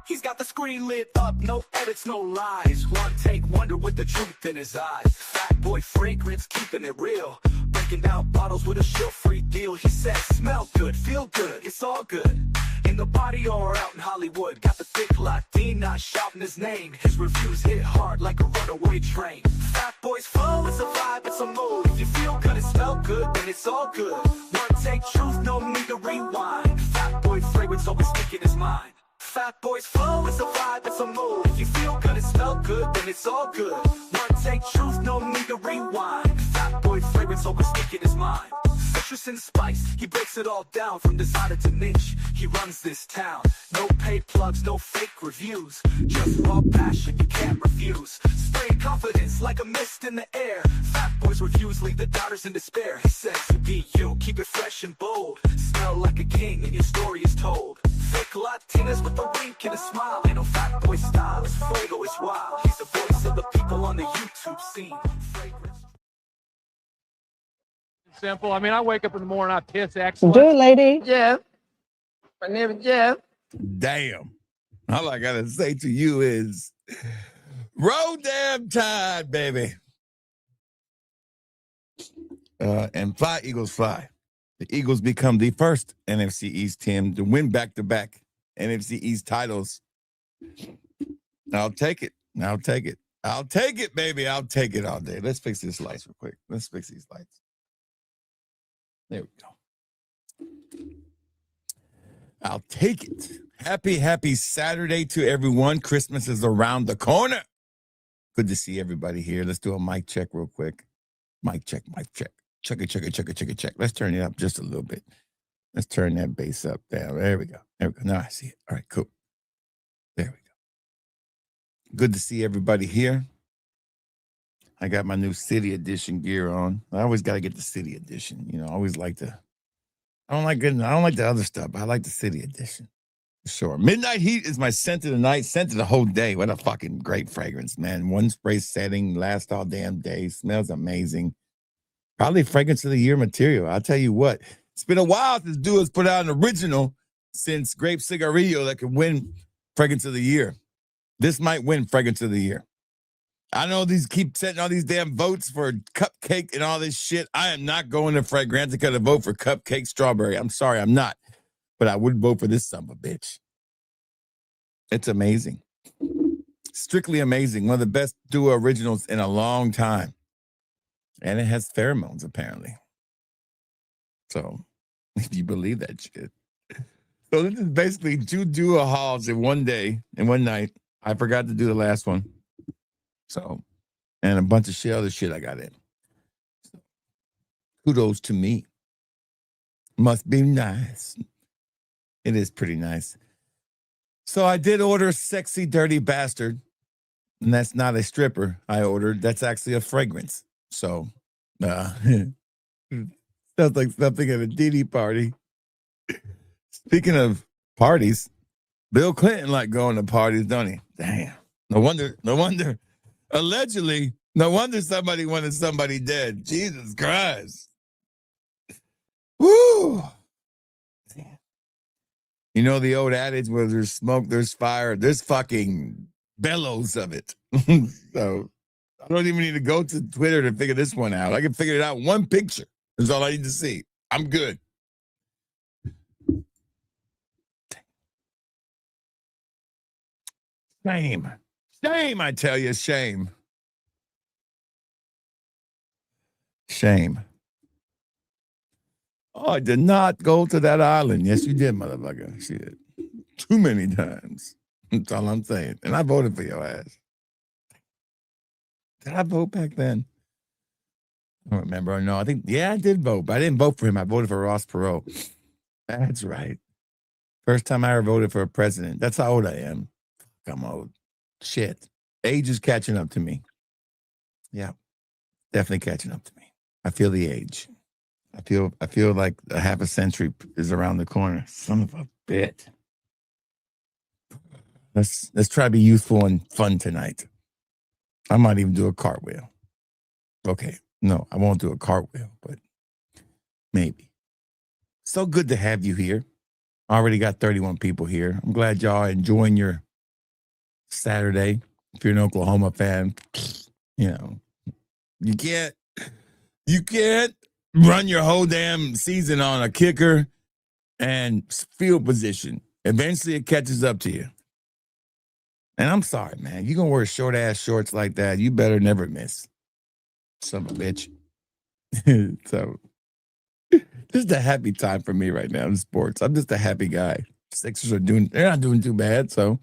He's got the screen lit up, no edits, no lies. One take wonder with the truth in his eyes. Fat boy fragrance, keeping it real. Breaking down bottles with a shill-free deal. He says, smell good, feel good, it's all good. In the body or out in Hollywood. Got the thick Latina shouting his name. His reviews hit hard like a runaway train. Fat boy's flow, it's a vibe, it's a mood. If you feel good and smell good, then it's all good. One take truth, no need to rewind. Fat boy fragrance always speaking his mind. Fat boy's flow, it's a vibe, it's a mood. If you feel good and smell good, then it's all good. One take truth, no need to rewind. Fat boy fragrance always speaking his mind. Citrus and spice, he breaks it all down from designer to niche. He runs this town. No paid plugs, no fake reviews. Just raw passion you can't refuse. Spraying confidence like a mist in the air. Fat boy's reviews leave the doubters in despair. He says, be you, keep it fresh and bold. Smell like a king and your story is told. Thick Latinas with a wink and a smile. Ain't no fat boy style, his fuego is wild. He's the voice of the people on the YouTube scene. Fragrance. Simple. I mean, I wake up in the morning, I piss excellent. Do it, lady. Jeff. My name is Jeff. Damn. All I gotta say to you is roll damn tide, baby. And fly, Eagles, fly. The Eagles become the first NFC East team to win back-to-back NFC East titles. I'll take it. I'll take it. I'll take it, baby. I'll take it all day. Let's fix these lights real quick. Let's fix these lights. There we go. I'll take it. Happy Saturday to everyone. Christmas is around the corner. Good to see everybody here. Let's do a mic check real quick. Mic check, mic check. Check it, check. Let's turn it up just a little bit. Let's turn that bass up down. There we go. Now I see it. All right, cool. There we go. Good to see everybody here. I got my new City Edition gear on. I always got to get the City Edition. You know, I always like to. I don't like the other stuff. But I like the City Edition. For sure. Midnight Heat is my scent of the night, scent of the whole day. What a fucking great fragrance, man. One spray setting, lasts all damn day. Smells amazing. Probably fragrance of the year material. I'll tell you what. It's been a while since dude has put out an original since Grape Cigarillo that could win fragrance of the year. This might win fragrance of the year. I know these keep setting all these damn votes for Cupcake and all this shit. I am not going to Fragrantica to vote for Cupcake Strawberry. I'm sorry, I'm not. But I would vote for this son of a bitch. It's amazing. Strictly amazing. One of the best duo originals in a long time. And it has pheromones, apparently. So, if you believe that shit. So, this is basically 2 duo hauls in one day, in one night. I forgot to do the last one. So, and a bunch of other shit I got in. So, kudos to me. Must be nice. It is pretty nice. So, I did order Sexy Dirty Bastard. And that's not a stripper I ordered. That's actually a fragrance. So, sounds like something at a DD party. Speaking of parties, Bill Clinton like going to parties, don't he? Damn. No wonder. Allegedly, no wonder somebody wanted somebody dead. Jesus Christ. Woo. Damn. You know the old adage where there's smoke, there's fire, there's fucking bellows of it. So, I don't even need to go to Twitter to figure this one out. I can figure it out. One picture is all I need to see. I'm good. Shame. Shame, I tell you, shame. Shame. Oh, I did not go to that island. Yes, you did, motherfucker. Shit. Too many times. That's all I'm saying. And I voted for your ass. Did I vote back then? I don't remember. No, I think, yeah, I did vote, but I didn't vote for him. I voted for Ross Perot. That's right. First time I ever voted for a president. That's how old I am. I'm old. Shit. Age is catching up to me. Yeah, definitely catching up to me. I feel the age. I feel like a half a century is around the corner. Son of a bitch. Let's try to be youthful and fun tonight. I might even do a cartwheel. Okay. No, I won't do a cartwheel, but maybe. So good to have you here. Already got 31 people here. I'm glad y'all enjoying your Saturday. If you're an Oklahoma fan, you know, you can't run your whole damn season on a kicker and field position. Eventually it catches up to you. And I'm sorry, man. You're going to wear short ass shorts like that. You better never miss. Son of a bitch. So, just a happy time for me right now in sports. I'm just a happy guy. Sixers they're not doing too bad. So,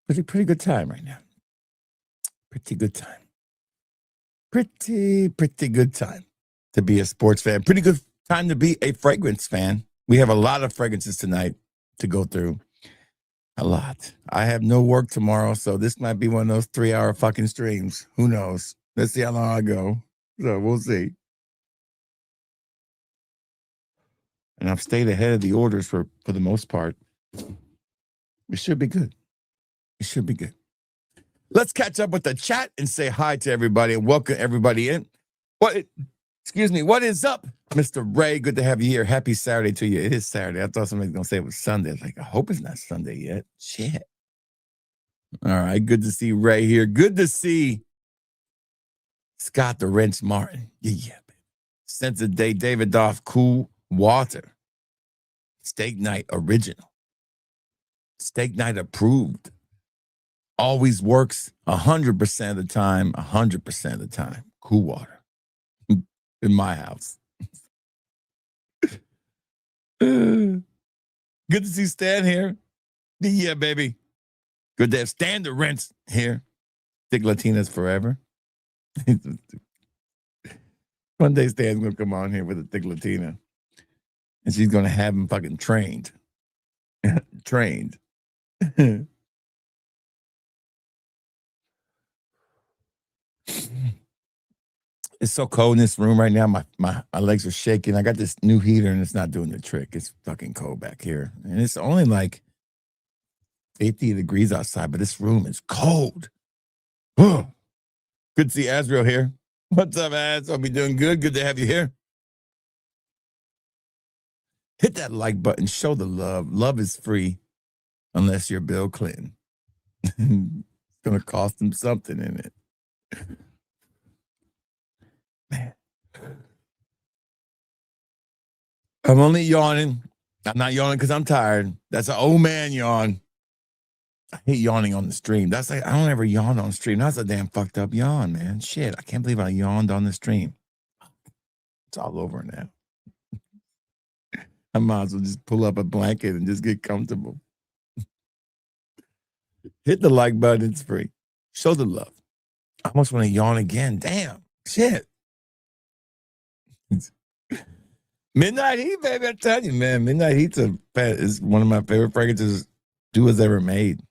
pretty good time right now. Pretty good time. Pretty good time to be a sports fan. Pretty good time to be a fragrance fan. We have a lot of fragrances tonight to go through. A lot. I have no work tomorrow, so this might be one of those 3-hour fucking streams. Who knows? Let's see how long I go. So we'll see. And I've stayed ahead of the orders for the most part. It should be good. It should be good. Let's catch up with the chat and say hi to everybody and welcome everybody in. What is up, Mr. Ray? Good to have you here. Happy Saturday to you. It is Saturday. I thought somebody was going to say it was Sunday. I was like, I hope it's not Sunday yet. Shit. All right. Good to see Ray here. Good to see Scott the Wrench Martin. Yeah. Sense of Day, David Doff, Cool Water. Steak Night Original. Steak Night Approved. Always works 100% of the time, 100% of the time. Cool Water. In my house. Good to see Stan here. Yeah, baby. Good to have Stan the Rents here. Thick Latinas forever. One day Stan's going to come on here with a thick Latina. And she's going to have him fucking trained. Trained. It's so cold in this room right now. My legs are shaking. I got this new heater and it's not doing the trick. It's fucking cold back here. And it's only like 50 degrees outside, but this room is cold. Good to see Azrael here. What's up, Az? Hope you're doing good. Good to have you here. Hit that like button. Show the love. Love is free unless you're Bill Clinton. It's going to cost him something in it. Man. I'm only yawning. I'm not yawning because I'm tired. That's an old man yawn. I hate yawning on the stream. That's like, I don't ever yawn on the stream. That's a damn fucked up yawn, man. Shit, I can't believe I yawned on the stream. It's all over now. I might as well just pull up a blanket and just get comfortable. Hit the like button. It's free. Show the love. I almost want to yawn again. Damn. Shit. Midnight Heat, baby. I tell you, man. Midnight Heat is one of my favorite fragrances Duo has ever made.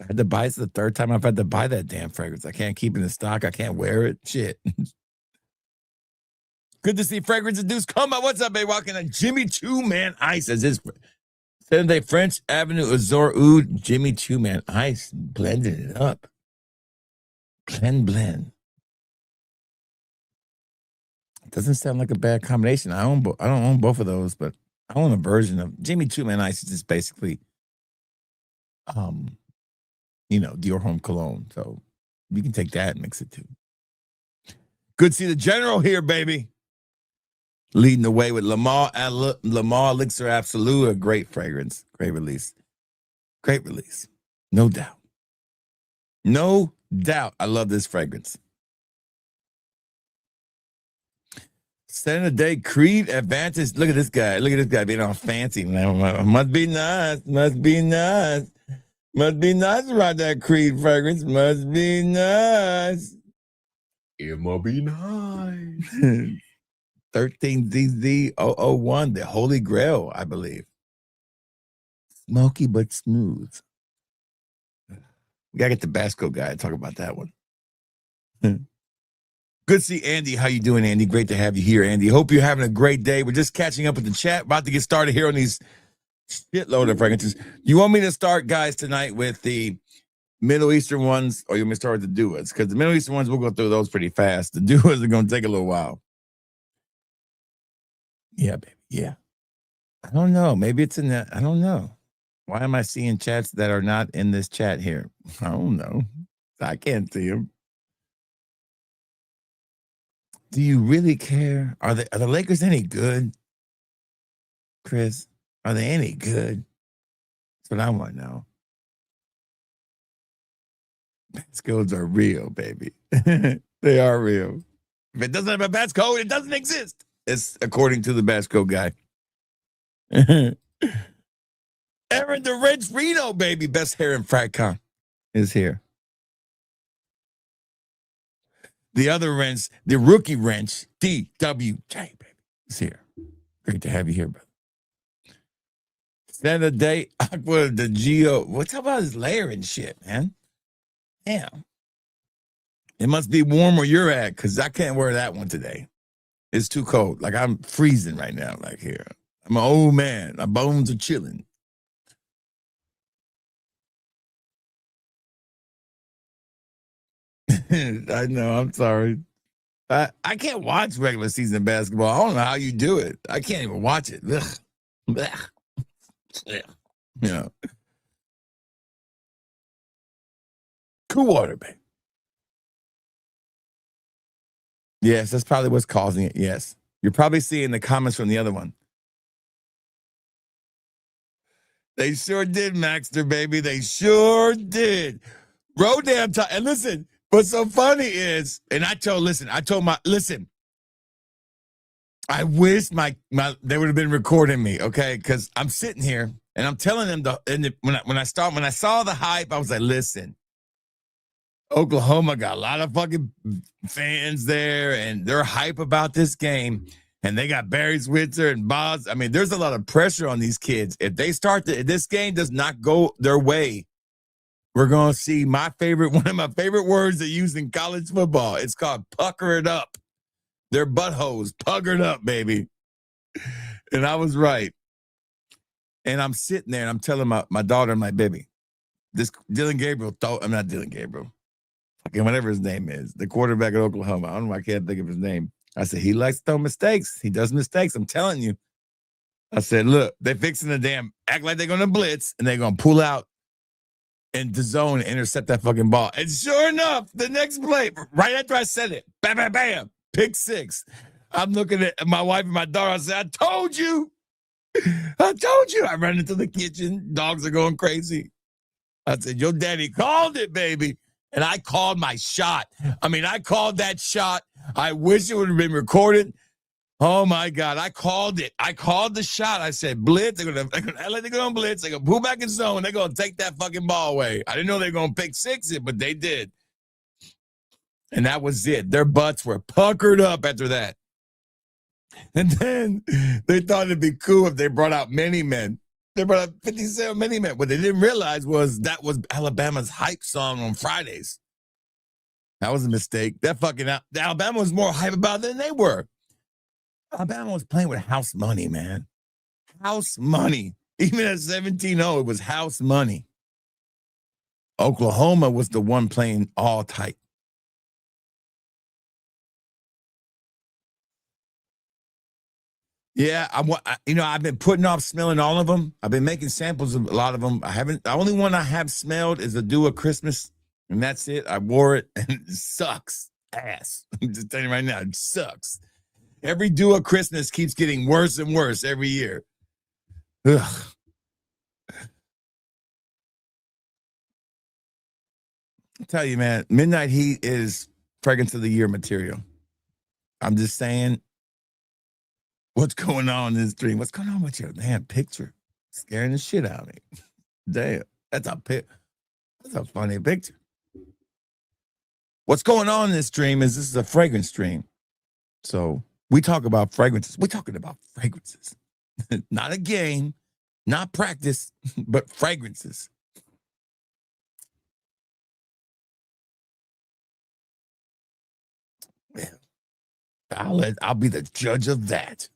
I had to buy it. It's the third time I've had to buy that damn fragrance. I can't keep it in stock. I can't wear it. Shit. Good to see Fragrance Deuce come out. What's up, baby? Walking on Jimmy Choo Man Ice as his Sunday French Avenue Azor Oud Jimmy Choo Man Ice. Blending it up. Blend. Doesn't sound like a bad combination. I don't own both of those, but I own a version of Jimmy Choo Man Ice. Is just basically, Dior Home Cologne. So you can take that and mix it too. Good to see the General here, baby. Leading the way with Lamar Elixir Absolute, a great fragrance, great release. No doubt. I love this fragrance. Center Day Creed Advantage. Look at this guy being all fancy. Must be nice about that Creed fragrance. Must be nice. It must be nice. 13ZZ001, the Holy Grail, I believe. Smoky but smooth. We gotta get the Basco guy to talk about that one. Good to see Andy. How you doing, Andy? Great to have you here, Andy. Hope you're having a great day. We're just catching up with the chat. About to get started here on these shitload of fragrances. You want me to start, guys, tonight with the Middle Eastern ones, or you want me to start with the Duas? Because the Middle Eastern ones, we'll go through those pretty fast. The Duas are going to take a little while. Yeah, baby. Yeah. I don't know. Maybe it's in that. I don't know. Why am I seeing chats that are not in this chat here? I don't know. I can't see them. Do you really care? Are the Lakers any good, Chris? Are they any good? That's what I want to know. Bats codes are real, baby. They are real. If it doesn't have a bats code, it doesn't exist. It's according to the bats code guy. Aaron the Wrench Reno, baby. Best hair in Fracon is here. The other wrench, the rookie wrench, DWJ, baby, is here. Great to have you here, brother. Stand of day, Aqua, the Geo. What's about his layer and shit, man? Damn. It must be warm where you're at, because I can't wear that one today. It's too cold. Like, I'm freezing right now, like here. I'm an old man. My bones are chilling. I know. I'm sorry. I can't watch regular season basketball. I don't know how you do it. I can't even watch it. Ugh. Blech. Yeah. You know. Cool water, babe. Yes, that's probably what's causing it. Yes. You're probably seeing the comments from the other one. They sure did, Maxter, baby. They sure did. Rodam time. And listen, what's so funny is, and I told listen, I wish my they would have been recording me, okay? Because I'm sitting here and I'm telling them when I saw the hype, I was like, listen, Oklahoma got a lot of fucking fans there, and they're hype about this game. And they got Barry Switzer and Boz. I mean, there's a lot of pressure on these kids. If they if this game does not go their way, we're gonna see one of my favorite words they use in college football. It's called pucker it up. Their buttholes puckered up, baby. And I was right. And I'm sitting there and I'm telling my daughter and my baby, this Dylan Gabriel I'm not Dylan Gabriel. Fucking whatever his name is, the quarterback at Oklahoma. I don't know why I can't think of his name. I said, he likes to throw mistakes. He does mistakes. I'm telling you. I said, look, they're fixing the act like they're going to blitz and they're going to pull out into zone and intercept that fucking ball. And sure enough, the next play, right after I said it, bam, bam, bam, pick six. I'm looking at my wife and my daughter. I said, I told you. I told you. I ran into the kitchen. Dogs are going crazy. I said, your daddy called it, baby. And I called my shot. I mean, I called that shot. I wish it would have been recorded. Oh, my God. I called it. I called the shot. I said, blitz. They're going to go on blitz. They're going to pull back in zone. They're going to take that fucking ball away. I didn't know they were going to pick six it, but they did. And that was it. Their butts were puckered up after that. And then they thought it'd be cool if they brought out many men. They brought out 57 many men. What they didn't realize was that was Alabama's hype song on Fridays. That was a mistake. Alabama was more hype about it than they were. Alabama was playing with house money, man. House money. Even at 17-0, it was house money. Oklahoma was the one playing all tight. Yeah, I've been putting off smelling all of them. I've been making samples of a lot of them. The only one I have smelled is a Dew of Christmas, and that's it. I wore it, and it sucks ass. I'm just telling you right now, it sucks. Every Dew of Christmas keeps getting worse and worse every year. Ugh. I tell you, man, Midnight Heat is fragrance of the year material. I'm just saying, what's going on in this dream? What's going on with your damn picture? Scaring the shit out of me. Damn, that's a funny picture. What's going on in this stream is this is a fragrance stream. So we talk about fragrances. We're talking about fragrances. Not a game, not practice, but fragrances. I'll be the judge of that.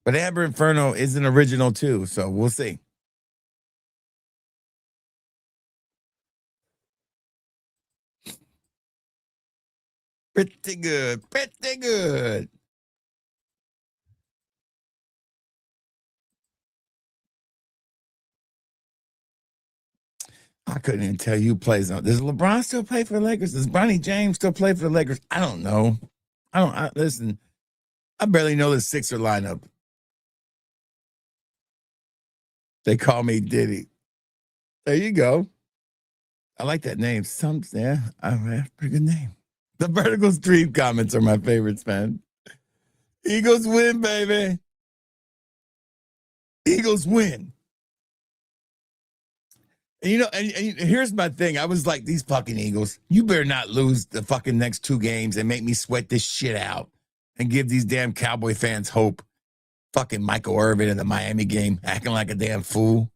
But Amber Inferno is an original too, so we'll see. Pretty good, pretty good. I couldn't even tell you who plays on. Does LeBron still play for the Lakers? Does Bronny James still play for the Lakers? I don't know. Listen, I barely know the Sixer lineup. They call me Diddy. There you go. I like that name. Pretty good name. The Vertical Stream comments are my favorites, man. Eagles win, baby. Eagles win. And and here's my thing. I was like, these fucking Eagles, you better not lose the fucking next 2 games and make me sweat this shit out and give these damn Cowboy fans hope. Fucking Michael Irvin in the Miami game, acting like a damn fool.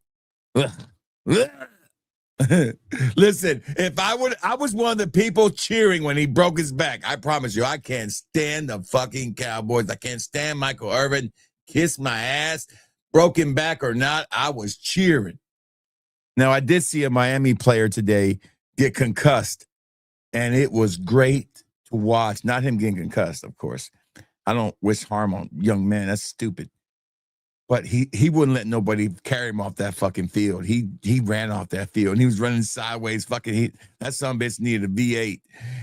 Listen, I was one of the people cheering when he broke his back. I promise you, I can't stand the fucking Cowboys. I can't stand Michael Irvin. Kiss my ass. Broken back or not, I was cheering. Now, I did see a Miami player today get concussed, and it was great to watch. Not him getting concussed, of course. I don't wish harm on young men. That's stupid. But he wouldn't let nobody carry him off that fucking field. He ran off that field, and he was running sideways. That son of a bitch needed a V8.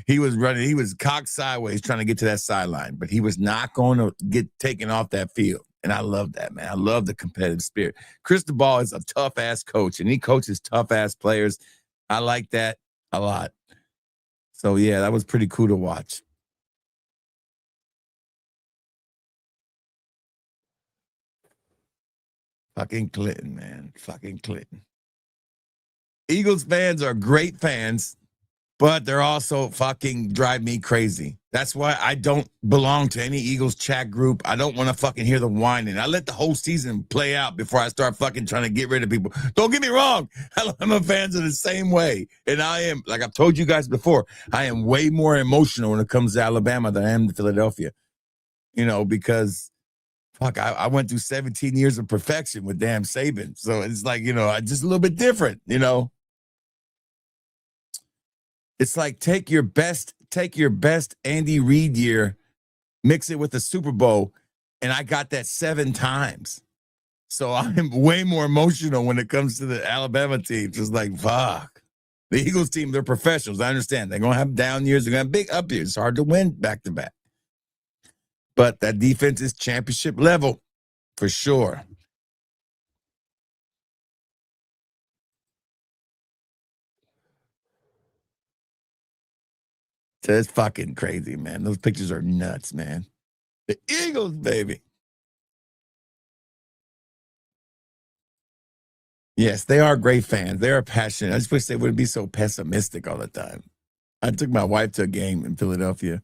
He was running. He was cocked sideways trying to get to that sideline, but he was not going to get taken off that field. And I love that, man. I love the competitive spirit. Cristobal is a tough-ass coach, and he coaches tough-ass players. I like that a lot. So, yeah, that was pretty cool to watch. Fucking Clinton, man. Fucking Clinton. Eagles fans are great fans, but they're also fucking drive me crazy. That's why I don't belong to any Eagles chat group. I don't want to fucking hear the whining. I let the whole season play out before I start fucking trying to get rid of people. Don't get me wrong. I'm fans of the same way. And I am, like I've told you guys before, I am way more emotional when it comes to Alabama than I am to Philadelphia. Because fuck, I went through 17 years of perfection with damn Saban. So it's like, I just a little bit different, It's like take your best Andy Reid year, mix it with the Super Bowl, and I got that 7 times. So I'm way more emotional when it comes to the Alabama team. Just like, fuck. The Eagles team, they're professionals. I understand. They're going to have down years. They're going to have big up years. It's hard to win back-to-back. But that defense is championship level for sure. So it's fucking crazy, man. Those pictures are nuts, man. The Eagles, baby. Yes, they are great fans. They are passionate. I just wish they wouldn't be so pessimistic all the time. I took my wife to a game in Philadelphia,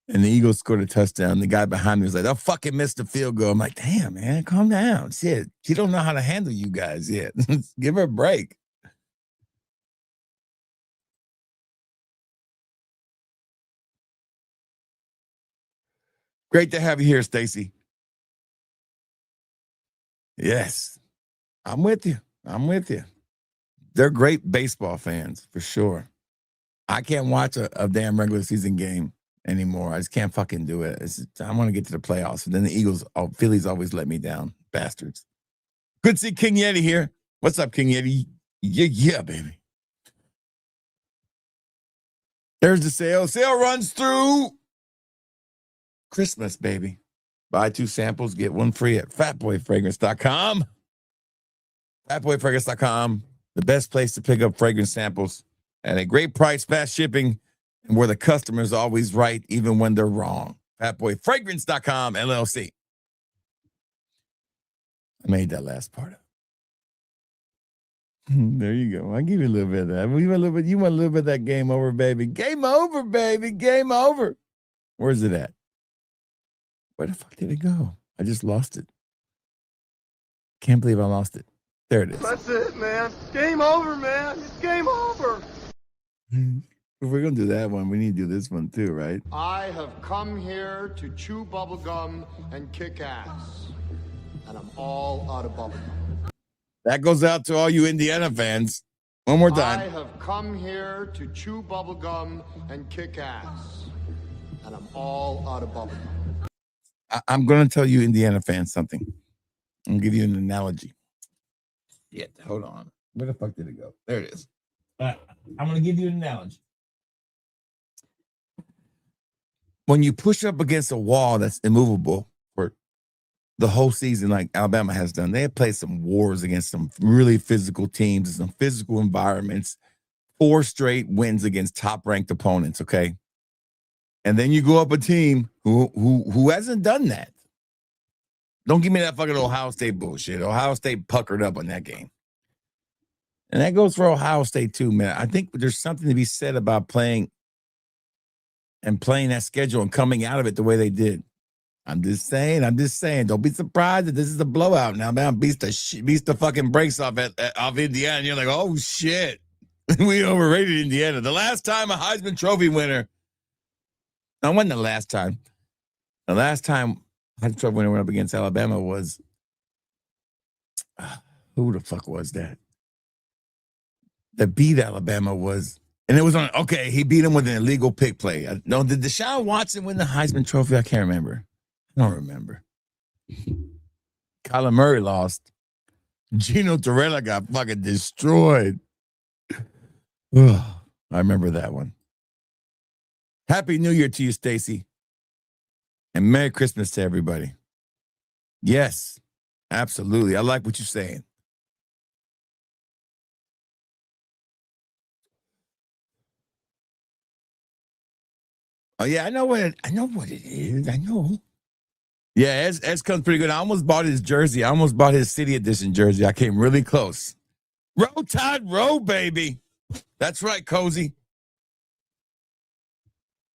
and the Eagles scored a touchdown. The guy behind me was like, "They'll fucking miss the field goal." I'm like, "Damn, man, calm down. Shit, she don't know how to handle you guys yet. Give her a break." Great to have you here, Stacy. Yes, I'm with you. They're great baseball fans for sure. I can't watch a damn regular season game anymore. I just can't fucking do it. I want to get to the playoffs. And then the Phillies always let me down. Bastards. Good to see King Yeti here. What's up, King Yeti? Yeah, baby. There's the sale. Sale runs through Christmas, baby. Buy 2 samples, get 1 free at fatboyfragrance.com. Fatboyfragrance.com, the best place to pick up fragrance samples at a great price, fast shipping, and where the customer's always right, even when they're wrong. Fatboyfragrance.com, LLC. I made that last part up. There you go. I'll give you a little bit of that. You want a little bit of that game over, baby. Game over, baby. Game over. Where's it at? Where the fuck did it go? I just lost it. Can't believe I lost it. There it is. That's it, man. Game over, man. It's game over. If we're going to do that one, we need to do this one too, right? I have come here to chew bubblegum and kick ass. And I'm all out of bubblegum. That goes out to all you Indiana fans. One more time. I have come here to chew bubblegum and kick ass. And I'm all out of bubblegum. I'm going to tell you Indiana fans something. I'm going to give you an analogy. Yeah, hold on. Where the fuck did it go? There it is. I'm going to give you an analogy. When you push up against a wall that's immovable for the whole season, like Alabama has done, they have played some wars against some really physical teams and some physical environments, 4 straight wins against top-ranked opponents, okay? And then you go up a team who hasn't done that. Don't give me that fucking Ohio State bullshit. Ohio State puckered up on that game. And that goes for Ohio State too, man. I think there's something to be said about playing that schedule and coming out of it the way they did. I'm just saying. Don't be surprised that this is a blowout. Now, man, beats the fucking brakes off Indiana. And you're like, oh shit, we overrated Indiana. The last time a Heisman Trophy winner. Now, when the last time? The last time Heisman Trophy winner went up against Alabama was who the fuck was that? That beat Alabama was, and it was on. Okay, he beat him with an illegal pick play. No, did Deshaun Watson win the Heisman Trophy? I can't remember. I don't remember. Kyler Murray lost. Gino Torella got fucking destroyed. I remember that one. Happy New Year to you, Stacy. And Merry Christmas to everybody. Yes, absolutely. I like what you're saying. Oh, yeah, I know what it is. I know. Yeah, Ez comes pretty good. I almost bought his jersey. I almost bought his City Edition jersey. I came really close. Roll Tide, roll, baby. That's right, Cozy.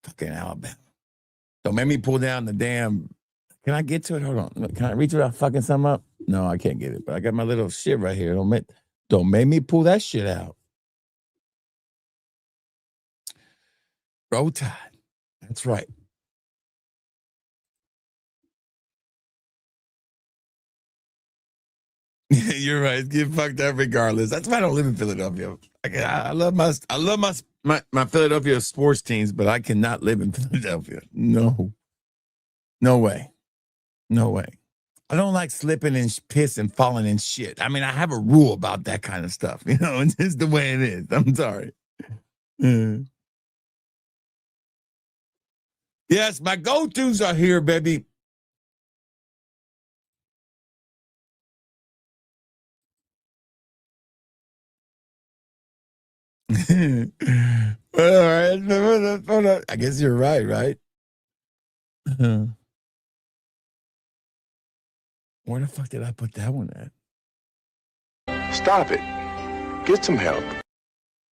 Fucking Alabama. Don't make me pull down the damn. Can I get to it? Hold on. Can I reach without fucking something up? No, I can't get it. But I got my little shit right here. Don't make me pull that shit out. Roll Tide. That's right. You're right. Get fucked up regardless. That's why I don't live in Philadelphia. I love my Philadelphia sports teams, but I cannot live in Philadelphia. No way. I don't like slipping in piss and falling in shit. I mean, I have a rule about that kind of stuff. You know, it's just the way it is. I'm sorry. Yes, my go-tos are here, baby. All right. I guess you're right? Where the fuck did I put that one at? Stop it. Get some help.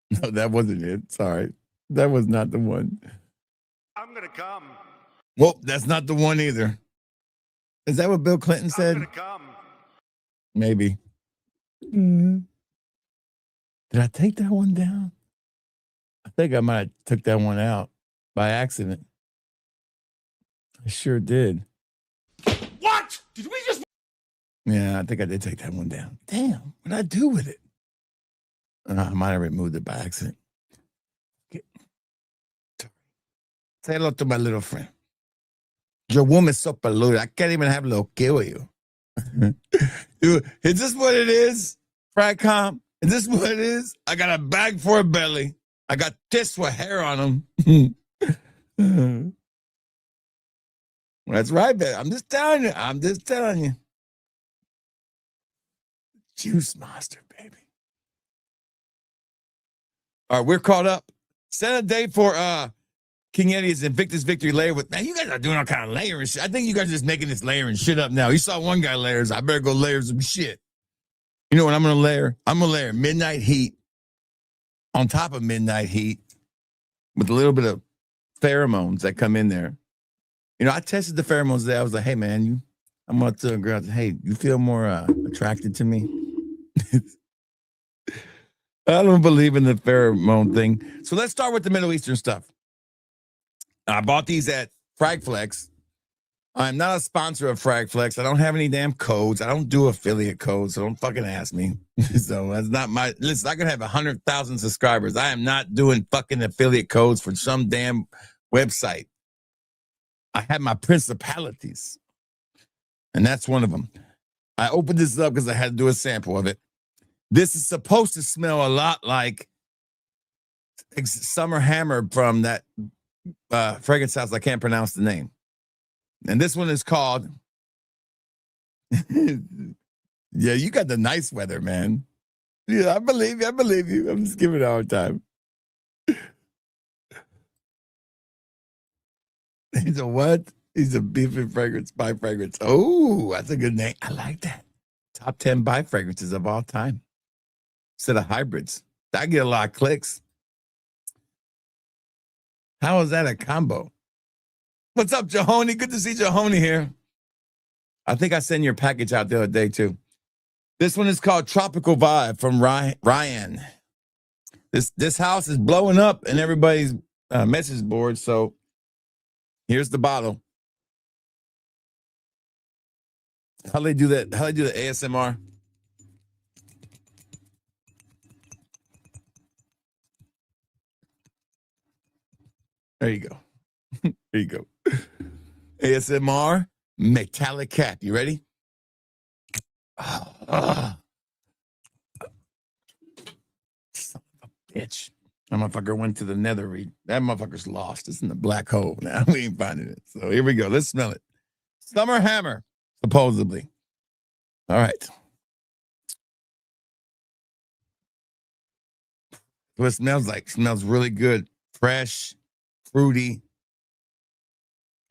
No, that wasn't it. Sorry. That was not the one. I'm gonna come. Well, that's not the one either. Is that what Bill Clinton said? I'm gonna come. Maybe. Mm-hmm. Did I take that one down? I think I might have took that one out by accident. I sure did. What? Did we just? Yeah, I think I did take that one down. Damn, what did I do with it? I might have removed it by accident. Say hello to my little friend. Your woman's so polluted. I can't even have a little kid with you. Dude, is this what it is, Fragcom? Is this what it is? I got a bag for a belly. I got tits with hair on them. That's right, baby. I'm just telling you. Juice monster, baby. All right, we're caught up. Set a date for King Eddie's Invictus Victory layer with, man, you guys are doing all kind of layering shit. I think you guys are just making this layering shit up now. You saw one guy layers. I better go layer some shit. You know what I'm going to layer? I'm going to layer Midnight Heat on top of Midnight Heat with a little bit of pheromones that come in there. You know, I tested the pheromones today. I was like, hey, man, I'm going to tell a girl, hey, you feel more attracted to me? I don't believe in the pheromone thing. So let's start with the Middle Eastern stuff. I bought these at FragFlex. I'm not a sponsor of FragFlex. I don't have any damn codes. I don't do affiliate codes, so don't fucking ask me. So that's not my, listen, I could have 100,000 subscribers. I am not doing fucking affiliate codes for some damn website. I have my principalities, and that's one of them. I opened this up because I had to do a sample of it. This is supposed to smell a lot like Summer Hammer from that fragrance house. I can't pronounce the name. And this one is called. Yeah, you got the nice weather, man. Yeah, I believe you. I believe you. I'm just giving it a hard time. He's a what? He's a beef and fragrance by fragrance. Oh, that's a good name. I like that. Top 10 by fragrances of all time. Instead of hybrids. I get a lot of clicks. How is that a combo? What's up, Jahoni? Good to see Jahoni here. I think I sent your package out the other day, too. This one is called Tropical Vibe from Rahyann. This house is blowing up in everybody's message board, so here's the bottle. How they do that? How they do the ASMR? There you go. There you go. ASMR metallic cap. You ready? Son of a bitch. That motherfucker went to the nether. That motherfucker's lost. It's in the black hole now. We ain't finding it. So here we go. Let's smell it. Summer Hammer, supposedly. All right. What it smells like? Smells really good. Fresh, fruity,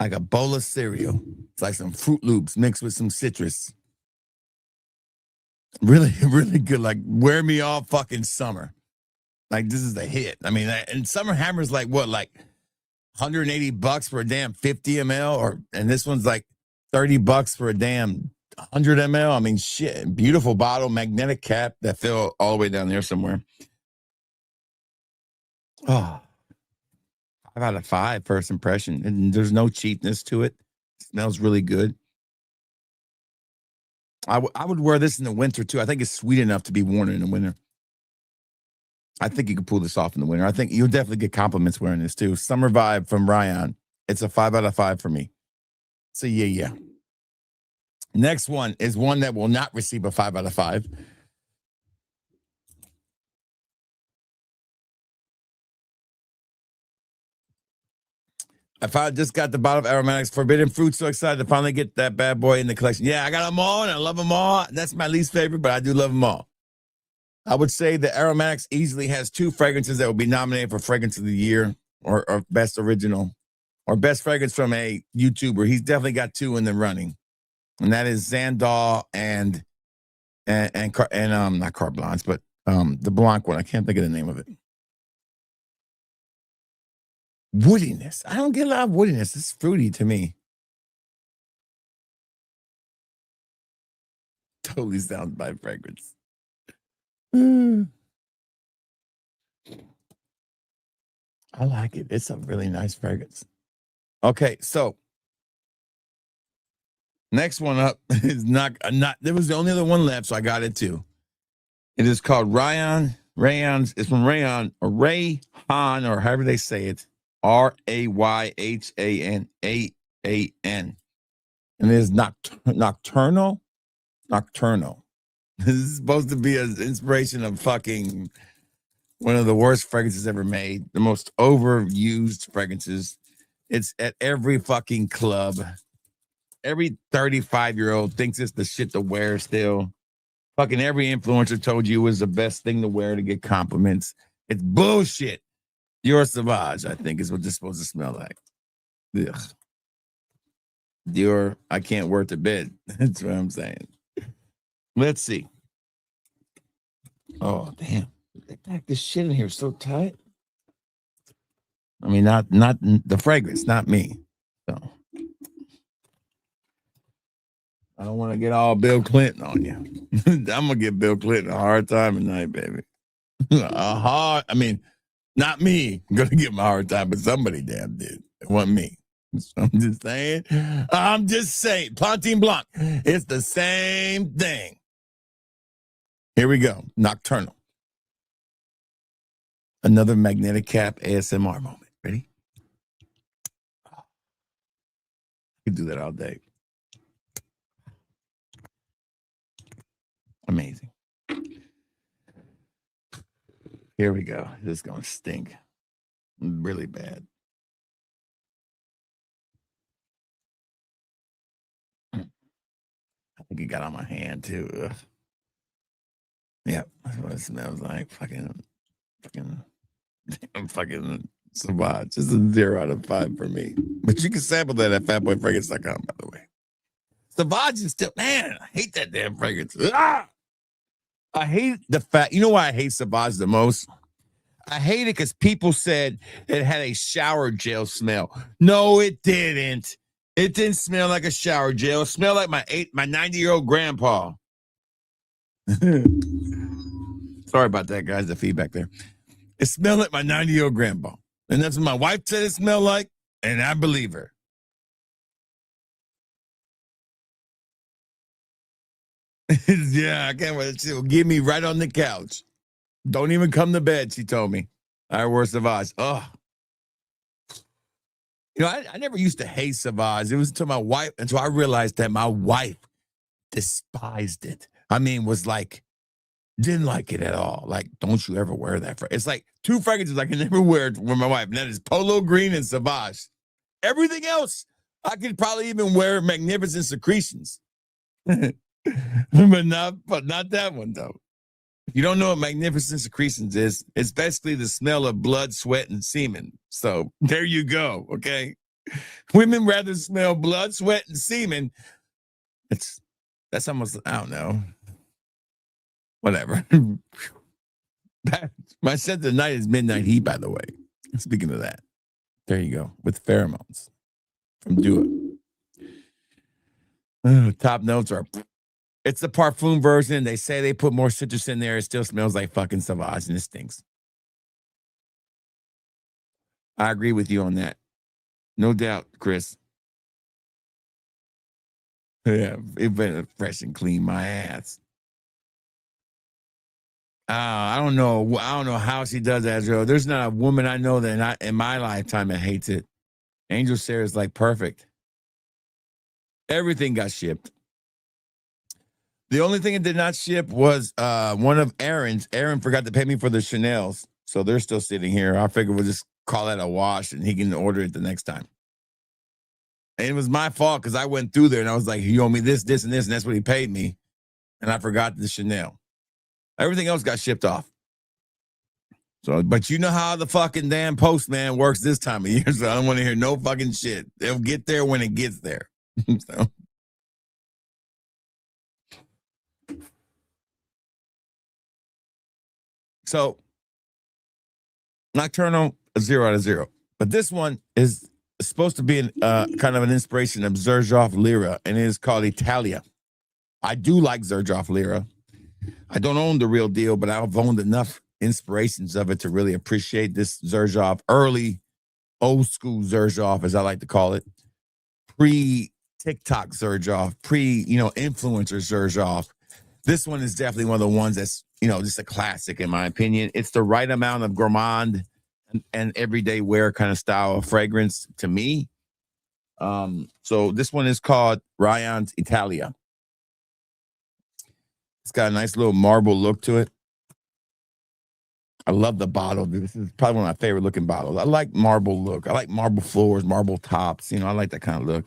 like a bowl of cereal. It's like some Fruit Loops mixed with some citrus. Really, really good. Like, wear me all fucking summer. Like, this is the hit. I mean, and Summer Hammer's like what, like $180 for a damn 50 ml, and this one's like $30 for a damn 100 ml. I mean, shit. Beautiful bottle, magnetic cap that fell all the way down there somewhere. Oh, 5 out of 5 first impression, and there's no cheapness to it. Smells really good. I would wear this in the winter too. I think it's sweet enough to be worn in the winter. I think you could pull this off in the winter. I think you'll definitely get compliments wearing this too. Summer Vibe from Rahyann. It's a 5 out of 5 for me. So yeah. Next one is one that will not receive a 5 out of 5. I finally just got the bottle of Aromatics Forbidden Fruit. So excited to finally get that bad boy in the collection. Yeah, I got them all, and I love them all. That's my least favorite, but I do love them all. I would say the Aromatics easily has 2 fragrances that will be nominated for Fragrance of the Year or Best Original or Best Fragrance from a YouTuber. He's definitely got 2 in the running, and that is Zandal and not Carte Blanche, but the Blanc one. I can't think of the name of it. Woodiness. I don't get a lot of woodiness. It's fruity to me. Totally sounds by fragrance. I like it. It's a really nice fragrance. Okay, so next one up is not. There was the only other one left, so I got it too. It is called Rahyann. It's from Rahyann, or Rahyann, or however they say it. Rayhann, and it is nocturnal. This is supposed to be an inspiration of fucking one of the worst fragrances ever made, the most overused fragrances. It's at every fucking club. Every 35-year-old thinks it's the shit to wear still. Fucking every influencer told you it was the best thing to wear to get compliments. It's bullshit. Dior Sauvage, I think, is what it's supposed to smell like. Ugh. Dior, I can't wear it to bed. That's what I'm saying. Let's see. Oh, damn. They packed this shit in here so tight. I mean, not the fragrance, not me. So I don't want to get all Bill Clinton on you. I'm gonna give Bill Clinton a hard time tonight, baby. Not me. I'm gonna give him a hard time, but somebody damn did. It wasn't me. So I'm just saying. Pontine Blanc. It's the same thing. Here we go. Nocturnal. Another magnetic cap ASMR moment. Ready? You can do that all day. Amazing. Here we go. This is going to stink. Really bad. I think it got on my hand too. Ugh. Yeah, that's what it smells like. Fucking Savage. It's a 0 out of 5 for me. But you can sample that at fatboyfragrance.com, by the way. Savage is still, man, I hate that damn fragrance. Ah! I hate the fact, you know why I hate Savage the most? I hate it because people said it had a shower gel smell. No, it didn't. It didn't smell like a shower gel. It smelled like my 90-year-old grandpa. Sorry about that, guys, the feedback there. It smelled like my 90-year-old grandpa. And that's what my wife said it smelled like, and I believe her. Yeah, I can't wait. She'll get me right on the couch. Don't even come to bed, she told me. I wore Savage. Oh. You know, I never used to hate Savage. It was until I realized that my wife despised it. I mean, was like, didn't like it at all. Like, don't you ever wear that. It's like 2 fragrances I can never wear with my wife. And that is Polo Green and Savage. Everything else, I could probably even wear Magnificent Secretions. but not that one, though. If you don't know what Magnificent Secretions is, it's basically the smell of blood, sweat, and semen. So there you go, okay? Women rather smell blood, sweat, and semen. That's almost, I don't know. Whatever. My scent of the night is Midnight Heat, by the way. Speaking of that, there you go, with pheromones from Do It. Top notes are, it's the parfum version. They say they put more citrus in there. It still smells like fucking Savage, and it stinks. I agree with you on that. No doubt, Chris. Yeah, it better fresh and clean my ass. I don't know. I don't know how she does that, Joe. There's not a woman I know that in my lifetime that hates it. Angel Sarah is like perfect. Everything got shipped. The only thing it did not ship was one of Aaron's. Aaron forgot to pay me for the Chanel's, so they're still sitting here. I figured we'll just call that a wash, and he can order it the next time. And it was my fault because I went through there, and I was like, you owe me this, this, and this, and that's what he paid me. And I forgot the Chanel. Everything else got shipped off. So, but you know how the fucking damn postman works this time of year, so I don't want to hear no fucking shit. They'll get there when it gets there. So, Nocturnal, a 0 out of 0. But this one is supposed to be kind of an inspiration of Xerjoff Lyra, and it is called Italia. I do like Xerjoff Lyra. I don't own the real deal, but I've owned enough inspirations of it to really appreciate this Xerjoff, early, old school Xerjoff, as I like to call it. Pre-TikTok Xerjoff, influencer Xerjoff. This one is definitely one of the ones that's, just a classic in my opinion. It's the right amount of gourmand and everyday wear kind of style of fragrance to me. So this one is called Rahyann's Italia. It's got a nice little marble look to it. I love the bottle. This is probably one of my favorite looking bottles. I like marble look. I like marble floors, marble tops. I like that kind of look.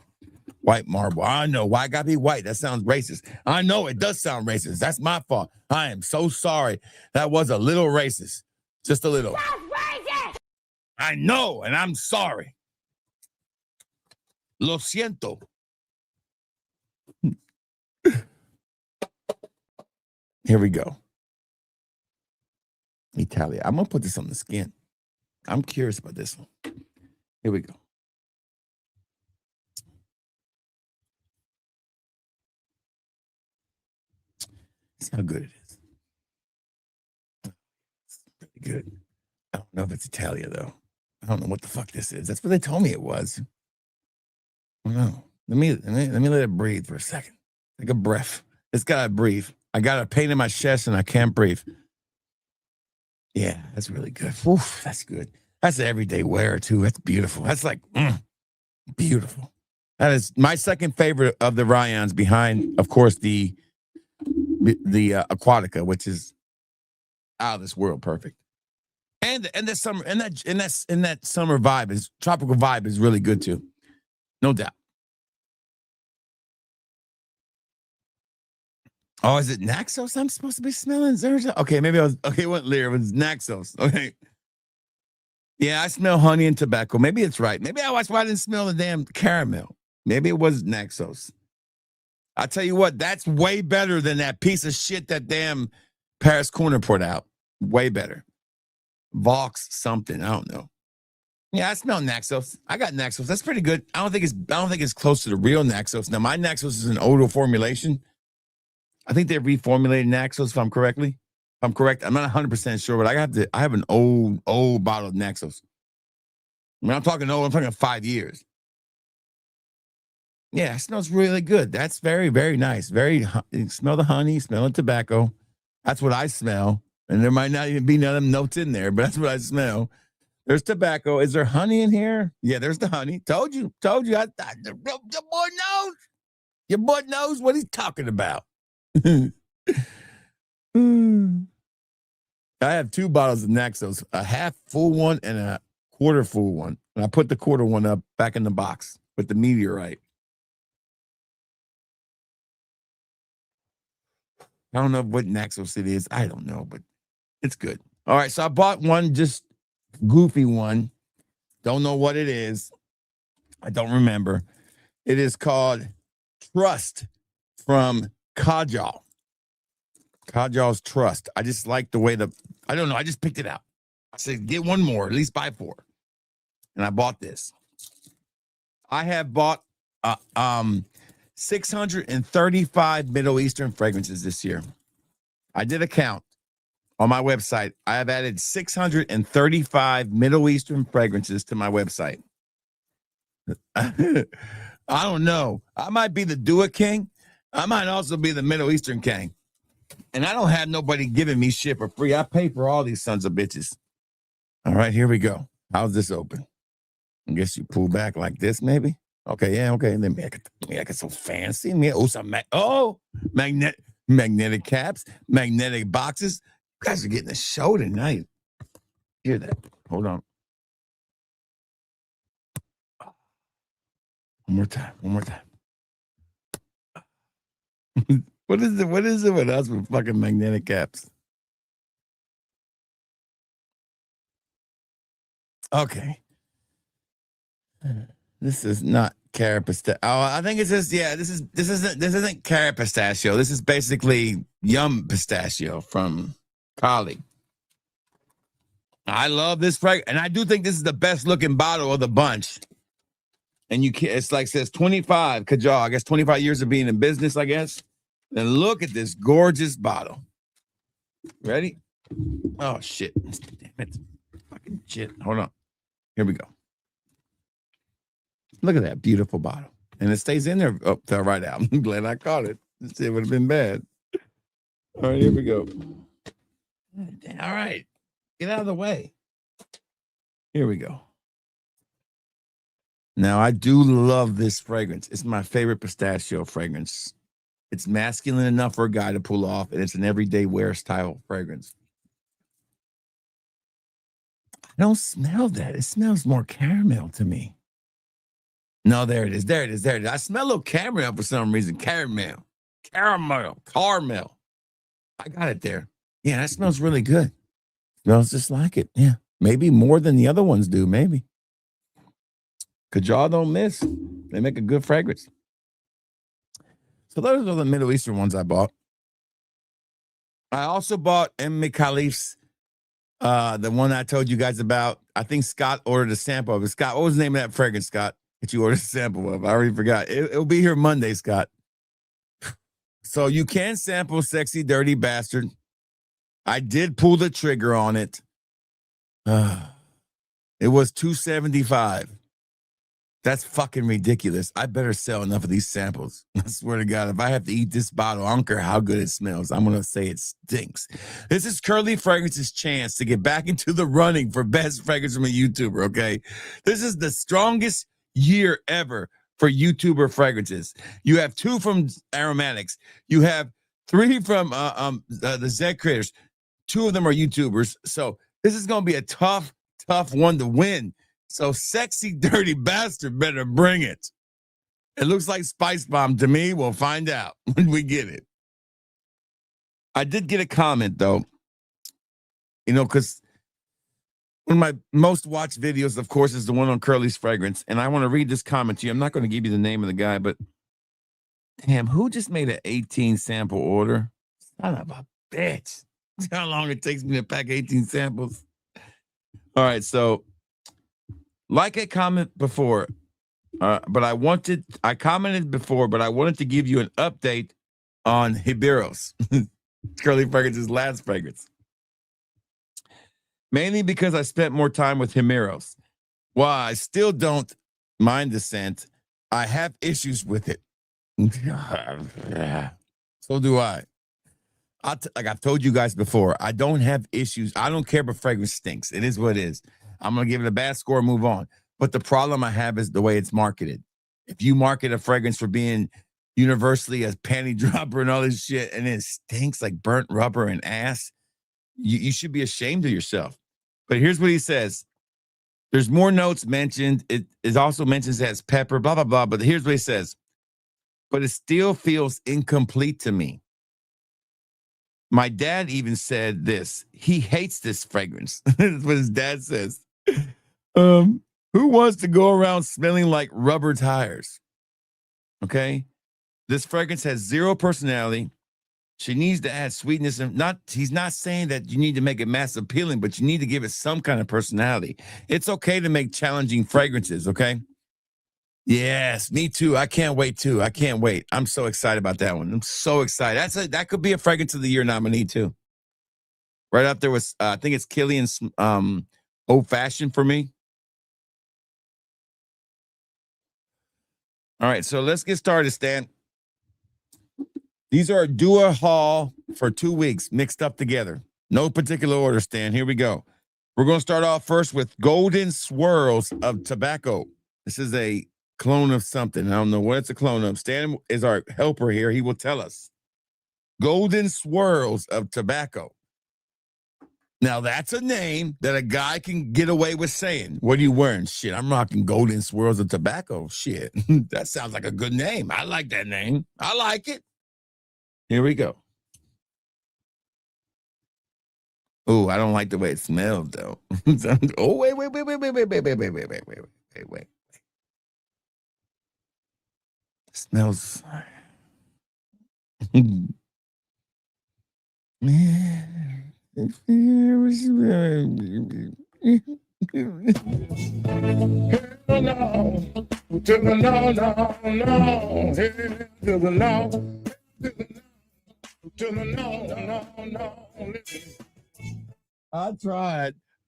White marble. I know. Why I gotta be white? That sounds racist. I know it does sound racist. That's my fault. I am so sorry. That was a little racist. Just a little. That's racist! I know, and I'm sorry. Lo siento. Here we go. Italia. I'm going to put this on the skin. I'm curious about this one. Here we go. See how good it is. It's pretty good. I don't know if it's Italia, though. I don't know what the fuck this is. That's what they told me it was. I don't know. Let me let it breathe for a second. Take a breath. It's got to breathe. I got a pain in my chest and I can't breathe. Yeah, that's really good. Oof, that's good. That's an everyday wear too. That's beautiful. That's like beautiful. That is my second favorite of the Rahyanns, behind, of course, the Aquatica, which is out of this world perfect. And the summer and that summer vibe is tropical vibe is really good too. No doubt. Oh, is it Naxos I'm supposed to be smelling? Okay, maybe it wasn't Lear, it was Naxos. Okay. Yeah, I smell honey and tobacco. Maybe it's right. Maybe that's why I didn't smell the damn caramel. Maybe it was Naxos. I'll tell you what, that's way better than that piece of shit that damn Paris Corner put out. Way better. Vox something. I don't know. Yeah, I smell Naxos. I got Naxos. That's pretty good. I don't think it's close to the real Naxos. Now, my Naxos is an older formulation. I think they reformulated Naxos, if I'm correct. I'm not 100% sure, but I have an old bottle of Naxos. When I'm talking old, I'm talking 5 years. Yeah, it smells really good. That's very, very nice. You smell the honey, smell the tobacco. That's what I smell. And there might not even be none of them notes in there, but that's what I smell. There's tobacco. Is there honey in here? Yeah, there's the honey. Told you. Your boy knows. Your boy knows what he's talking about. I have 2 bottles of Naxos, a half full one and a quarter full one. And I put the quarter one up back in the box with the meteorite. I don't know what Naxos it is. I don't know, but it's good. All right, so I bought one, just goofy one. Don't know what it is. I don't remember. It is called Trust from Kajal. Kajal's Trust. I just like the way I don't know. I just picked it out. I said, get one more, at least buy 4. And I bought this. I have bought 635 Middle Eastern fragrances this year. I did a count on my website. I have added 635 Middle Eastern fragrances to my website. I don't know. I might be the do-it king. I might also be the Middle Eastern king. And I don't have nobody giving me shit for free. I pay for all these sons of bitches. All right, here we go. How's this open? I guess you pull back like this, maybe. Okay, yeah, okay. Let me make it so fancy. Magnetic caps, magnetic boxes. You guys are getting a show tonight. Hear that? Hold on. One more time. What is it with us with fucking magnetic caps? Okay. This is not carrot pistachio. Oh, I think it's just, yeah, this isn't carrot pistachio. This is basically yum pistachio from Kali. I love this fragrance, and I do think this is the best looking bottle of the bunch. And it's like says 25 Kajal. I guess 25 years of being in business, I guess. And look at this gorgeous bottle. Ready? Oh shit. Damn it. Fucking shit. Hold on. Here we go. Look at that beautiful bottle. And it stays in there. Oh, fell right out. I'm glad I caught it. It would have been bad. All right, here we go. All right. Get out of the way. Here we go. Now, I do love this fragrance. It's my favorite pistachio fragrance. It's masculine enough for a guy to pull off, and it's an everyday wear style fragrance. I don't smell that. It smells more caramel to me. No, there it is. I smell a little caramel for some reason. Caramel. I got it there. Yeah, that smells really good. Smells just like it. Yeah, maybe more than the other ones do. Maybe. Kajal don't miss. They make a good fragrance. So those are the Middle Eastern ones I bought. I also bought Khalif's, the one I told you guys about. I think Scott ordered a sample of it. Scott, what was the name of that fragrance, Scott, that you ordered a sample of? I already forgot. It'll be here Monday, Scott. So you can sample Sexy Dirty Bastard. I did pull the trigger on it. It was $275. That's fucking ridiculous. I better sell enough of these samples. I swear to God, if I have to eat this bottle, I don't care how good it smells. I'm going to say it stinks. This is Curly Fragrance's chance to get back into the running for best fragrance from a YouTuber, okay? This is the strongest year ever for YouTuber fragrances. You have 2 from Aromatics. You have 3 from the Zed creators. 2 of them are YouTubers. So This is going to be a tough one to win. So Sexy Dirty Bastard better bring it. It looks like Spice Bomb to me. We'll find out when we get it. I did get a comment, though, because one of my most watched videos, of course, is the one on Curly's Fragrance. And I want to read this comment to you. I'm not going to give you the name of the guy, but damn, who just made an 18 sample order? Son of a bitch. That's how long it takes me to pack 18 samples. All right, so like I commented before, but I commented before, but I wanted to give you an update on Hiberos, Curly Fragrance's last fragrance. Mainly because I spent more time with Himeros. While I still don't mind the scent, I have issues with it. So do I. Like I've told you guys before, I don't have issues. I don't care if a fragrance stinks. It is what it is. I'm going to give it a bad score and move on. But the problem I have is the way it's marketed. If you market a fragrance for being universally a panty dropper and all this shit, and it stinks like burnt rubber and ass, you should be ashamed of yourself. But here's what he says. There's more notes mentioned. It also mentions it has pepper, blah, blah, blah. But here's what he says. But it still feels incomplete to me. My dad even said this. He hates this fragrance. That's what his dad says. Who wants to go around smelling like rubber tires? Okay. This fragrance has zero personality. She needs to add sweetness, and he's not saying that you need to make it mass appealing, but you need to give it some kind of personality. It's okay to make challenging fragrances, okay? Yes, me too. I can't wait too. I can't wait. I'm so excited about that one. I'm so excited. That could be a fragrance of the year nominee too. Right up there with I think it's Killian's Old Fashioned for me. All right, so let's get started, Stan. These are Dua Hual for 2 weeks mixed up together. No particular order, Stan. Here we go. We're going to start off first with Golden Swirls of Tobacco. This is a clone of something. I don't know what it's a clone of. Stan is our helper here. He will tell us. Golden Swirls of Tobacco. Now, that's a name that a guy can get away with saying. What are you wearing? Shit, I'm rocking Golden Swirls of Tobacco. Shit, that sounds like a good name. I like that name. I like it. Here we go. Oh, I don't like the way it smells, though. Oh, wait. It smells.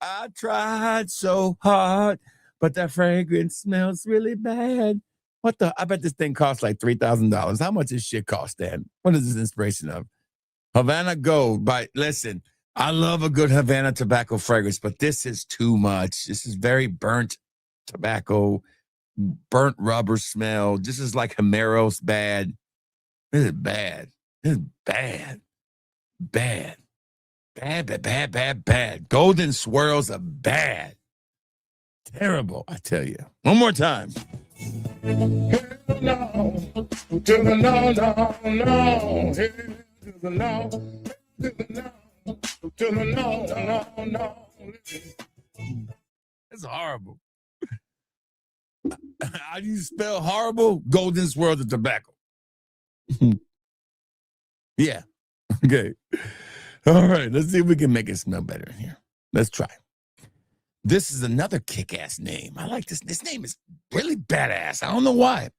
I tried so hard, but that fragrance smells really bad. I bet this thing costs like $3,000. How much this shit cost, Dan? What is this inspiration of? Havana Gold listen, I love a good Havana tobacco fragrance, but this is too much. This is very burnt tobacco, burnt rubber smell. This is like Himeros bad. This is bad. This is bad. Bad. Bad. Golden Swirls are bad. Terrible, I tell you. One more time. It's horrible. How do you spell horrible? Golden Swirls of Tobacco. Yeah. Okay. All right. Let's see if we can make it smell better in here. Let's try. This is another kick-ass name. I like this. This name is really badass. I don't know why.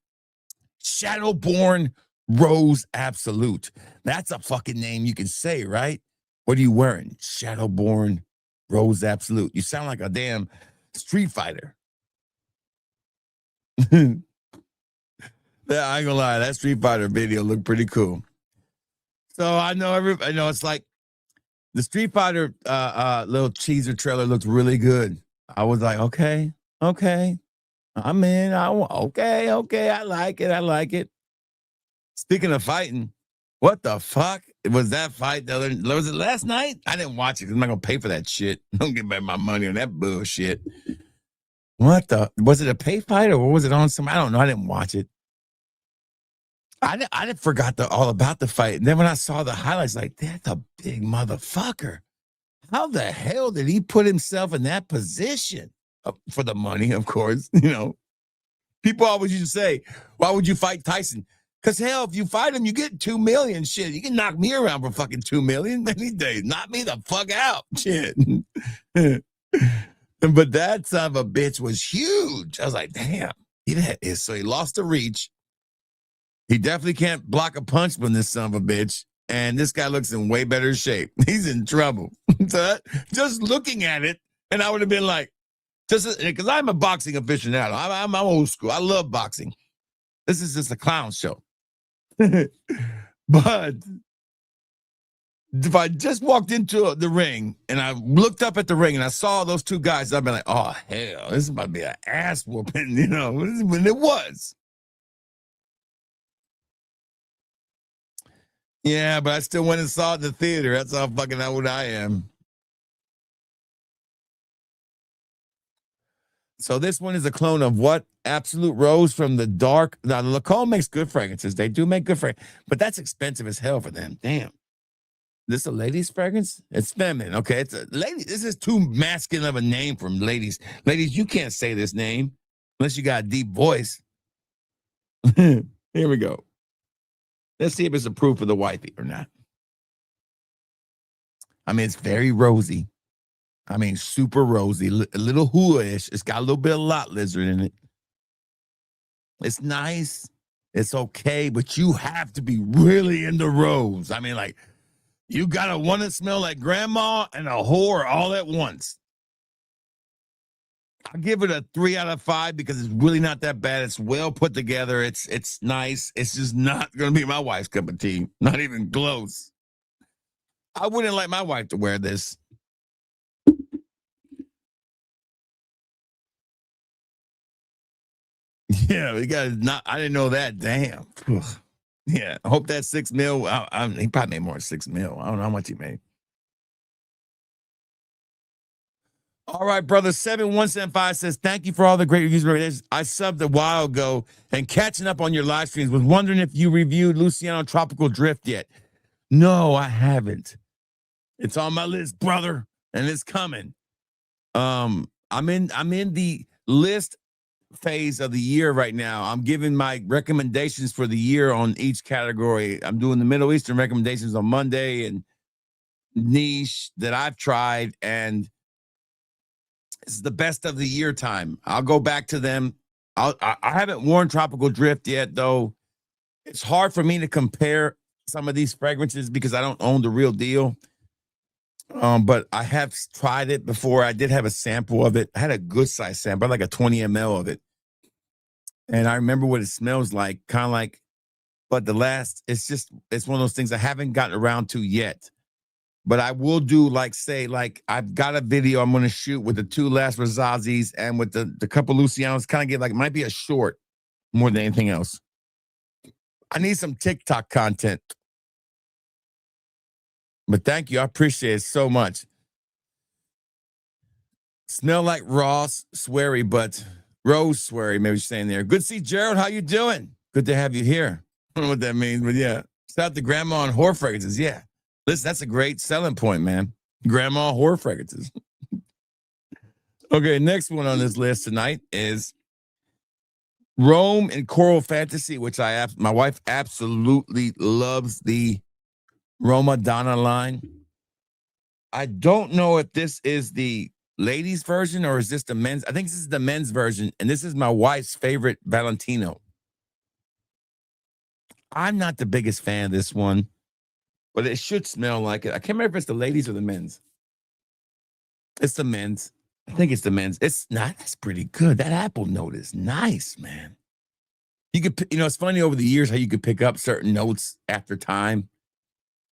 Shadowborn Rose Absolute. That's a fucking name you can say, right? What are you wearing? Shadowborn Rose Absolute. You sound like a damn Street Fighter. Yeah, I ain't gonna lie. That Street Fighter video looked pretty cool. So I know it's like the Street Fighter little teaser trailer looked really good. I was like, okay. I'm in. Okay. I like it. Speaking of fighting, What the fuck was that fight? Was it last night? I didn't watch it because I'm not gonna pay for that shit. Don't get back my money on that bullshit. What the? Was it a pay fight or was it on some? I don't know. I didn't watch it. I forgot all about the fight. And then when I saw the highlights, like, that's a big motherfucker. How the hell did he put himself in that position? For the money, of course. You know, people always used to say, why would you fight Tyson? Because hell, if you fight him, you get 2 million. Shit, you can knock me around for fucking 2 million any day. Knock me the fuck out. Shit. But that son of a bitch was huge. I was like, damn. So he lost the reach. He definitely can't block a punch from this son of a bitch. And this guy looks in way better shape. He's in trouble. So just looking at it, and I would have been like, just because I'm a boxing aficionado. I'm old school. I love boxing. This is just a clown show. But if I just walked into the ring and I looked up at the ring and I saw those two guys, I'd be like, oh, hell, this is about to be an ass whooping, you know, when it was. Yeah, but I still went and saw it in the theater. That's how fucking old I am. So this one is a clone of what? Absolute Rose from the Dark. Now, Lacombe makes good fragrances. They do make good fragrances, but that's expensive as hell for them. Damn. This a ladies' fragrance? It's feminine. Okay, it's a lady. This is too masculine of a name from ladies. Ladies, you can't say this name unless you got a deep voice. Here we go. Let's see if it's approved for the wifey or not. I mean, it's very rosy. I mean, super rosy, a little Hual-ish. It's got a little bit of lot lizard in it. It's nice. It's okay, but you have to be really into rose. I mean, like, you got to want to smell like grandma and a whore all at once. I'll give it a 3 out of 5 because it's really not that bad. It's well put together. It's nice. It's just not going to be my wife's cup of tea. Not even close. I wouldn't like my wife to wear this. Yeah, we got not. I didn't know that. Damn. Ugh. Yeah, I hope that $6 million. He probably made more than $6 million. I don't know how much he made. All right, brother. 7175 says, thank you for all the great reviews. I subbed a while ago and catching up on your live streams. Was wondering if you reviewed Luciano Tropical Drift yet. No, I haven't. It's on my list, brother, and it's coming. I'm in the list phase of the year right now. I'm giving my recommendations for the year on each category. I'm doing the Middle Eastern recommendations on Monday and niche that I've tried, and it's the best of the year time. I'll go back to them. I haven't worn Tropical Drift yet, though. It's hard for me to compare some of these fragrances because I don't own the real deal. But I have tried it before. I did have a sample of it. I had a good size sample, like a 20 ml of it. And I remember what it smells like, kind of like, but it's one of those things I haven't gotten around to yet. But I will do like I've got a video I'm going to shoot with the 2 last Razazis and with the couple Lucianos, kind of get like, it might be a short more than anything else. I need some TikTok content. But thank you. I appreciate it so much. Smell like Ross Sweary, but Rose Sweary, maybe you're saying there. Good to see Gerald. How you doing? Good to have you here. I don't know what that means, but yeah. Shout out to Grandma and whore fragrances. Yeah. Listen, that's a great selling point, man. Grandma whore fragrances. Okay, next one on this list tonight is Rome and Coral Fantasy, which my wife absolutely loves the Roma Donna line. I don't know if this is the ladies version or is this the men's. I think this is the men's version, and this is my wife's favorite Valentino. I'm not the biggest fan of this one, but it should smell like it. I can't remember if it's the ladies or the men's. It's the men's. I think it's the men's. It's not. That's pretty good. That apple note is nice, man. You could, it's funny over the years how you could pick up certain notes after time.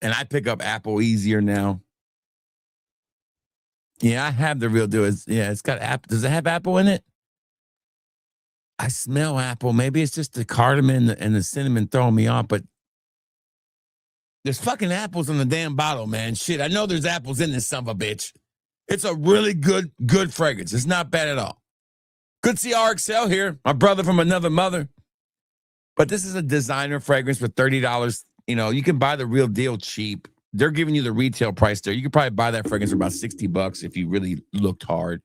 And I pick up apple easier now. Yeah, I have the real deal. It's got apple. Does it have apple in it? I smell apple. Maybe it's just the cardamom and the cinnamon throwing me off, but There's fucking apples in the damn bottle, man. Shit, I know there's apples in this son of a bitch. It's a really good fragrance. It's not bad at all. Good to see RXL here, my brother from another mother. But this is a designer fragrance for $30. You know, you can buy the real deal cheap. They're giving you the retail price there. You could probably buy that fragrance for about $60 if you really looked hard.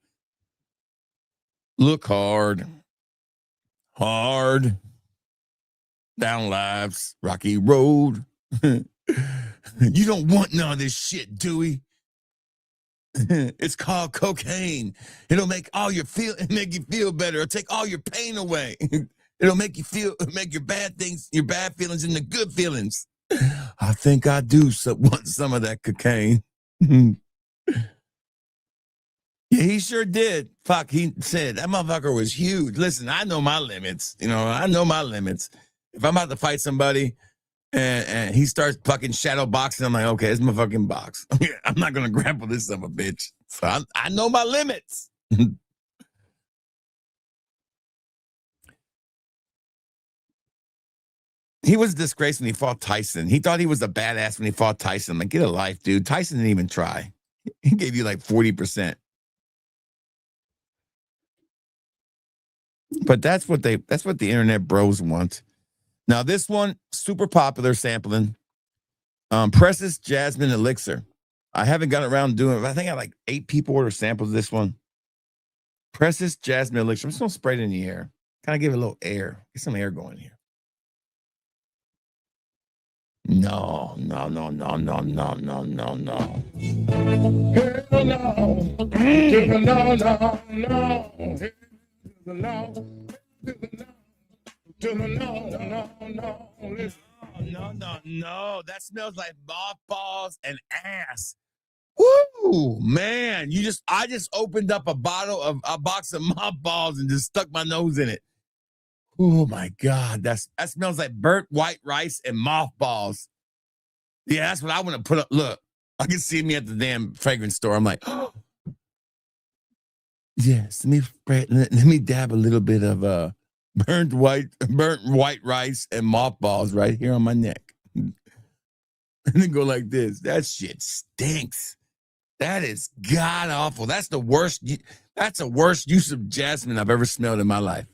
Look hard. Hard. Down life's rocky road. You don't want none of this shit, Dewey. It's called cocaine. It'll make you feel better. It'll take all your pain away. It'll make your bad feelings into good feelings. I think I do want some of that cocaine. Yeah, he sure did. Fuck, he said that motherfucker was huge. Listen, I know my limits. You know, I know my limits. If I'm about to fight somebody and he starts fucking shadow boxing, I'm like, okay, it's my fucking box. I'm not gonna grapple this son of a bitch. So I know my limits. He was disgraced when he fought Tyson. He thought he was a badass when he fought Tyson. Like, get a life, dude. Tyson didn't even try. He gave you like 40%. But that's what the internet bros want. Now, this one, super popular sampling. Precious Jasmine Elixir. I haven't gotten around to doing it. I think I had like 8 people order samples of this one. Precious Jasmine Elixir. I'm just going to spray it in the air. Kind of give it a little air. Get some air going here. No. Hell no. No. That smells like mothballs and ass. Woo, man. I just opened up a box of mothballs and just stuck my nose in it. Oh my God, that smells like burnt white rice and mothballs. Yeah, that's what I want to put up. Look, I can see me at the damn fragrance store. I'm like, oh, yes. Let me dab a little bit of burnt white rice and mothballs right here on my neck, and then go like this. That shit stinks. That is god awful. That's the worst. That's the worst use of jasmine I've ever smelled in my life.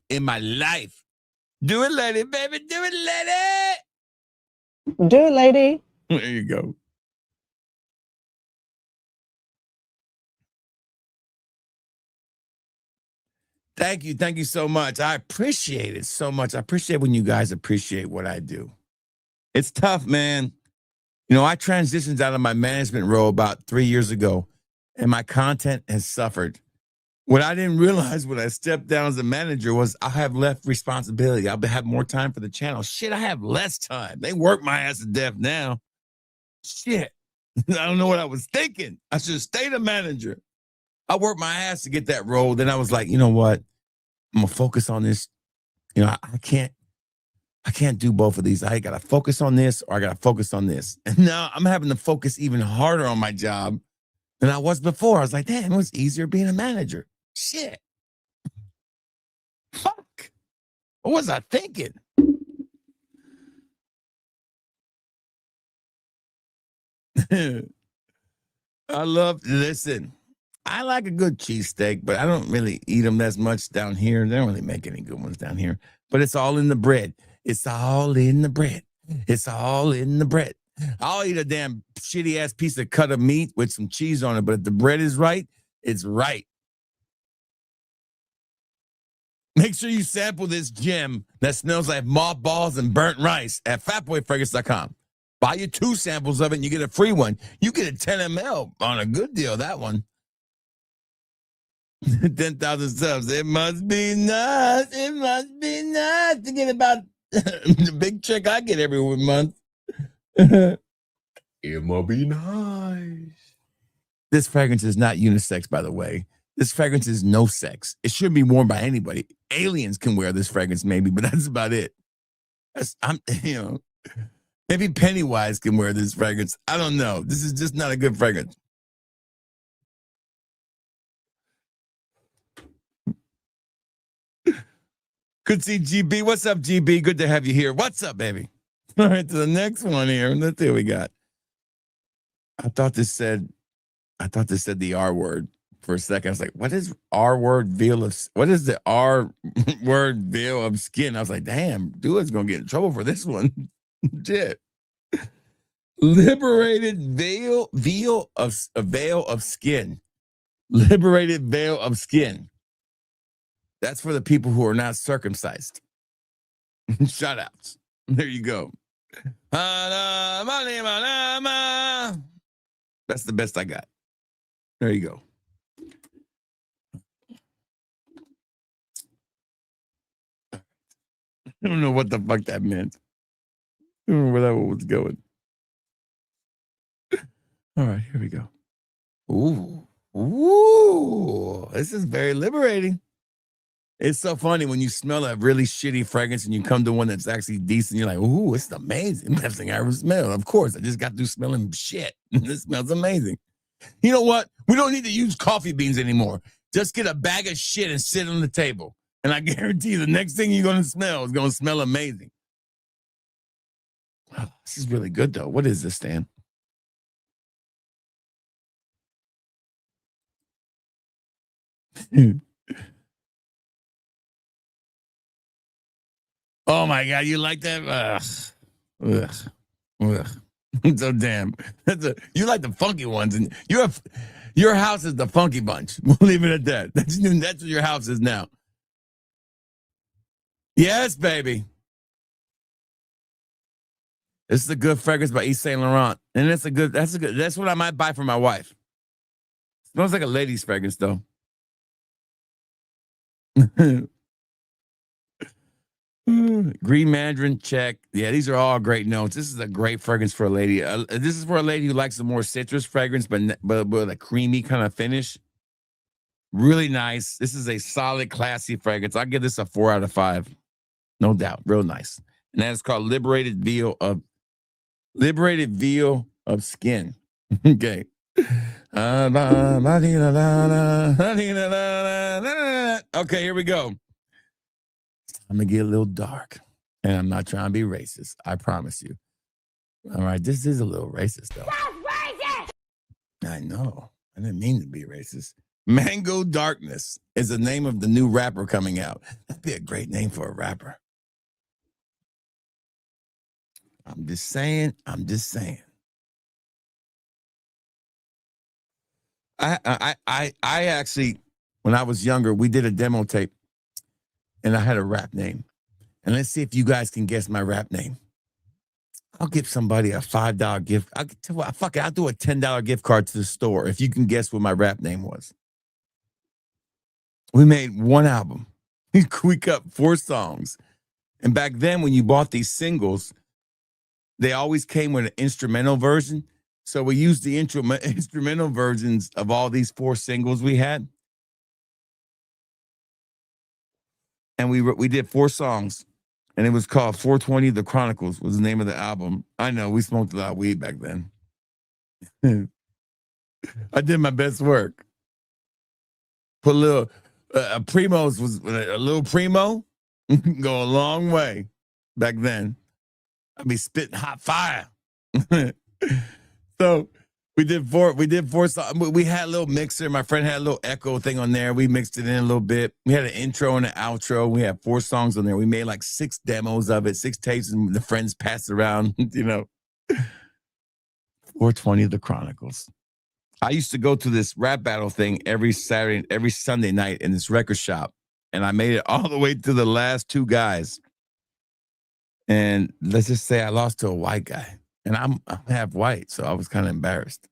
Do it, lady, baby. Do it, lady. Do it, lady. There you go. Thank you. Thank you so much. I appreciate it so much. I appreciate when you guys appreciate what I do. It's tough, man. You know, I transitioned out of my management role about 3 years ago, and my content has suffered. What I didn't realize when I stepped down as a manager was I have left responsibility. I'll have more time for the channel. Shit, I have less time. They work my ass to death now. Shit. I don't know what I was thinking. I should have stayed a manager. I worked my ass to get that role. Then I was like, you know what? I'm going to focus on this. You know, I can't do both of these. I got to focus on this or I got to focus on this. And now I'm having to focus even harder on my job than I was before. I was like, damn, it was easier being a manager. Shit. Fuck. What was I thinking? Listen, I like a good cheesesteak, but I don't really eat them as much down here. They don't really make any good ones down here. But it's all in the bread. It's all in the bread. It's all in the bread. I'll eat a damn shitty ass piece of cut of meat with some cheese on it, but if the bread is right, it's right. Make sure you sample this gem that smells like mothballs and burnt rice at fatboyfragrance.com. Buy you 2 samples of it and you get a free one. You get a 10 ml on a good deal, that one. 10,000 subs. It must be nice. It must be nice to get about the big check I get every month. It must be nice. This fragrance is not unisex, by the way. This fragrance is no sex. It shouldn't be worn by anybody. Aliens can wear this fragrance, maybe, but that's about it. Maybe Pennywise can wear this fragrance. I don't know. This is just not a good fragrance. Good to see GB. What's up, GB? Good to have you here. What's up, baby? All right, to the next one here. Let's see what we got. I thought this said the R word for a second. I was like, what is R word veil of what is the R word veil of skin? I was like, damn, dude's gonna get in trouble for this one. Shit. Liberated veil of skin. Liberated veil of skin. That's for the people who are not circumcised. Shout outs. There you go. That's the best I got. There you go. I don't know what the fuck that meant. I don't know where that one was going. All right, here we go. Ooh, this is very liberating. It's so funny when you smell a really shitty fragrance and you come to one that's actually decent. You're like, ooh, it's amazing. Best thing I ever smelled. Of course, I just got through smelling shit. This smells amazing. You know what? We don't need to use coffee beans anymore. Just get a bag of shit and sit on the table. And I guarantee you the next thing you're going to smell is going to smell amazing. Oh, this is really good, though. What is this, Stan? Oh my God, you like that? Ugh. So damn. You like the funky ones, and your house is the funky bunch. We'll leave it at that. That's what your house is now. Yes, baby. This is a good fragrance by Yves Saint Laurent, and that's what I might buy for my wife. Smells like a lady's fragrance, though. Green mandarin, check. Yeah, these are all great notes. This is a great fragrance for a lady. This is for a lady who likes a more citrus fragrance, but with a creamy kind of finish. Really nice. This is a solid, classy fragrance. I'll give this a 4 out of 5. No doubt. Real nice. And that is called Liberated Veil of Skin. Okay. Okay, here we go. I'm going to get a little dark, and I'm not trying to be racist. I promise you. All right, this is a little racist, though. That's racist! I know. I didn't mean to be racist. Mango Darkness is the name of the new rapper coming out. That'd be a great name for a rapper. I'm just saying. I actually, when I was younger, we did a demo tape. And I had a rap name. And let's see if you guys can guess my rap name. I'll give somebody a $5 gift. I'll do a $10 gift card to the store if you can guess what my rap name was. We made one album. We cut 4 songs. And back then, when you bought these singles, they always came with an instrumental version. So we used the instrumental versions of all these 4 singles we had. And we did 4 songs, and it was called 420 The Chronicles was the name of the album. I know, we smoked a lot of weed back then. I did my best work. Put a little, Primo's was a little Primo, go a long way back then. I'd be spitting hot fire. So we did 4 songs. We had a little mixer. My friend had a little echo thing on there. We mixed it in a little bit. We had an intro and an outro. We had 4 songs on there. We made like 6 demos of it, 6 tapes, and the friends passed around, 420 The Chronicles. I used to go to this rap battle thing every Sunday night in this record shop, and I made it all the way to the last 2 guys. And let's just say I lost to a white guy. And I'm half white, so I was kind of embarrassed.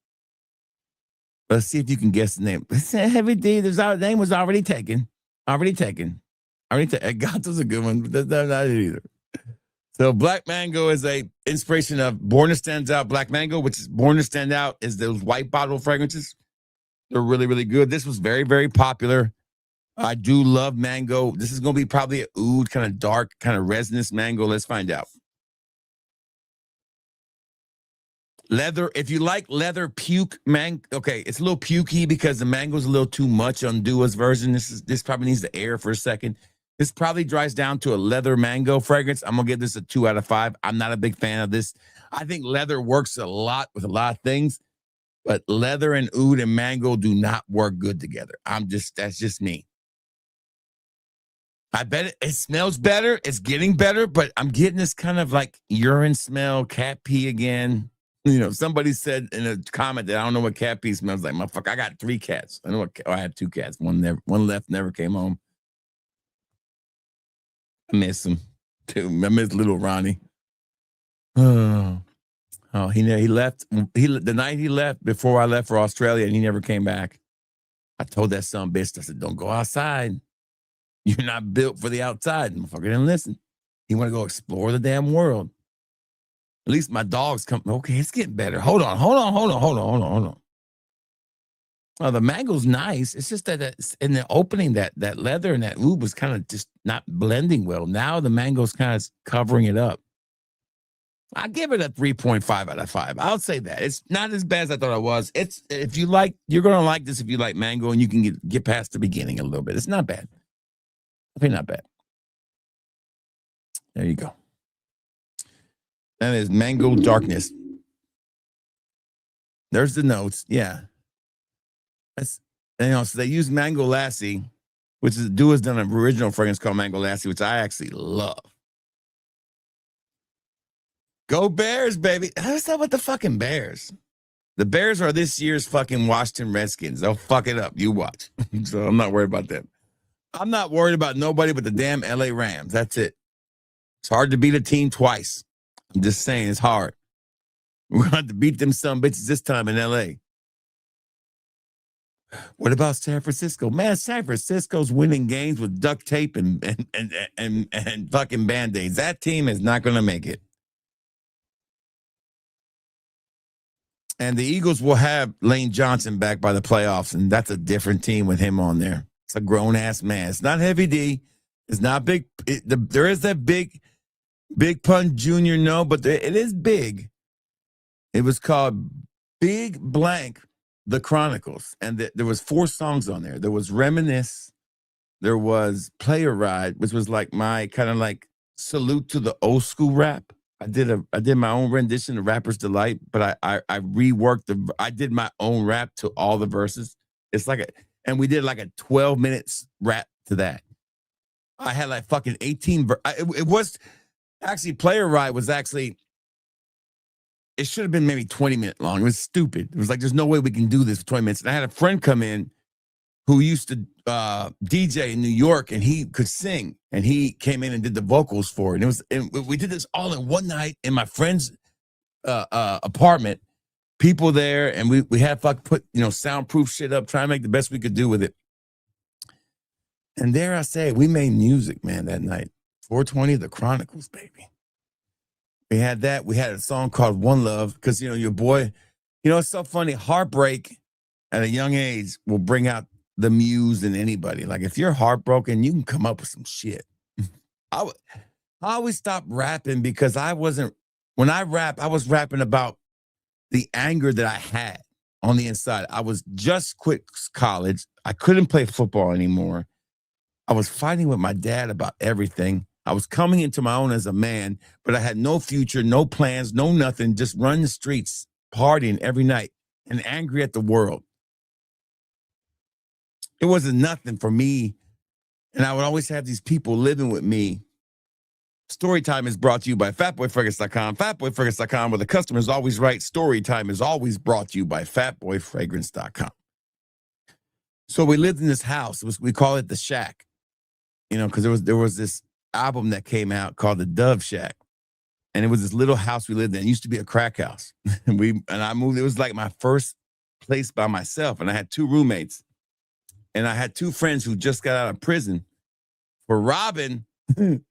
Let's see if you can guess the name. Heavy D, the name was already taken. Gato's a good one, but that's not it either. So Black Mango is a inspiration of Born to Stand Out Black Mango, which is Born to Stand Out is those white bottle fragrances. They're really, really good. This was very, very popular. I do love mango. This is going to be probably an oud, kind of dark, kind of resinous mango. Let's find out. Leather, if you like leather puke okay, it's a little pukey because the mango's a little too much on Dua's version. This probably needs to air for a second. This probably dries down to a leather mango fragrance. I'm gonna give this a 2 out of 5. I'm not a big fan of this. I think leather works a lot with a lot of things, but leather and oud and mango do not work good together. That's just me. I bet it smells better. It's getting better, but I'm getting this kind of like urine smell, cat pee again. You know, somebody said in a comment that I don't know what cat pee smells like. Motherfucker, I got 3 cats. I know I had 2 cats. One left, never came home. I miss him too. I miss little Ronnie. Oh, he left. The night he left before I left for Australia, and he never came back. I told that son bitch, I said, don't go outside. You're not built for the outside. Motherfucker didn't listen. He want to go explore the damn world. At least my dog's come. Okay, it's getting better. Hold on. Oh, the mango's nice. It's just that in the opening, that leather and that oud was kind of just not blending well. Now the mango's kind of covering it up. I give it a 3.5 out of 5. I'll say that. It's not as bad as I thought it was. It's you're gonna like this if you like mango and you can get past the beginning a little bit. It's not bad. I think not bad. There you go. That is Mango Darkness. There's the notes. Yeah. That's, so they use Mango Lassie, which is has done an original fragrance called Mango Lassie, which I actually love. Go Bears, baby. What's up with the fucking Bears? The Bears are this year's fucking Washington Redskins. They'll fuck it up. You watch. So I'm not worried about them. I'm not worried about nobody but the damn LA Rams. That's it. It's hard to beat a team twice. I'm just saying it's hard. We're going to have to beat them some bitches this time in LA. What about San Francisco? Man, San Francisco's winning games with duct tape and fucking Band-Aids. That team is not going to make it. And the Eagles will have Lane Johnson back by the playoffs, and that's a different team with him on there. It's a grown-ass man. It's not Heavy D. It's not big. There is that big Pun Jr., no, but it is big. It was called Big Blank, The Chronicles, and there was 4 songs on there. There was Reminisce. There was Play a Ride, which was like my kind of like salute to the old school rap. I did my own rendition of Rapper's Delight, but I reworked I did my own rap to all the verses. It's like and we did like a 12 minutes rap to that. I had like fucking 18. It was actually Play a Ride was actually, it should have been maybe 20-minute long. It was stupid. It was like, there's no way we can do this for 20 minutes. And I had a friend come in who used to DJ in New York, and he could sing, and he came in and did the vocals for it. And we did this all in one night in my friend's apartment. People there, and we had put soundproof shit up, trying to make the best we could do with it. And there I say, we made music, man, that night. 420 The Chronicles, baby. We had that. We had a song called One Love, because your boy, it's so funny. Heartbreak at a young age will bring out the muse in anybody. Like if you're heartbroken, you can come up with some shit. I always stopped rapping because when I rap, I was rapping about the anger that I had on the inside. I was just quit college. I couldn't play football anymore. I was fighting with my dad about everything. I was coming into my own as a man, but I had no future, no plans, no nothing, just running the streets, partying every night and angry at the world. It wasn't nothing for me. And I would always have these people living with me. Storytime is brought to you by fatboyfragrance.com. Fatboyfragrance.com, where the customer is always right. Storytime is always brought to you by fatboyfragrance.com. So we lived in this house. We call it the Shack, because there was this album that came out called the Dove Shack. And it was this little house we lived in. It used to be a crack house. and I moved. It was like my first place by myself. And I had 2 roommates. And I had 2 friends who just got out of prison for robbing the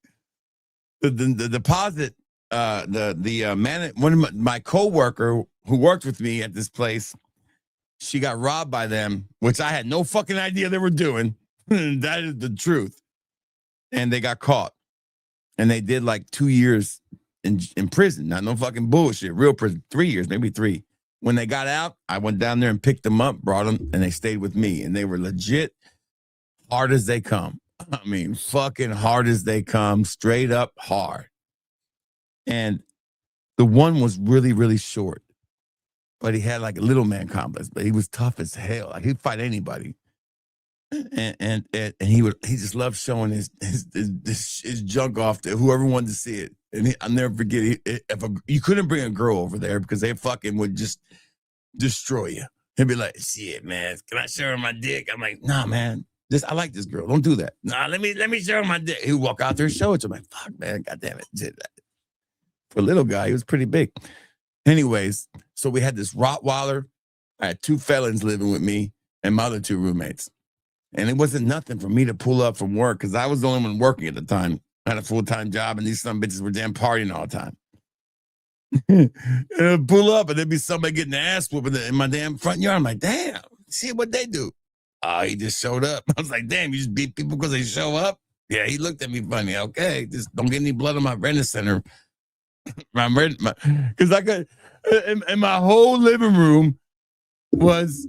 deposit. One of my coworker who worked with me at this place, she got robbed by them, which I had no fucking idea they were doing. That is the truth. And they got caught. And they did like 2 years in prison. Not no fucking bullshit. Real prison. 3 years, maybe 3. When they got out, I went down there and picked them up, brought them, and they stayed with me. And they were legit hard as they come. I mean, fucking hard as they come, straight up hard. And the one was really, really short, but he had like a little man complex, but he was tough as hell. Like he'd fight anybody. And he just loved showing his junk off to whoever wanted to see it. And I'll never forget, you couldn't bring a girl over there because they fucking would just destroy you. He'd be like, shit, man, can I show her my dick? I'm like, nah, man. I like this girl. Don't do that. Nah, let me show her my dick. He'd walk out there and show it to me. Like, fuck, man, goddamn it. For a little guy, he was pretty big. Anyways, so we had this Rottweiler. I had 2 felons living with me and my other 2 roommates. And it wasn't nothing for me to pull up from work because I was the only one working at the time. I had a full-time job, and these some bitches were damn partying all the time. And I'd pull up, and there'd be somebody getting their ass whooping in my damn front yard. I'm like, damn, see what they do. Oh, he just showed up. I was like, damn, you just beat people because they show up? Yeah, he looked at me funny. Okay, just don't get any blood on my rent center. Because I could, and my whole living room was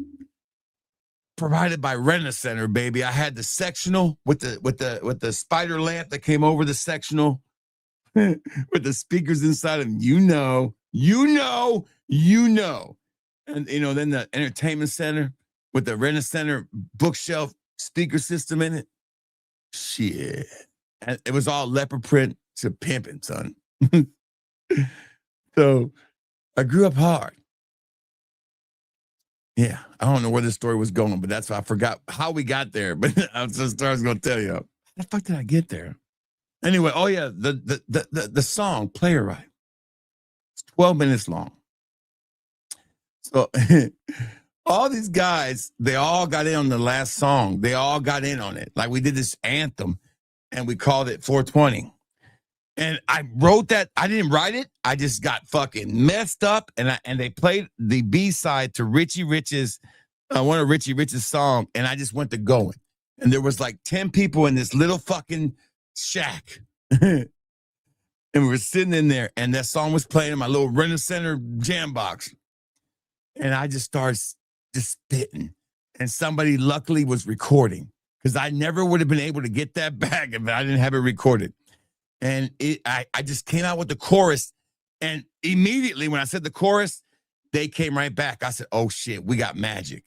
provided by Rent-A-Center, baby. I had the sectional with the spider lamp that came over the sectional with the speakers inside of them. You know. And then the entertainment center with the Rent-A-Center bookshelf speaker system in it. Shit. And it was all leopard print to pimping, son. So I grew up hard. Yeah, I don't know where this story was going, but that's why I forgot how we got there. But I was going to tell you. How the fuck did I get there? Anyway, oh yeah, the song "Play It Right." It's 12 minutes long. So all these guys, they all got in on the last song. They all got in on it. Like we did this anthem, and we called it 420. And I wrote that. I didn't write it. I just got fucking messed up. And they played the B-side to Richie Rich's, one of Richie Rich's song. And I just went to going. And there was like 10 people in this little fucking shack. And we were sitting in there. And that song was playing in my little Rent-A-Center jam box. And I just started just spitting. And somebody luckily was recording. Because I never would have been able to get that back if I didn't have it recorded. And I just came out with the chorus, and immediately when I said the chorus, they came right back. I said, "Oh shit, we got magic,"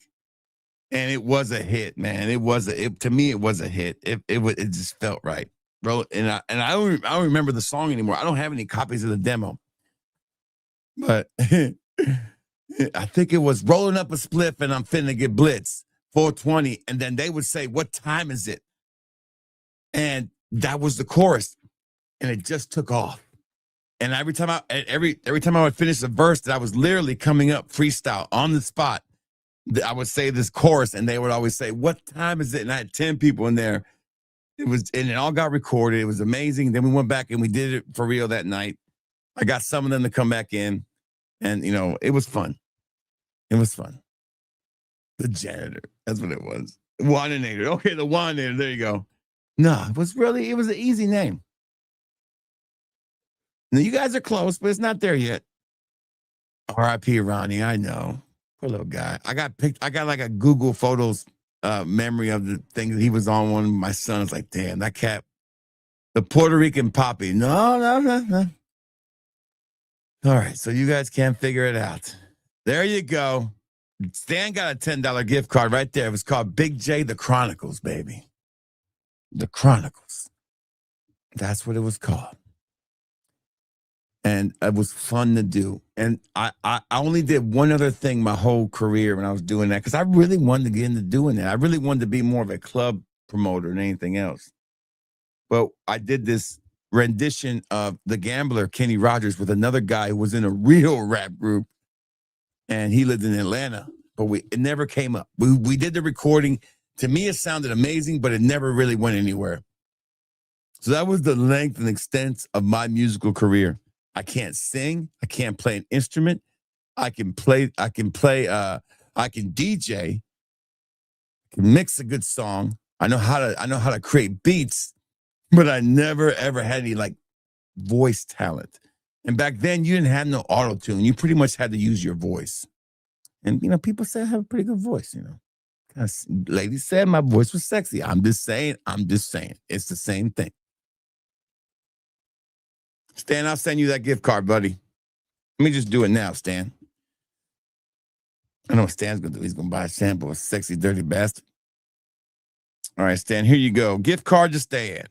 and it was a hit, man. To me, it was a hit. It just felt right, bro. And I don't remember the song anymore. I don't have any copies of the demo, but I think it was "Rolling Up a Spliff and I'm finna get blitz 420," and then they would say, "What time is it?" And that was the chorus. And it just took off. And every time I would finish a verse that I was literally coming up freestyle on the spot, I would say this chorus, and they would always say, "What time is it?" And I had 10 people in there. And it all got recorded. It was amazing. Then we went back and we did it for real that night. I got some of them to come back in, and it was fun. It was fun. The janitor. That's what it was. Waninator. Okay, the Waninator. There you go. No, it was an easy name. Now, you guys are close, but it's not there yet. R.I.P. Ronnie, I know. Poor little guy. I got like a Google Photos memory of the thing that he was on one of my sons. Like, damn, that cat, the Puerto Rican Poppy. No. All right, so you guys can't figure it out. There you go. Stan got a $10 gift card right there. It was called Big J, The Chronicles, baby. The Chronicles. That's what it was called. And it was fun to do. And I only did one other thing my whole career when I was doing that, because I really wanted to get into doing that. I really wanted to be more of a club promoter than anything else. But I did this rendition of The Gambler, Kenny Rogers, with another guy who was in a real rap group. And he lived in Atlanta, but it never came up. We did the recording. To me, it sounded amazing, but it never really went anywhere. So that was the length and extent of my musical career. I can't sing. I can't play an instrument. I can DJ. I can mix a good song. I know how to create beats, but I never ever had any like voice talent. And back then you didn't have no auto-tune. You pretty much had to use your voice. And people say I have a pretty good voice, Lady said my voice was sexy. I'm just saying. It's the same thing. Stan, I'll send you that gift card, buddy. Let me just do it now, Stan. I know what Stan's going to do. He's going to buy a sample of Sexy Dirty Bastard. All right, Stan, here you go. Gift card to Stan.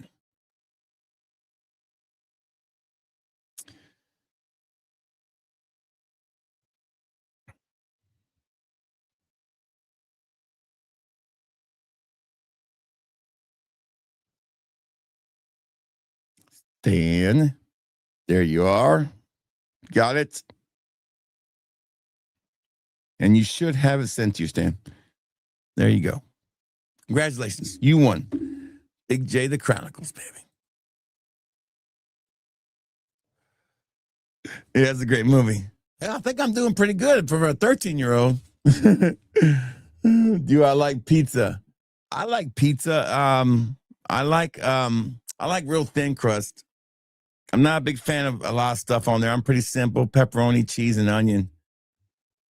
Stan, there you are. Got it. And you should have it sent to you, Stan. There you go. Congratulations. You won. Big J, the Chronicles, baby. Yeah, it's a great movie. Yeah, I think I'm doing pretty good for a 13-year-old. Do I like pizza? I like pizza. I like real thin crust. I'm not a big fan of a lot of stuff on there. I'm pretty simple. Pepperoni, cheese, and onion.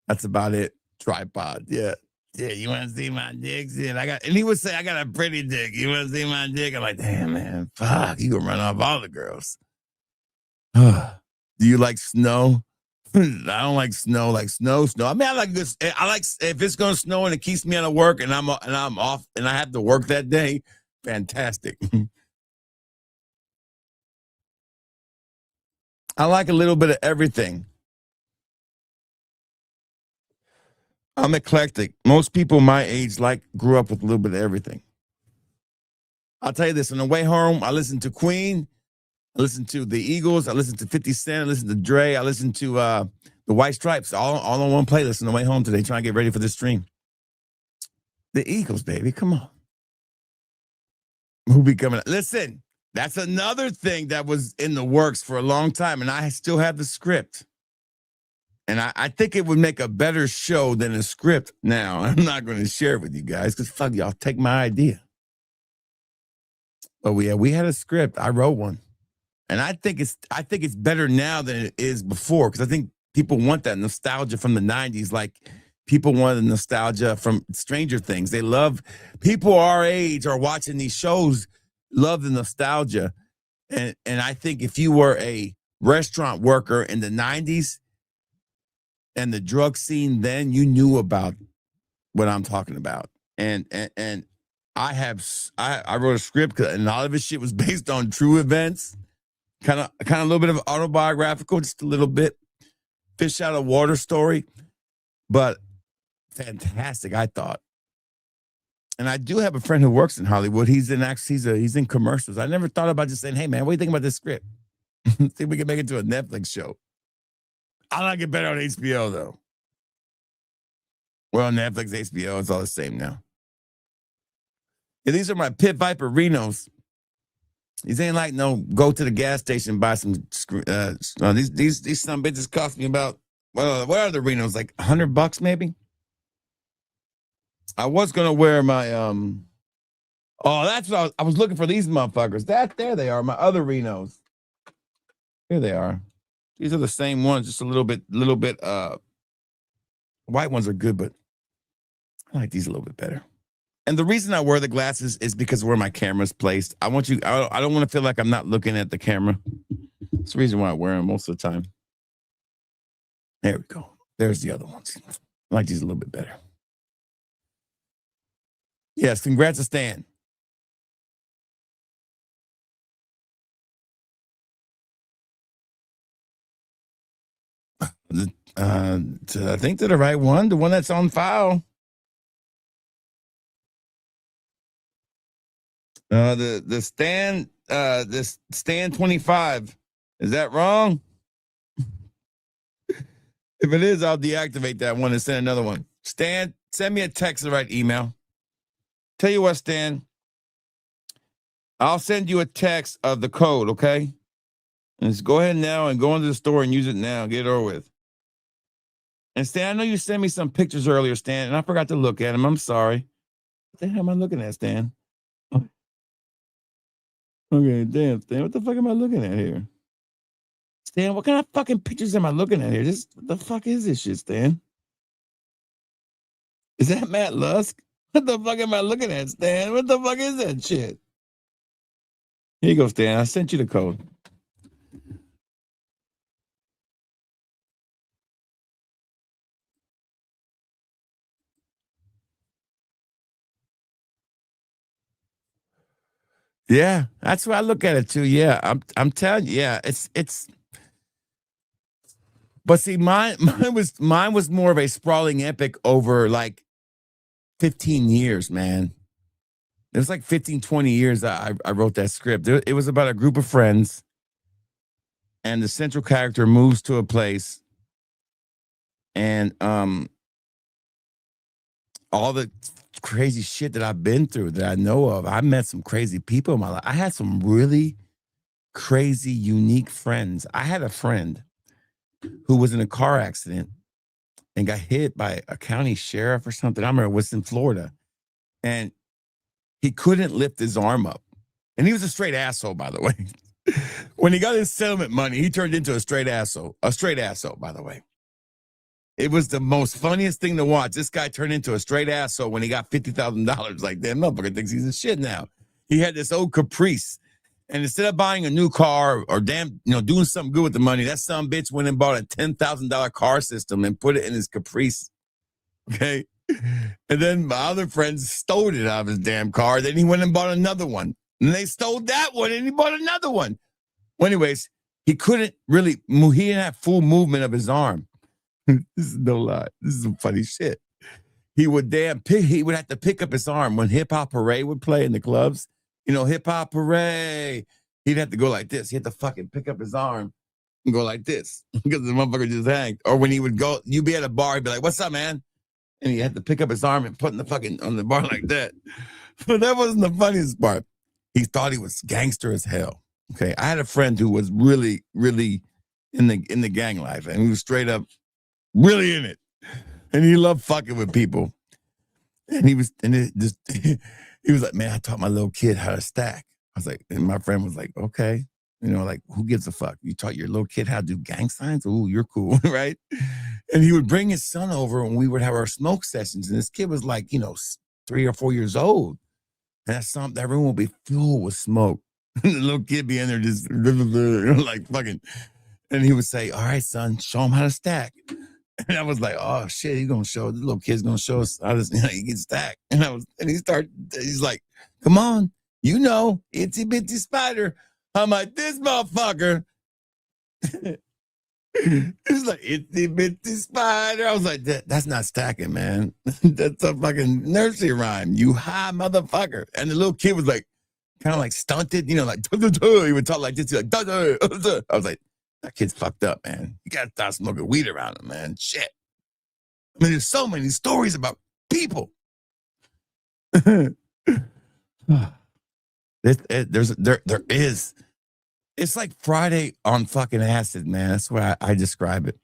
That's about it. Tripod. Yeah. Yeah, you want to see my dick? And he would say, I got a pretty dick. You want to see my dick? I'm like, damn, man. Fuck. You gonna run off all the girls. Do you like snow? I don't like snow. Like snow. I mean, I like this. I like if it's gonna snow and it keeps me out of work and I'm off and I have to work that day. Fantastic. I like a little bit of everything. I'm eclectic. Most people my age grew up with a little bit of everything. I'll tell you this: on the way home, I listen to Queen, I listen to the Eagles, I listen to 50 Cent, I listen to Dre, I listen to the White Stripes, all on one playlist on the way home today, trying to get ready for the stream. The Eagles, baby, come on. Who be coming? Listen, that's another thing that was in the works for a long time, and I still have the script. And I think it would make a better show than a script. Now, I'm not going to share it with you guys because fuck y'all, take my idea. But we had a script. I wrote one. And I think it's better now than it is before because I think people want that nostalgia from the 90s. Like people want the nostalgia from Stranger Things. They love people our age are watching these shows, love the nostalgia. And I think if you were a restaurant worker in the 90s, and the drug scene, then you knew about what I'm talking about. And I wrote a script and a lot of this shit was based on true events, kind of a little bit of autobiographical, just a little bit, fish out of water story, but fantastic, I thought. And I do have a friend who works in Hollywood. He's in commercials. I never thought about just saying, hey man, what do you think about this script? See if we can make it to a Netflix show. I like it better on HBO, though. Well, Netflix, HBO, it's all the same now. Yeah, these are my Pit Viper Renos. These ain't like no go to the gas station and buy some. These some bitches cost me about, well, what are the Renos? Like $100 maybe? I was going to wear my, oh, that's what I was looking for these motherfuckers. There they are, my other Renos. Here they are. These are the same ones, just a little bit, white ones are good, but I like these a little bit better. And the reason I wear the glasses is because of where my camera's placed. I don't want to feel like I'm not looking at the camera. That's the reason why I wear them most of the time. There we go. There's the other ones. I like these a little bit better. Yes, congrats to Stan. I think they're the right one, the one that's on file. The Stan 25. Is that wrong? If it is, I'll deactivate that one and send another one. Stan, send me a text the right email. Tell you what, Stan, I'll send you a text of the code, okay? And just go ahead now and go into the store and use it now. Get it over with. And Stan, I know you sent me some pictures earlier, Stan, and I forgot to look at them. I'm sorry. What the hell am I looking at, Stan? Okay, damn, Stan. What the fuck am I looking at here? Stan, what kind of fucking pictures am I looking at here? What the fuck is this shit, Stan? Is that Matt Lusk? What the fuck am I looking at, Stan? What the fuck is that shit? Here you go, Stan. I sent you the code. Yeah, that's what I look at it too. Yeah, I'm telling you, yeah, it's but see, mine was more of a sprawling epic over like 15 years, man. It was like 15, 20 years I wrote that script. It was about a group of friends, and the central character moves to a place, and all the crazy shit that I've been through that I know of. I met some crazy people in my life. I had some really crazy, unique friends. I had a friend who was in a car accident and got hit by a county sheriff or something. I remember it was in Florida, and he couldn't lift his arm up. And he was a straight asshole, by the way. When he got his settlement money, he turned into a straight asshole, by the way. It was the most funniest thing to watch. This guy turned into a straight asshole when he got $50,000. Like, that motherfucker thinks he's a shit now. He had this old Caprice. And instead of buying a new car or doing something good with the money, that son bitch went and bought a $10,000 car system and put it in his Caprice. Okay. And then my other friends stole it out of his damn car. Then he went and bought another one. And they stole that one and he bought another one. Well, anyways, he couldn't really move. He didn't have full movement of his arm. This is no lie. This is some funny shit. He would have to pick up his arm when Hip Hop Hooray would play in the clubs. Hip Hop Hooray. He'd have to go like this. He had to fucking pick up his arm and go like this because the motherfucker just hanged. Or when he would go, you'd be at a bar, he'd be like, "What's up, man?" And he had to pick up his arm and put in the fucking on the bar like that. But that wasn't the funniest part. He thought he was gangster as hell. Okay. I had a friend who was really, really in the gang life, and he was straight up really in it. And he loved fucking with people. And he was like, "Man, I taught my little kid how to stack." I was like, and my friend was like, "Okay." Like, who gives a fuck? You taught your little kid how to do gang signs? Ooh, you're cool, right? And he would bring his son over and we would have our smoke sessions. And this kid was like, 3 or 4 years old. And that room would be filled with smoke. And the little kid be in there just like fucking. And he would say, "All right, son, show him how to stack." And I was like, "Oh shit, the little kid's gonna show us how he can stack." And he's like, "Come on, itsy bitty spider." I'm like, "This motherfucker." He's like, "Itsy bitty spider." I was like, that's not stacking, man. That's a fucking nursery rhyme. You high motherfucker. And the little kid was like, kind of like stunted, like, he would talk like this. Like, I was like, that kid's fucked up, man. You gotta stop smoking weed around him, man. Shit. I mean, there's so many stories about people. There is. It's like Friday on fucking acid, man. That's why I describe it.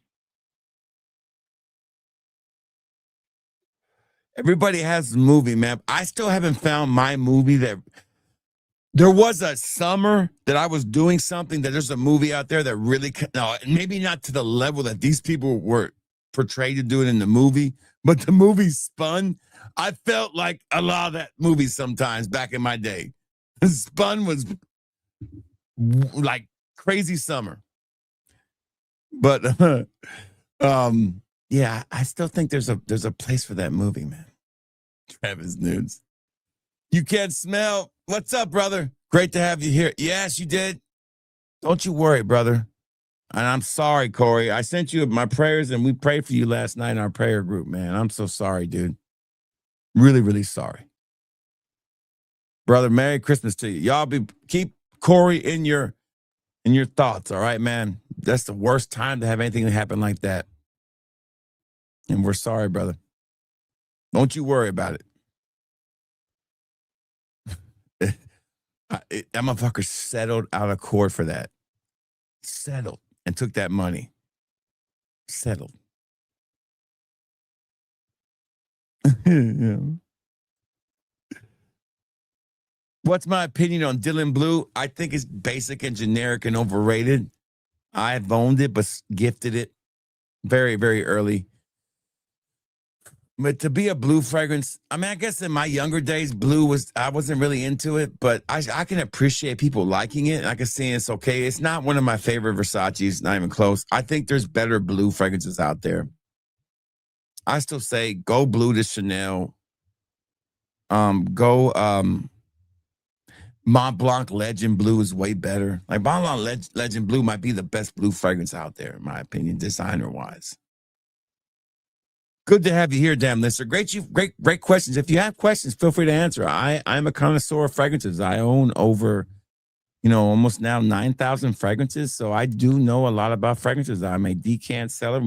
Everybody has a movie, man. I still haven't found my movie that. There was a summer that I was doing something that there's a movie out there that really, no, maybe not to the level that these people were portrayed to do it in the movie, but the movie Spun. I felt like a lot of that movie sometimes back in my day. Spun was like crazy summer. But yeah, I still think there's a place for that movie, man. Travis Nudes. You can't smell. What's up, brother? Great to have you here. Yes, you did. Don't you worry, brother. And I'm sorry, Corey. I sent you my prayers and we prayed for you last night in our prayer group, man. I'm so sorry, dude. Really, really sorry. Brother, Merry Christmas to you. Y'all keep Corey in your thoughts, all right, man? That's the worst time to have anything happen like that. And we're sorry, brother. Don't you worry about it. That motherfucker settled out of court for that. Settled and took that money. Settled. Yeah. What's my opinion on Dylan Blue? I think it's basic and generic and overrated. I've owned it, but gifted it very, very early. But to be a blue fragrance, I mean, I guess in my younger days, I wasn't really into it, but I can appreciate people liking it. And I can see it's okay. It's not one of my favorite Versace's, not even close. I think there's better blue fragrances out there. I still say go blue to Chanel. Go Mont Blanc Legend Blue is way better. Like Mont Blanc Legend Blue might be the best blue fragrance out there, in my opinion, designer wise. Good to have you here, damn listener. Great questions. If you have questions, feel free to answer. I'm a connoisseur of fragrances. I own over, almost now 9,000 fragrances. So I do know a lot about fragrances. I'm a decant seller.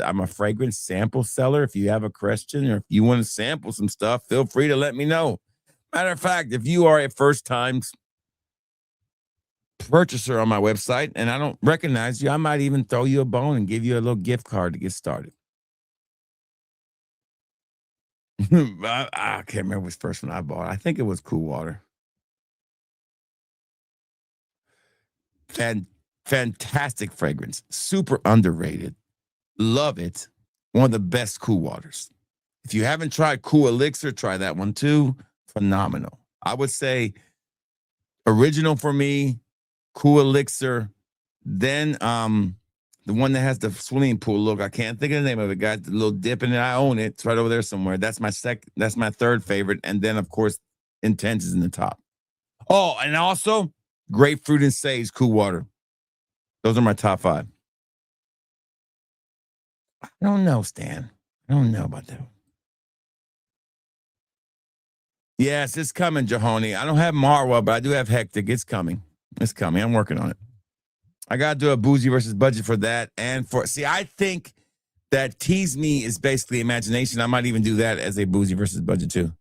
I'm a fragrance sample seller. If you have a question or if you want to sample some stuff, feel free to let me know. Matter of fact, if you are a first-time purchaser on my website and I don't recognize you, I might even throw you a bone and give you a little gift card to get started. I can't remember which first one I bought. I think it was Cool Water. Fantastic fragrance. Super underrated. Love it. One of the best Cool Waters. If you haven't tried Cool Elixir, try that one too. Phenomenal. I would say original for me, Cool Elixir. Then the one that has the swimming pool look. I can't think of the name of it, guys. The little dip in it. I own it. It's right over there somewhere. That's my third favorite. And then, of course, Intense is in the top. Oh, and also Grapefruit and Sage Cool Water. Those are my top 5. I don't know, Stan. I don't know about that. Yes, it's coming, Jahoni. I don't have Marwa, but I do have Hectic. It's coming. It's coming. I'm working on it. I got to do a bougie versus budget for that. And I think that Tease Me is basically imagination. I might even do that as a bougie versus budget too.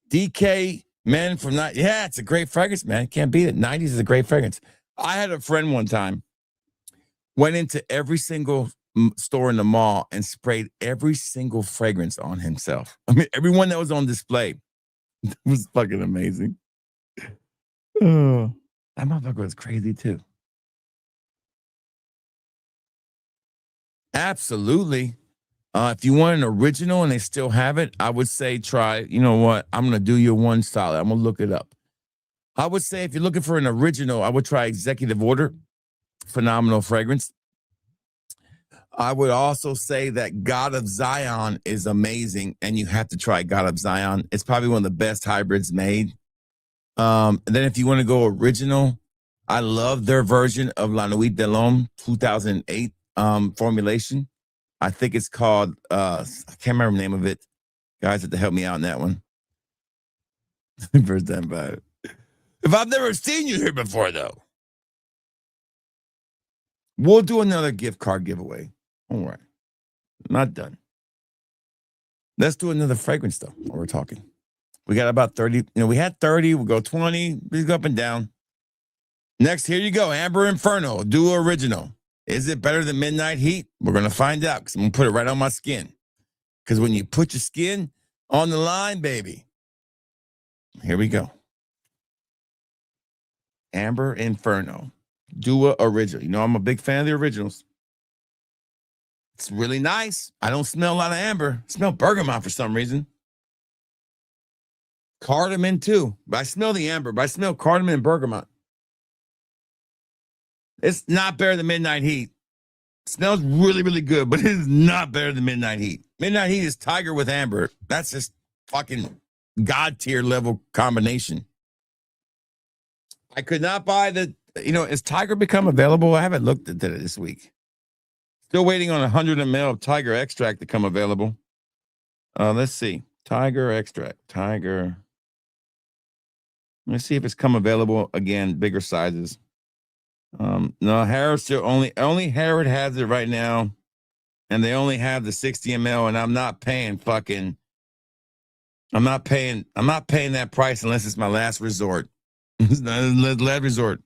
DK Men from Night. Yeah, it's a great fragrance, man. Can't beat it. 90s is a great fragrance. I had a friend one time, went into every single store in the mall and sprayed every single fragrance on himself. I mean, everyone that was on display. It was fucking amazing. That motherfucker was crazy too. Absolutely. If you want an original and they still have it, I would say try, you know what? I'm going to do you one solid. I'm going to look it up. I would say if you're looking for an original, I would try Executive Order. Phenomenal fragrance. I would also say that God of Zion is amazing, and you have to try God of Zion. It's probably one of the best hybrids made. And then if you want to go original, I love their version of La Nuit de l'Homme 2008 formulation. I think it's called, I can't remember the name of it. Guys have to help me out on that one. First time about it. If I've never seen you here before, though, we'll do another gift card giveaway. All right. Not done. Let's do another fragrance, though, while we're talking. We got about 30. We had 30. We'll go 20. Please go up and down. Next, here you go. Amber Inferno. Duo Original. Is it better than Midnight Heat? We're going to find out because I'm going to put it right on my skin. Because when you put your skin on the line, baby. Here we go. Amber Inferno. Duo Original. I'm a big fan of the originals. It's really nice. I don't smell a lot of amber. I smell bergamot for some reason. Cardamom too. But I smell the amber. But I smell cardamom and bergamot. It's not better than Midnight Heat. It smells really, really good, but it is not better than Midnight Heat. Midnight Heat is Tiger with amber. That's just fucking God tier level combination. I could not buy has Tiger become available? I haven't looked at it this week. Still waiting on 100 ml of Tiger extract to come available. Let's see. Tiger extract. Tiger. Let's see if it's come available again, bigger sizes. No, Harrod still only Harrod has it right now, and they only have the 60 ml, and I'm not paying that price unless it's my last resort. It's not last resort.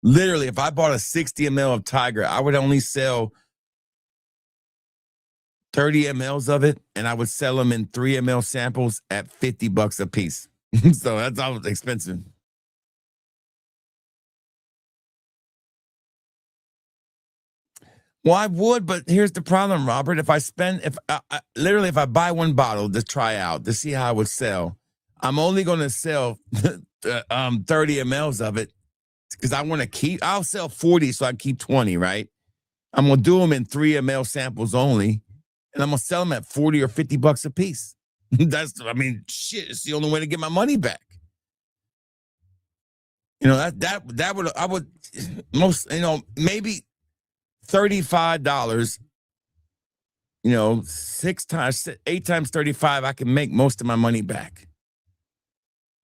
Literally, if I bought a 60 ml of Tiger, I would only sell 30 mLs of it, and I would sell them in 3 ml samples at $50 a piece. So that's all expensive. Well, I would, but here's the problem, Robert. If I literally, if I buy one bottle to try out to see how it would sell, I'm only going to sell 30 mLs of it because I want to keep. I'll sell 40, so I keep 20. Right? I'm going to do them in 3 ml samples only, and I'm going to sell them at $40 or $50 a piece. I mean, shit. It's the only way to get my money back. You know that would I would most maybe $35, 8 times 35, I can make most of my money back.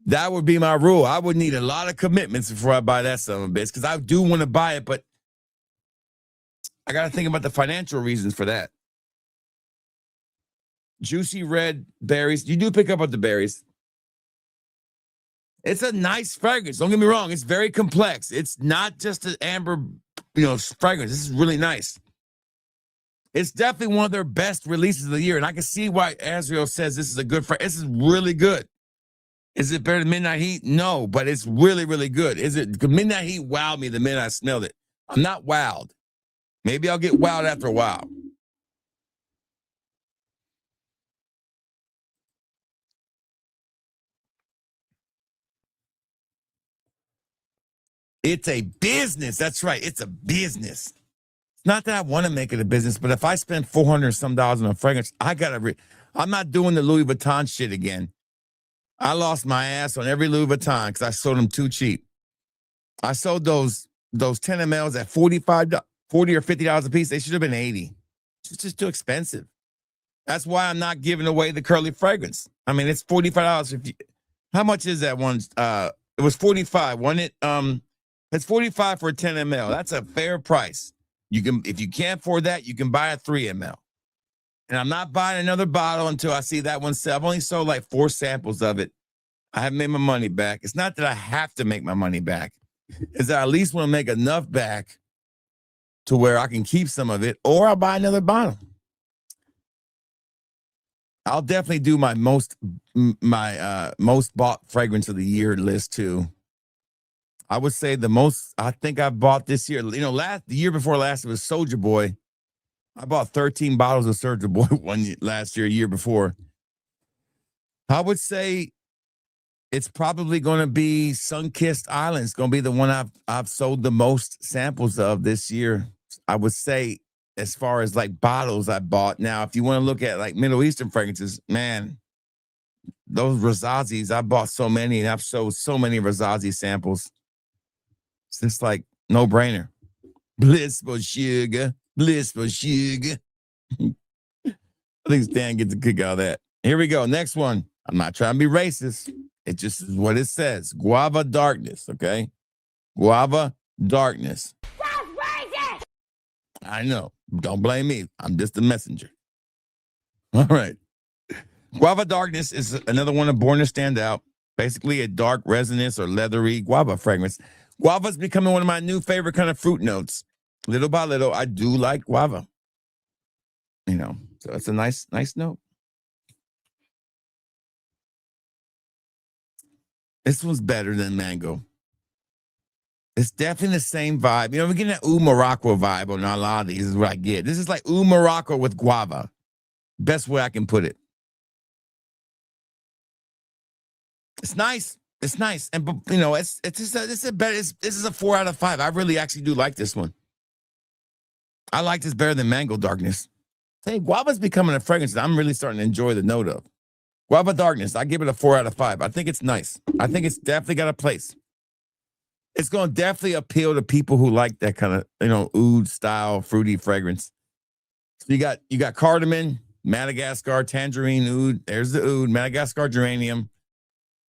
That would be my rule. I would need a lot of commitments before I buy that son of a bitch, because I do want to buy it, but I got to think about the financial reasons for that. Juicy red berries. You do pick up on the berries. It's a nice fragrance. Don't get me wrong. It's very complex. It's not just an amber, fragrance. This is really nice. It's definitely one of their best releases of the year, and I can see why Azrael says this is a good fragrance. This is really good. Is it better than Midnight Heat? No, but it's really, really good. Is it? Midnight Heat wowed me the minute I smelled it. I'm not wowed. Maybe I'll get wowed after a while. It's a business. That's right. It's a business. It's not that I want to make it a business, but if I spend $400 some on a fragrance, I'm not doing the Louis Vuitton shit again. I lost my ass on every Louis Vuitton because I sold them too cheap. I sold those 10 mLs at $40 or $50 a piece. They should have been 80. It's just too expensive. That's why I'm not giving away the curly fragrance. I mean, it's $45. How much is that one? It was $45, wasn't it? It's $45 for a 10 ml. That's a fair price. If you can't afford that, you can buy a 3 ml. And I'm not buying another bottle until I see that one sell. I've only sold like 4 samples of it. I haven't made my money back. It's not that I have to make my money back. It's that I at least want to make enough back to where I can keep some of it, or I'll buy another bottle. I'll definitely do my most bought fragrance of the year list too. I would say the most I think I bought this year, the year before last, it was Soulja Boy. I bought 13 bottles of Soulja Boy last year before. I would say it's probably going to be Sunkissed Island. It's going to be the one I've sold the most samples of this year. I would say, as far as like bottles I bought. Now, if you want to look at like Middle Eastern fragrances, man, those Razazis, I bought so many, and I've sold so many Razazi samples. It's just like no brainer. Blissful sugar, blissful sugar. I think Stan gets a kick out of that. Here we go. Next one. I'm not trying to be racist. It just is what it says. Guava Darkness, okay? Guava Darkness. That's racist! I know. Don't blame me. I'm just a messenger. All right. Guava Darkness is another one of Born to Stand Out. Basically a dark resonance or leathery guava fragrance. Guava is becoming one of my new favorite kind of fruit notes. Little by little, I do like guava. So it's a nice note. This one's better than mango. It's definitely the same vibe. We're getting that Ooh Morocco vibe on a lot of these is what I get. This is like Ooh Morocco with guava. Best way I can put it. It's nice. It's nice. And, this is a 4 out of 5. I really actually do like this one. I like this better than Mango Darkness. Hey, guava's becoming a fragrance that I'm really starting to enjoy the note of. Guava Darkness, I give it a 4 out of 5. I think it's nice. I think it's definitely got a place. It's going to definitely appeal to people who like that kind of, oud style fruity fragrance. So you got cardamom, Madagascar, tangerine oud. There's the oud, Madagascar geranium.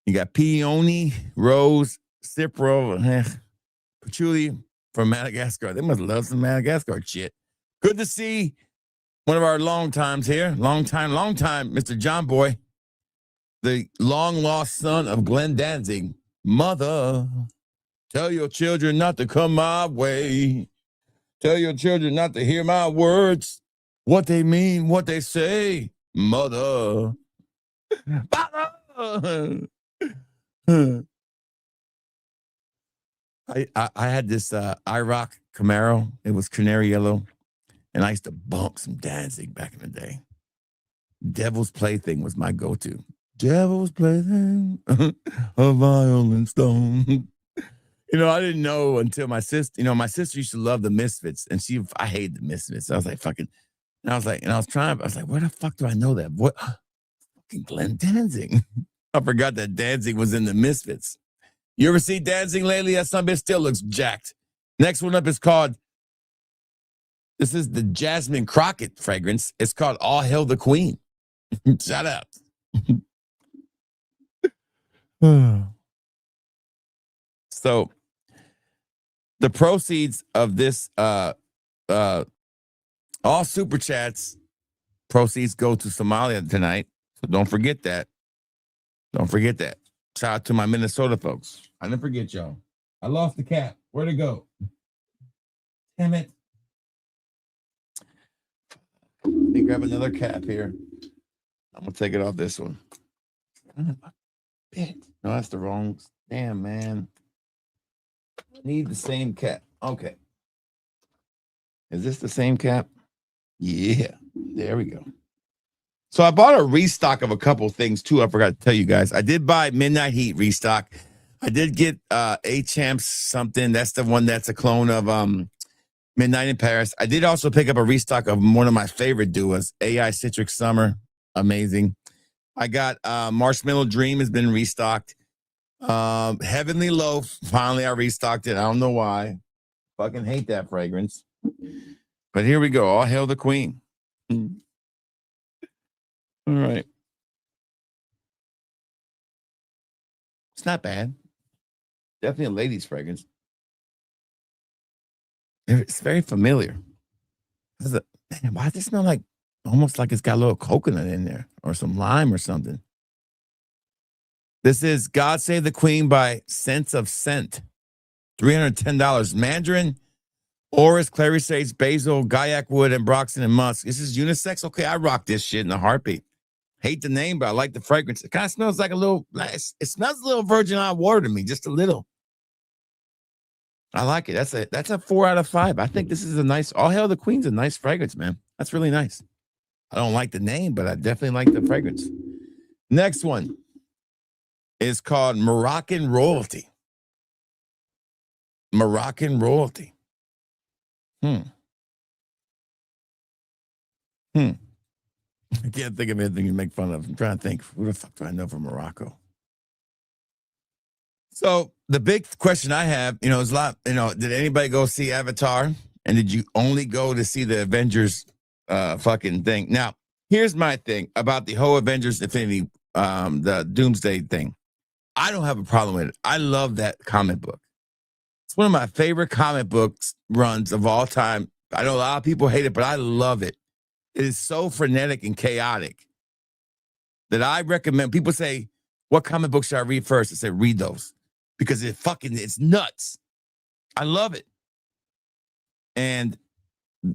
You got peony, rose, cipro, patchouli from Madagascar. They must love some Madagascar shit. Good to see one of our long times here. Long time, Mr. John Boy, the long lost son of Glenn Danzig. Mother, tell your children not to come my way. Tell your children not to hear my words. What they mean, what they say. Mother. Mother. I had this IROC Camaro. It was canary yellow. And I used to bump some Danzig back in the day. Devil's Plaything was my go-to. Devil's Plaything, a violin stone. I didn't know until my sister, my sister used to love the Misfits, and I hated the Misfits. I was like, fucking, and I was like, where the fuck do I know that? What? Fucking Glenn Danzig. I forgot that Danzig was in the Misfits. You ever see Danzig lately? That son bitch still looks jacked. Next one up is called, this is the Jasmine Crockett fragrance. It's called All Hail the Queen. Shout out. So the proceeds of this, all super chats proceeds go to Somalia tonight. So don't forget that. Don't forget that. Shout out to my Minnesota folks. I didn't forget y'all. I lost the cap. Where'd it go? Damn it. Let me grab another cap here. I'm going to take it off this one. No, that's the wrong. Damn, man. I need the same cap. Okay. Is this the same cap? Yeah. There we go. So I bought a restock of a couple things too. I forgot to tell you guys. I did buy Midnight Heat restock. I did get A-Champs something. That's the one that's a clone of Midnight in Paris. I did also pick up a restock of one of my favorite duos, AI Citric Summer. Amazing. I got Marshmallow Dream has been restocked. Heavenly Loaf, finally I restocked it. I don't know why. Fucking hate that fragrance. But here we go. All hail the queen. All right. It's not bad. Definitely a lady's fragrance. It's very familiar. Why does it smell like almost like it's got a little coconut in there or some lime or something? This is God Save the Queen by Sense of Scent. $310. Mandarin, Orris, clary sage, basil, gaiac wood, and broxton and musk. This is unisex. Okay, I rock this shit in a heartbeat. Hate the name, but I like the fragrance. It kind of smells like a little, it smells a little virgin olive water to me, just a little. I like it. That's a 4 out of 5. I think this is a nice, All Hail the Queen's a nice fragrance, man. That's really nice. I don't like the name, but I definitely like the fragrance. Next one is called Moroccan Royalty. Moroccan Royalty. I can't think of anything to make fun of. I'm trying to think. Who the fuck do I know from Morocco? So the big question I have, is a lot, did anybody go see Avatar? And did you only go to see the Avengers fucking thing? Now, here's my thing about the whole Avengers Infinity, the Doomsday thing. I don't have a problem with it. I love that comic book. It's one of my favorite comic books runs of all time. I know a lot of people hate it, but I love it. It is so frenetic and chaotic that I recommend. People say, what comic book should I read first? I say, read those because it's nuts. I love it. And the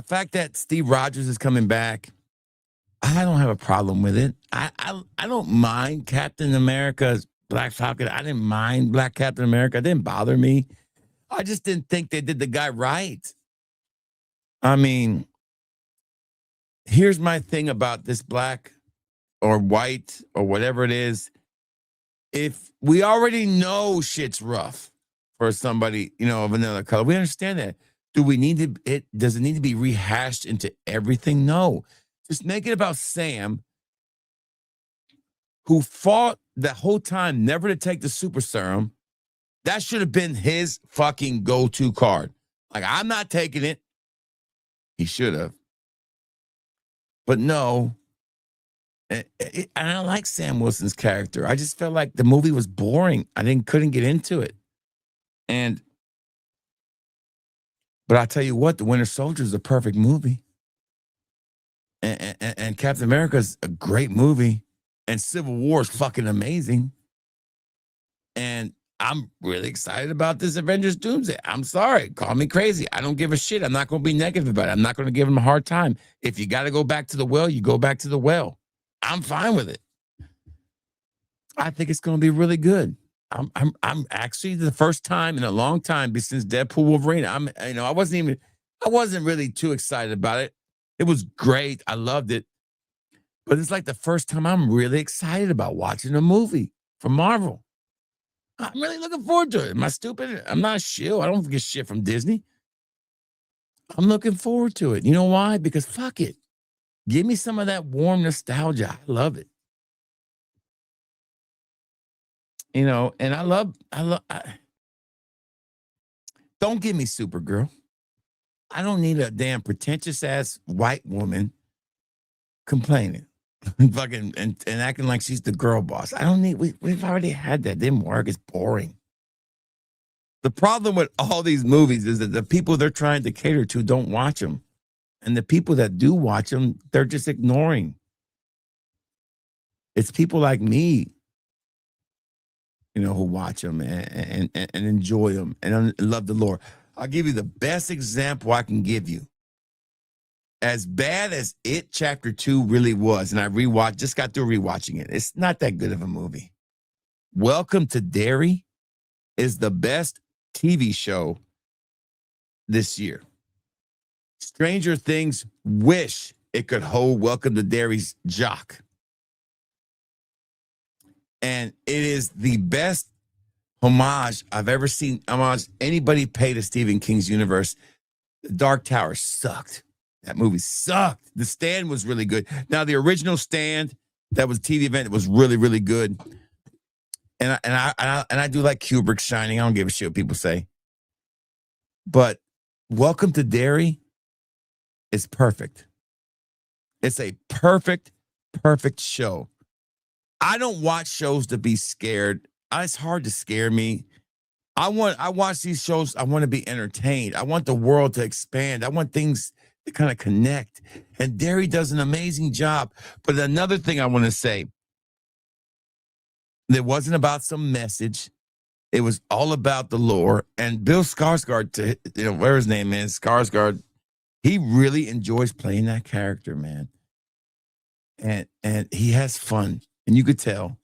fact that Steve Rogers is coming back, I don't have a problem with it. I don't mind Captain America's Black Falcon. I didn't mind Black Captain America. It didn't bother me. I just didn't think they did the guy right. I mean, here's my thing about this black or white or whatever it is. If we already know shit's rough for somebody, of another color, we understand that. Do we need to, does it need to be rehashed into everything? No. Just make it about Sam, who fought the whole time never to take the super serum. That should have been his fucking go-to card. Like, I'm not taking it. He should have. But no. And I don't like Sam Wilson's character. I just felt like the movie was boring. Couldn't get into it. But I tell you what, The Winter Soldier is a perfect movie. And Captain America is a great movie. And Civil War is fucking amazing. And I'm really excited about this Avengers Doomsday. I'm sorry. Call me crazy. I don't give a shit. I'm not going to be negative about it. I'm not going to give him a hard time. If you got to go back to the well, you go back to the well. I'm fine with it. I think it's going to be really good. I'm actually the first time in a long time since Deadpool Wolverine. I wasn't even, I wasn't really too excited about it. It was great. I loved it. But it's like the first time I'm really excited about watching a movie from Marvel. I'm really looking forward to it. Am I stupid? I'm not a shill. I don't get shit from Disney. I'm looking forward to it. You know why? Because fuck it. Give me some of that warm nostalgia. I love it. You know, and don't give me Supergirl. I don't need a damn pretentious ass white woman complaining. Fucking and acting like she's the girl boss. I don't need we've already had that. Didn't work. It's boring. The problem with all these movies is that the people they're trying to cater to don't watch them. And the people that do watch them, they're just ignoring. It's people like me, you know, who watch them and enjoy them and love the lore. I'll give you the best example I can give you. As bad as It Chapter 2 really was, and I just got through rewatching it. It's not that good of a movie. Welcome to Derry is the best TV show this year. Stranger Things wish it could hold Welcome to Derry's jock. And it is the best homage I've ever seen, homage anybody pay to Stephen King's universe. The Dark Tower sucked. That movie sucked. The Stand was really good. Now, the original Stand, that was a TV event, it was really, really good. And I do like Kubrick's Shining. I don't give a shit what people say. But Welcome to Derry is perfect. It's a perfect show. I don't watch shows to be scared. It's hard to scare me. I watch these shows. I want to be entertained. I want the world to expand. I want things to kind of connect. And Derry does an amazing job. But another thing I want to say, it wasn't about some message. It was all about the lore. And Bill Skarsgård, whatever his name is, Skarsgård, he really enjoys playing that character, man. And he has fun. And you could tell.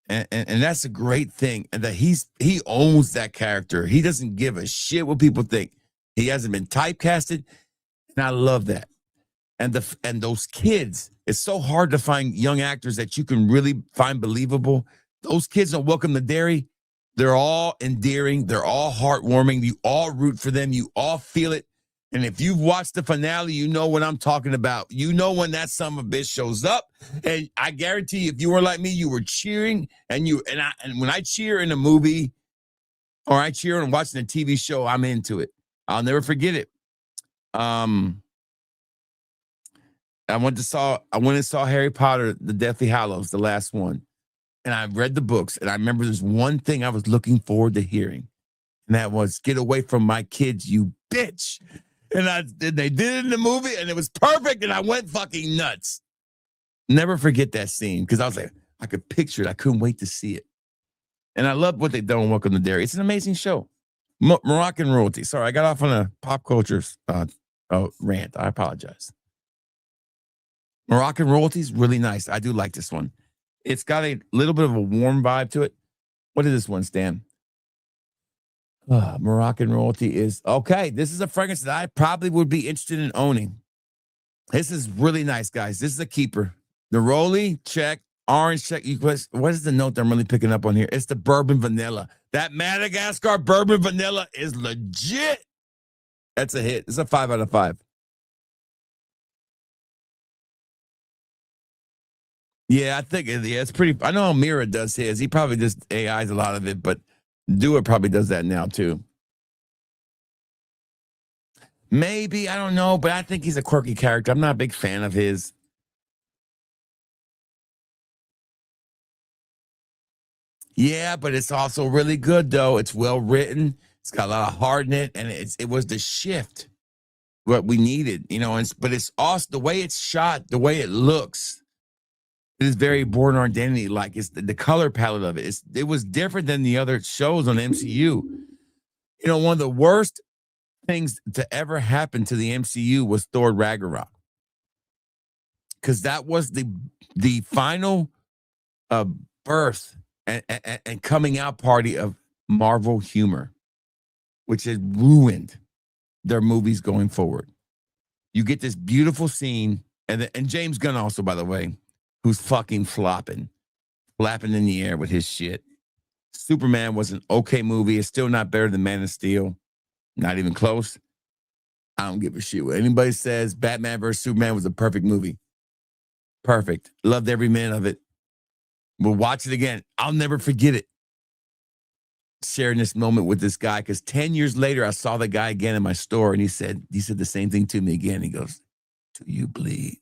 And that's a great thing. And that he owns that character. He doesn't give a shit what people think. He hasn't been typecasted. And I love that. And those kids, it's so hard to find young actors that you can really find believable. Those kids on Welcome to Derry, they're all endearing. They're all heartwarming. You all root for them. You all feel it. And if you've watched the finale, you know what I'm talking about. You know when that son of a bitch shows up. And I guarantee you, if you were like me, you were cheering. And when I cheer in a movie or I cheer and watching a TV show, I'm into it. I'll never forget it. I went and saw Harry Potter, The Deathly Hallows, the last one. And I read the books. And I remember there's one thing I was looking forward to hearing. And that was, "Get away from my kids, you bitch." And they did it in the movie, and it was perfect, and I went fucking nuts. Never forget that scene, because I was like, I could picture it. I couldn't wait to see it. And I love what they've done on Welcome to Derry. It's an amazing show. Moroccan Royalty. Sorry, I got off on a pop culture rant. I apologize. Moroccan Royalty is really nice. I do like this one. It's got a little bit of a warm vibe to it. What is this one, Stan? Moroccan Royalty is okay. This is a fragrance that I probably would be interested in owning. This is really nice, guys. This is a keeper. The Neroli, check. Orange, check. What is the note that I'm really picking up on here? It's the bourbon vanilla. That Madagascar bourbon vanilla is legit. That's a hit. It's a 5 out of 5. Yeah, I think it's pretty. I know Mira does his. He probably just AIs a lot of it, but Do It probably does that now too. Maybe, I don't know, but I think he's a quirky character. I'm not a big fan of his. Yeah, but it's also really good though. It's well written. It's got a lot of heart in it, and it was the shift what we needed, but it's also the way it's shot, the way it looks. It is very Born Identity like. It's the color palette of it. It was different than the other shows on MCU. One of the worst things to ever happen to the MCU was Thor Ragnarok, because that was the final birth and coming out party of Marvel humor, which is ruined their movies going forward. You get this beautiful scene, and James Gunn also, by the way, who's fucking flapping in the air with his shit. Superman was an okay movie. It's still not better than Man of Steel. Not even close. I don't give a shit what anybody says. Batman vs. Superman was a perfect movie. Perfect. Loved every minute of it. We'll watch it again. I'll never forget it. Sharing this moment with this guy, because 10 years later, I saw the guy again in my store, and he said the same thing to me again. He goes, "Do you bleed?"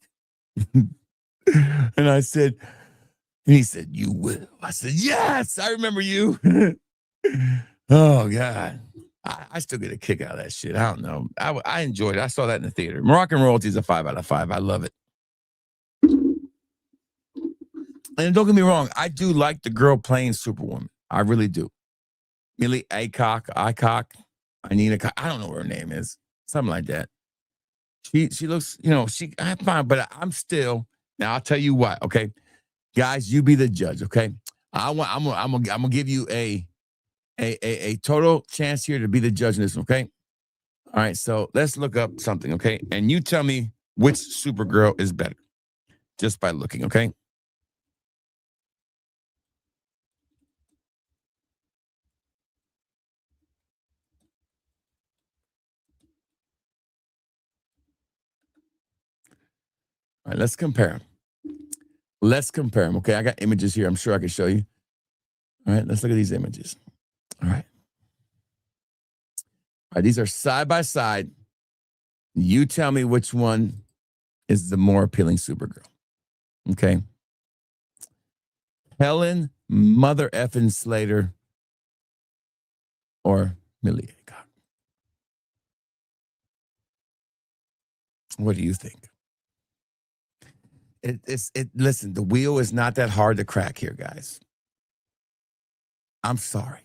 And I said, and he said, "You will." I said, "Yes, I remember you." Oh, God. I still get a kick out of that shit. I don't know. I enjoyed it. I saw that in the theater. Moroccan Royalty is a 5 out of 5. I love it. And don't get me wrong, I do like the girl playing Superwoman. I really do. Millie Aycock, Anina, I don't know what her name is. Something like that. She looks, I'm fine, but I'm still. Now I'll tell you what, okay, guys, you be the judge, okay? I'm gonna give you a total chance here to be the judge in this, okay? All right, so let's look up something, okay? And you tell me which Supergirl is better, just by looking, okay? All right, let's compare them. Okay, I got images here. I'm sure I can show you. All right, let's look at these images. All right. All right, these are side by side. You tell me which one is the more appealing Supergirl. Okay. Helen Mother effing Slater or Millie Aycock. What do you think? Listen, the wheel is not that hard to crack here, guys. I'm sorry.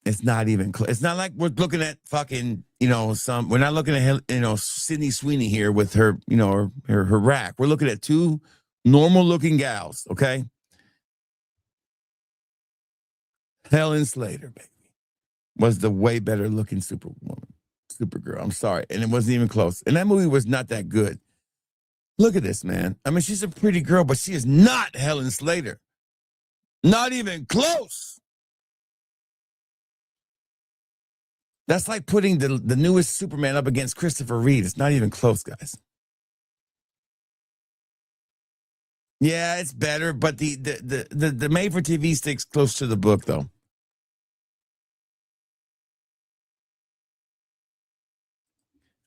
It's not even close. It's not like we're looking at fucking, we're not looking at, Sydney Sweeney here with her, her rack. We're looking at two normal looking gals, okay? Helen Slater, baby, was the way better looking Supergirl. I'm sorry. And it wasn't even close. And that movie was not that good. Look at this, man. I mean, she's a pretty girl, but she is not Helen Slater. Not even close. That's like putting the newest Superman up against Christopher Reeve. It's not even close, guys. Yeah, it's better, but the made-for-TV sticks close to the book, though.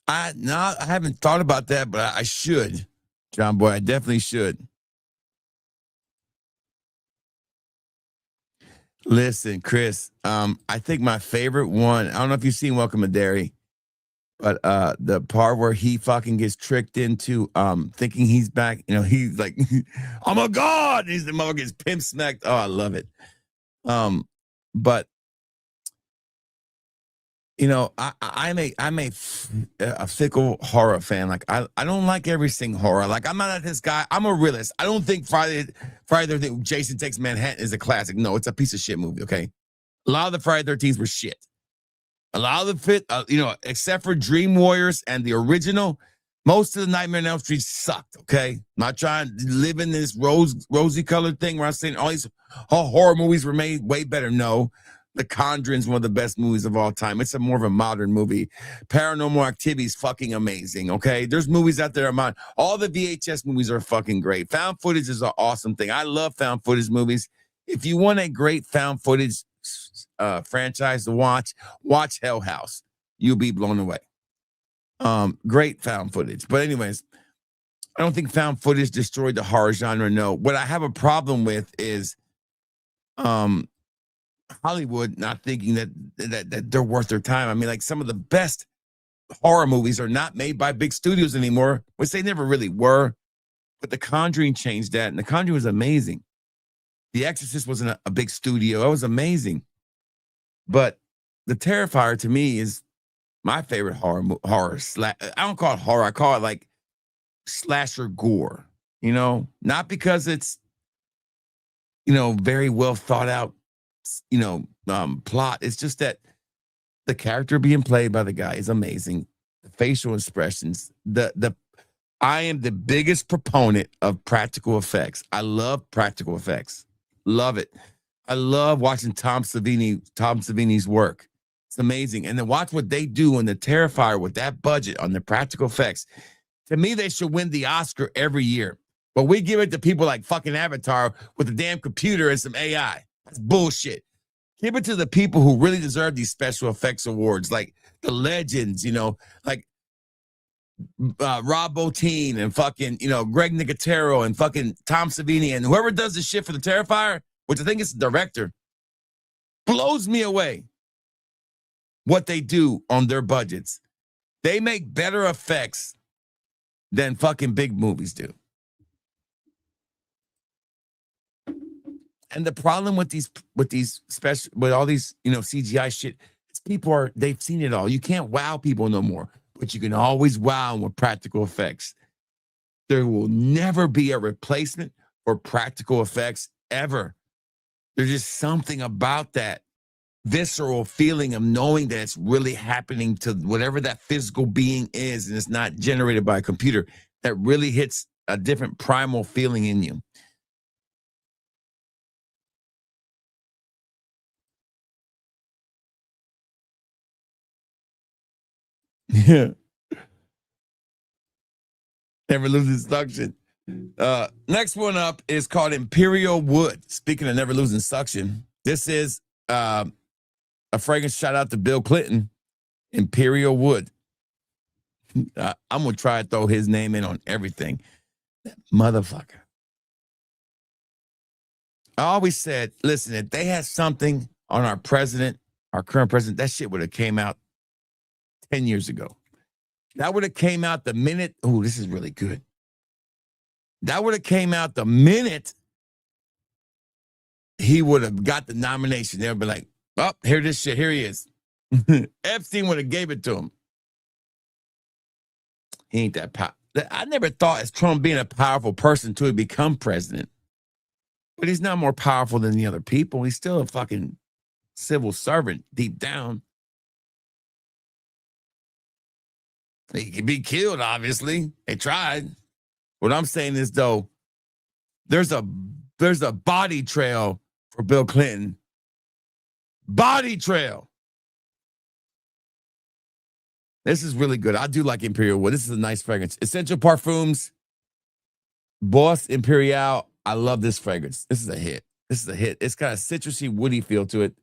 I haven't thought about that, but I should. John Boy, I definitely should. Listen, Chris, I think my favorite one, I don't know if you've seen Welcome to Derry, but the part where he fucking gets tricked into thinking he's back, he's like, "I'm a god." He's the mother gets pimp smacked. Oh, I love it. But I'm a fickle horror fan. Like I don't like everything horror. Like I'm not this guy. I'm a realist. I don't think Friday the 13th, Jason Takes Manhattan is a classic. No, it's a piece of shit movie. Okay, a lot of the Friday 13th were shit. A lot of the except for Dream Warriors and the original, most of the Nightmare on Elm Street sucked. Okay, I'm not trying to live in this rosy colored thing where I'm saying all these horror movies were made way better. No. The Conjuring's one of the best movies of all time. It's more of a modern movie. Paranormal Activity is fucking amazing, okay? There's movies out there. All the VHS movies are fucking great. Found footage is an awesome thing. I love found footage movies. If you want a great found footage franchise to watch Hell House. You'll be blown away. Great found footage. But anyways, I don't think found footage destroyed the horror genre, no. What I have a problem with is Hollywood not thinking that they're worth their time. I mean, like some of the best horror movies are not made by big studios anymore, which they never really were. But The Conjuring changed that, and The Conjuring was amazing. The Exorcist wasn't a big studio. It was amazing. But The Terrifier to me is my favorite horror. I don't call it horror. I call it like slasher gore. Not because it's very well thought out plot. It's just that the character being played by the guy is amazing. the facial expressions, I am the biggest proponent of practical effects. I love practical effects. Love it. I love watching Tom Savini's work. It's amazing. And then watch what they do in the Terrifier with that budget on the practical effects. To me, they should win the Oscar every year. But we give it to people like fucking Avatar with a damn computer and some AI. That's bullshit. Give it to the people who really deserve these special effects awards, like the legends, like Rob Bottin and fucking, Greg Nicotero and fucking Tom Savini and whoever does the shit for the Terrifier, which I think is the director, blows me away what they do on their budgets. They make better effects than fucking big movies do. And the problem with all these CGI shit, they've seen it all. You can't wow people no more, but you can always wow them with practical effects. There will never be a replacement for practical effects ever. There's just something about that visceral feeling of knowing that it's really happening to whatever that physical being is, and it's not generated by a computer, that really hits a different primal feeling in you. Yeah. Never losing suction. Next one up is called Imperial Wood. Speaking of never losing suction, this is a fragrance shout out to Bill Clinton. Imperial Wood. I'm gonna try to throw his name in on everything. That motherfucker. I always said, listen, if they had something on our president, our current president, that shit would have came out 10 years ago. That would have came out the minute. Oh, this is really good. That would have came out the minute he would have got the nomination. They would be like, oh, here this shit. Here he is. Epstein would have gave it to him. He ain't that powerful. I never thought as Trump being a powerful person to become president. But he's not more powerful than the other people. He's still a fucking civil servant deep down. He could be killed, obviously. They tried. What I'm saying is, though, there's a body trail for Bill Clinton. Body trail. This is really good. I do like Imperial Wood. This is a nice fragrance. Essential Parfums, Boss Imperial. I love this fragrance. This is a hit. This is a hit. It's got a citrusy, woody feel to it.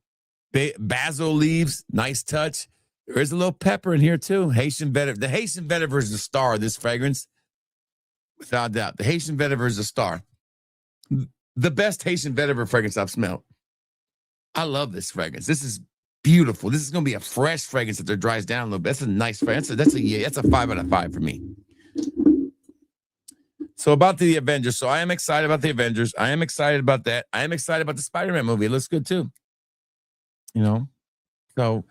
Basil leaves, nice touch. There is a little pepper in here, too. Haitian vetiver. The Haitian vetiver is the star of this fragrance. Without doubt. The Haitian vetiver is the star. The best Haitian vetiver fragrance I've smelled. I love this fragrance. This is beautiful. This is going to be a fresh fragrance if it dries down a little bit. That's a nice fragrance. That's a 5 out of 5 for me. So about the Avengers. So I am excited about the Avengers. I am excited about that. I am excited about the Spider-Man movie. It looks good, too. So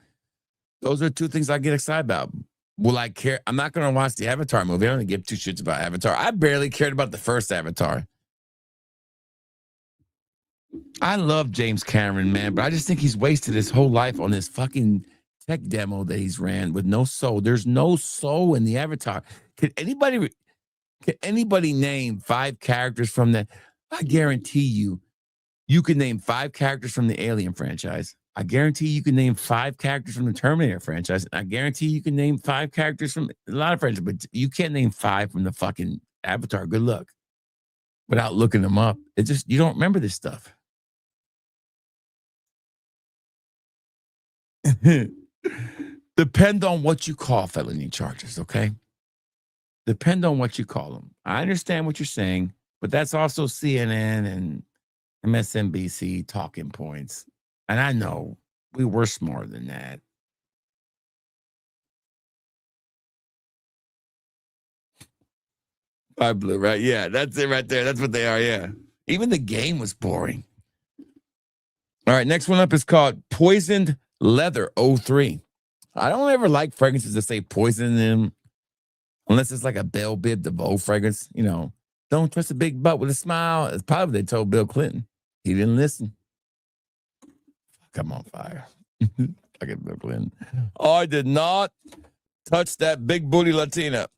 those are two things I get excited about. Will I care? I'm not going to watch the Avatar movie. I don't give two shits about Avatar. I barely cared about the first Avatar. I love James Cameron, man, but I just think he's wasted his whole life on this fucking tech demo that he's ran with no soul. There's no soul in the Avatar. Can anybody name 5 characters from that? I guarantee you can name 5 characters from the Alien franchise. I guarantee you can name 5 characters from the Terminator franchise. I guarantee you can name 5 characters from a lot of franchises, but you can't name 5 from the fucking Avatar. Good luck. Without looking them up. You don't remember this stuff. Depend on what you call felony charges, okay? Depend on what you call them. I understand what you're saying, but that's also CNN and MSNBC talking points. And I know we were smarter than that. I blue, right? Yeah, that's it right there. That's what they are, yeah. Even the game was boring. All right, next one up is called Poisoned Leather 03. I don't ever like fragrances that say poison in them, unless it's like a Belle Biv DeVoe fragrance. Don't trust a big butt with a smile. It's probably what they told Bill Clinton. He didn't listen. I'm on fire. Fucking Bill Clinton. I did not Touch that big booty Latina.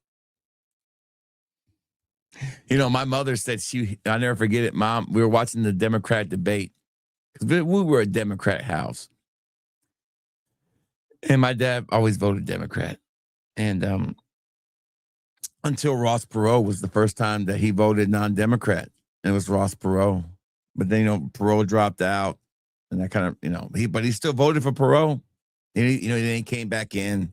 You know, my mother said I'll never forget it, Mom. We were watching the Democrat debate. We were a Democrat house. And my dad always voted Democrat. And until Ross Perot was the first time that he voted non-Democrat. And it was Ross Perot. But then, Perot dropped out. And that kind of, but he still voted for Perot. And he then came back in.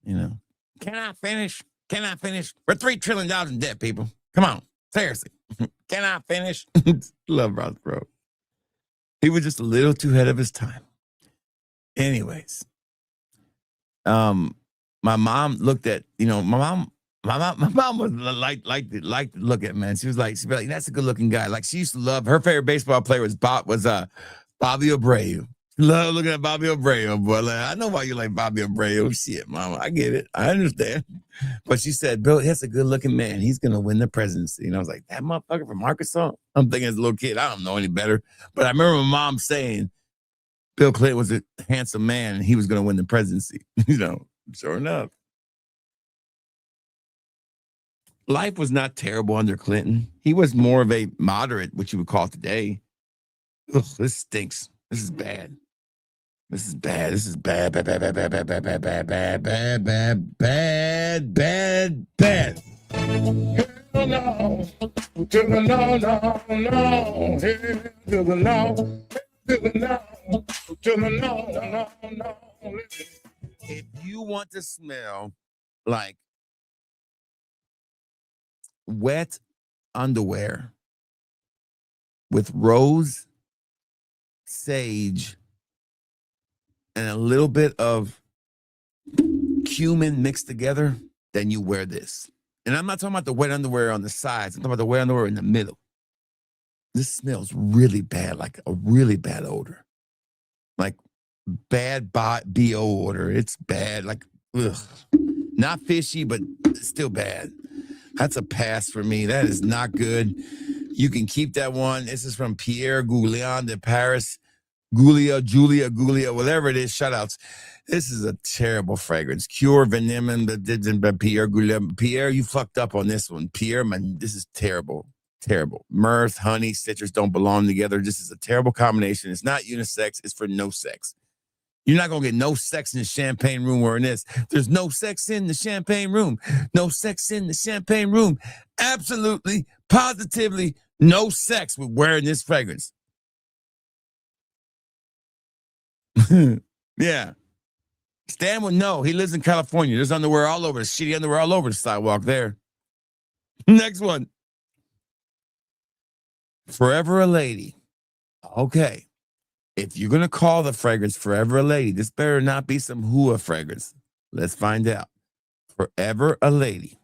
Can I finish? Can I finish? We're $3 trillion in debt, people. Come on. Seriously. Can I finish? Love Ross Perot. He was just a little too ahead of his time. Anyways, my mom looked at, my mom was like to look at, man. She'd be like, that's a good looking guy. Like, she used to love, her favorite baseball player was Bobby Abreu. Love looking at Bobby Abreu, boy. Like, I know why you like Bobby Abreu. Shit, Mama, I get it. I understand. But she said, Bill, that's a good looking man. He's going to win the presidency. And I was like, that motherfucker from Arkansas? I'm thinking as a little kid, I don't know any better. But I remember my mom saying Bill Clinton was a handsome man and he was going to win the presidency. Sure enough. Life was not terrible under Clinton. He was more of a moderate, what you would call today. Ugh, this stinks. This is bad. This is bad. This is bad, bad, bad, bad, bad, bad, bad, bad, bad, bad, bad, bad, bad, bad. Hell no, to the no, no, no, to the no, to the no, to the no, no, no. If you want to smell like wet underwear with rose, sage, and a little bit of cumin mixed together, then you wear this. And I'm not talking about the wet underwear on the sides. I'm talking about the wet underwear in the middle. This smells really bad, like a really bad odor. Like bad BO odor. It's bad, like, ugh. Not fishy, but still bad. That's a pass for me. That is not good. You can keep that one. This is from Pierre Goulian de Paris. Julia, whatever it is, shout outs. This is a terrible fragrance. Cure Venemen, Pierre Goulian. Pierre, you fucked up on this one. Pierre, man, this is terrible. Terrible. Mirth, honey, citrus don't belong together. This is a terrible combination. It's not unisex. It's for no sex. You're not going to get no sex in the champagne room wearing this. There's no sex in the champagne room. No sex in the champagne room. Absolutely, positively, no sex with wearing this fragrance. Yeah. Stan would know. He lives in California. There's underwear all over. Shitty underwear all over the sidewalk there. Next one. Forever a Lady. Okay. If you're going to call the fragrance Forever a Lady, this better not be some Hual fragrance. Let's find out. Forever a Lady.